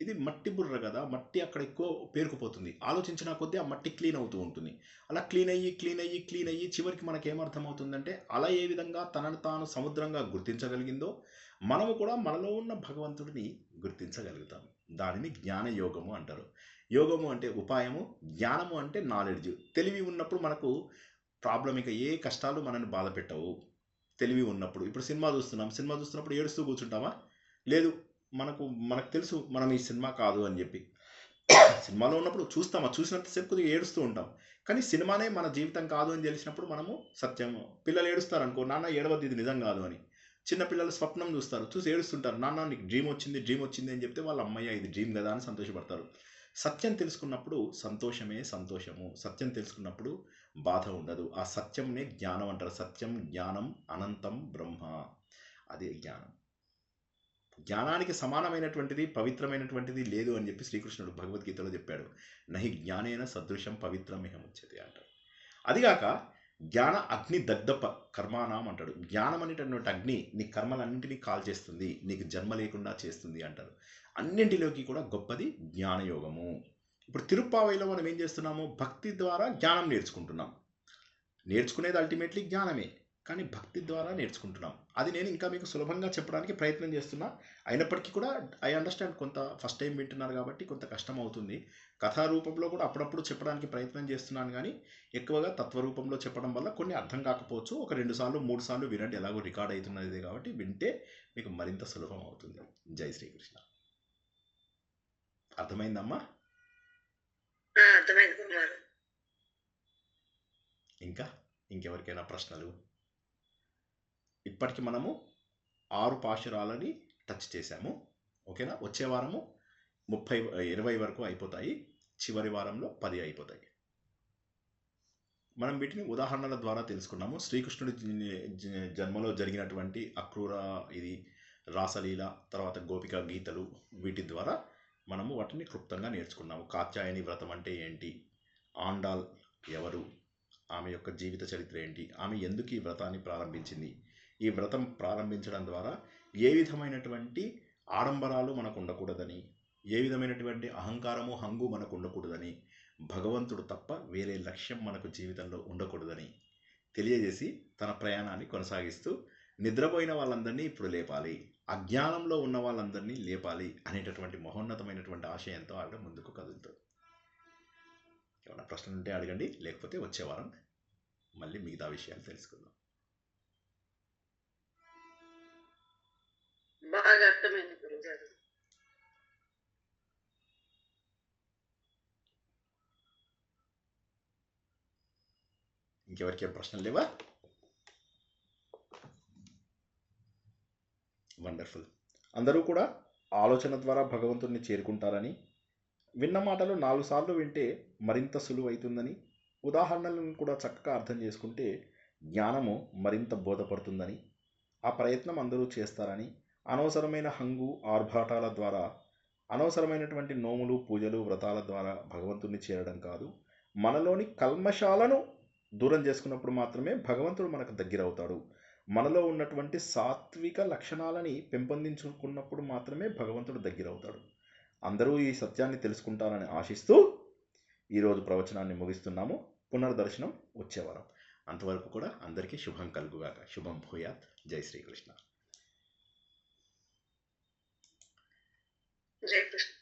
ఇది మట్టి బుర్ర కదా, మట్టి అక్కడ ఎక్కువ పేరుకుపోతుంది. ఆలోచించిన కొద్దీ ఆ మట్టి క్లీన్ అవుతూ ఉంటుంది. అలా క్లీన్ అయ్యి చివరికి మనకేమర్థమవుతుందంటే, అలా ఏ విధంగా తనను తాను సముద్రంగా గుర్తించగలిగిందో మనము కూడా మనలో ఉన్న భగవంతుడిని గుర్తించగలుగుతాం. దానిని జ్ఞానయోగము అంటారు. యోగము అంటే ఉపాయము, జ్ఞానము అంటే నాలెడ్జ్. తెలివి ఉన్నప్పుడు మనకు ప్రాబ్లం, ఇక ఏ కష్టాలు మనల్ని బాధ పెట్టవు. తెలివి ఉన్నప్పుడు, ఇప్పుడు సినిమా చూస్తున్నప్పుడు ఏడుస్తూ కూర్చుంటామా? లేదు. మనకు తెలుసు మనం ఈ సినిమా కాదు అని చెప్పి. సినిమాలో ఉన్నప్పుడు చూసినంతసేపు కొద్దిగా ఏడుస్తూ ఉంటాం. కానీ సినిమానే మన జీవితం కాదు అని తెలిసినప్పుడు మనము సత్యం. పిల్లలు ఏడుస్తారు అనుకో, నాన్న ఏడవద్దు, ఇది నిజం కాదు అని. చిన్న పిల్లలు స్వప్నం చూసి ఏడుస్తుంటారు. నాన్న నీకు డ్రీమ్ వచ్చింది అని చెప్తే వాళ్ళ అమ్మయ్య ఇది డ్రీమ్ కదా అని సంతోషపడతారు. సత్యం తెలుసుకున్నప్పుడు సంతోషమే సంతోషము. సత్యం తెలుసుకున్నప్పుడు బాధ ఉండదు. ఆ సత్యంనే జ్ఞానం అంటారు. సత్యం, జ్ఞానం, అనంతం బ్రహ్మ, అదే జ్ఞానం. జ్ఞానానికి సమానమైనటువంటిది, పవిత్రమైనటువంటిది లేదు అని చెప్పి శ్రీకృష్ణుడు భగవద్గీతలో చెప్పాడు. నహి జ్ఞానేన సదృశం పవిత్రమిహముచ్యతే అంటాడు. అదిగాక జ్ఞాన అగ్ని దగ్ధ కర్మానాం అంటాడు. జ్ఞానం అనేటటువంటి అగ్ని నీ కర్మలన్నింటినీ కాల్చేస్తుంది, నీకు జన్మ లేకుండా చేస్తుంది అంటారు. అన్నింటిలోకి కూడా గొప్పది జ్ఞానయోగము. ఇప్పుడు తిరుప్పావైలో మనం ఏం చేస్తున్నాము? భక్తి ద్వారా జ్ఞానం నేర్చుకుంటున్నాం. నేర్చుకునేది అల్టిమేట్లీ జ్ఞానమే. కానీ భక్తి ద్వారా నేర్చుకుంటున్నాం. అది నేను ఇంకా మీకు సులభంగా చెప్పడానికి ప్రయత్నం చేస్తున్నా. అయినప్పటికీ కూడా ఐ అండర్స్టాండ్, కొంత ఫస్ట్ టైం వింటున్నారు కాబట్టి కొంత కష్టం అవుతుంది. కథా రూపంలో కూడా అప్పుడప్పుడు చెప్పడానికి ప్రయత్నం చేస్తున్నాను, కానీ ఎక్కువగా తత్వరూపంలో చెప్పడం వల్ల కొన్ని అర్థం కాకపోవచ్చు. ఒక 2 సార్లు 3 సార్లు వినండి, ఎలాగో రికార్డ్ అవుతున్నది కాబట్టి వింటే మీకు మరింత సులభం అవుతుంది. జై శ్రీకృష్ణ. అర్థమైందమ్మా? అర్థమైంది గురుగారు. ఇంకా ఇంకెవరికైనా ప్రశ్నలు? ఇప్పటికి మనము 6 పాశురాలని టచ్ చేశాము. ఓకేనా? వచ్చే వారము 20 వరకు అయిపోతాయి. చివరి వారంలో 10 అయిపోతాయి. మనం వీటిని ఉదాహరణల ద్వారా తెలుసుకున్నాము. శ్రీకృష్ణుడి జన్మలో జరిగినటువంటి అక్రూర ఇది రాసలీల, తర్వాత గోపిక గీతలు, వీటి ద్వారా మనము వాటిని క్లుప్తంగా నేర్చుకున్నాము. కాత్యాయని వ్రతం అంటే ఏంటి, ఆండాల్ ఎవరు, ఆమె యొక్క జీవిత చరిత్ర ఏంటి, ఆమె ఎందుకు ఈ వ్రతాన్ని ప్రారంభించింది, ఈ వ్రతం ప్రారంభించడం ద్వారా ఏ విధమైనటువంటి ఆడంబరాలు మనకు ఉండకూడదని, ఏ విధమైనటువంటి అహంకారము హంగు మనకు ఉండకూడదని, భగవంతుడు తప్ప వేరే లక్ష్యం మనకు జీవితంలో ఉండకూడదని తెలియజేసి తన ప్రయాణాన్ని కొనసాగిస్తూ నిద్రపోయిన వాళ్ళందరినీ ఇప్పుడు లేపాలి, అజ్ఞానంలో ఉన్న వాళ్ళందరినీ లేపాలి అనేటటువంటి మహోన్నతమైనటువంటి ఆశయంతో ఆవిడ ముందుకు కదులుతుంది. ఏమైనా ప్రశ్నలు ఉంటే అడగండి, లేకపోతే వచ్చే వారం మళ్ళీ మిగతా విషయాలు తెలుసుకుందాం. బాగా అర్థమైంది గురుగారు. ఇంకెవరికేం ప్రశ్నలు లేవా? వండర్ఫుల్. అందరూ కూడా ఆలోచన ద్వారా భగవంతుడిని చేరుకుంటారని, విన్న మాటలు 4 సార్లు వింటే మరింత సులువైతుందని, ఉదాహరణలను కూడా చక్కగా అర్థం చేసుకుంటే జ్ఞానము మరింత బోధపడుతుందని, ఆ ప్రయత్నం అందరూ చేస్తారని, అనవసరమైన హంగు ఆర్భాటాల ద్వారా, అనవసరమైనటువంటి నోములు పూజలు వ్రతాల ద్వారా భగవంతుడిని చేరడం కాదు, మనలోని కల్మషాలను దూరం చేసుకున్నప్పుడు మాత్రమే భగవంతుడు మనకు దగ్గర అవుతాడు. మనలో ఉన్నటువంటి సాత్విక లక్షణాలని పెంపొందించుకున్నప్పుడు మాత్రమే భగవంతుడు దగ్గర అవుతాడు. అందరూ ఈ సత్యాన్ని తెలుసుకుంటారని ఆశిస్తూ ఈరోజు ప్రవచనాన్ని ముగిస్తున్నాము. పునర్దర్శనం వచ్చేవారం. అంతవరకు కూడా అందరికీ శుభం కలుగుగాక. శుభం భూయాత్. జై శ్రీకృష్ణ. జై కృష్ణ.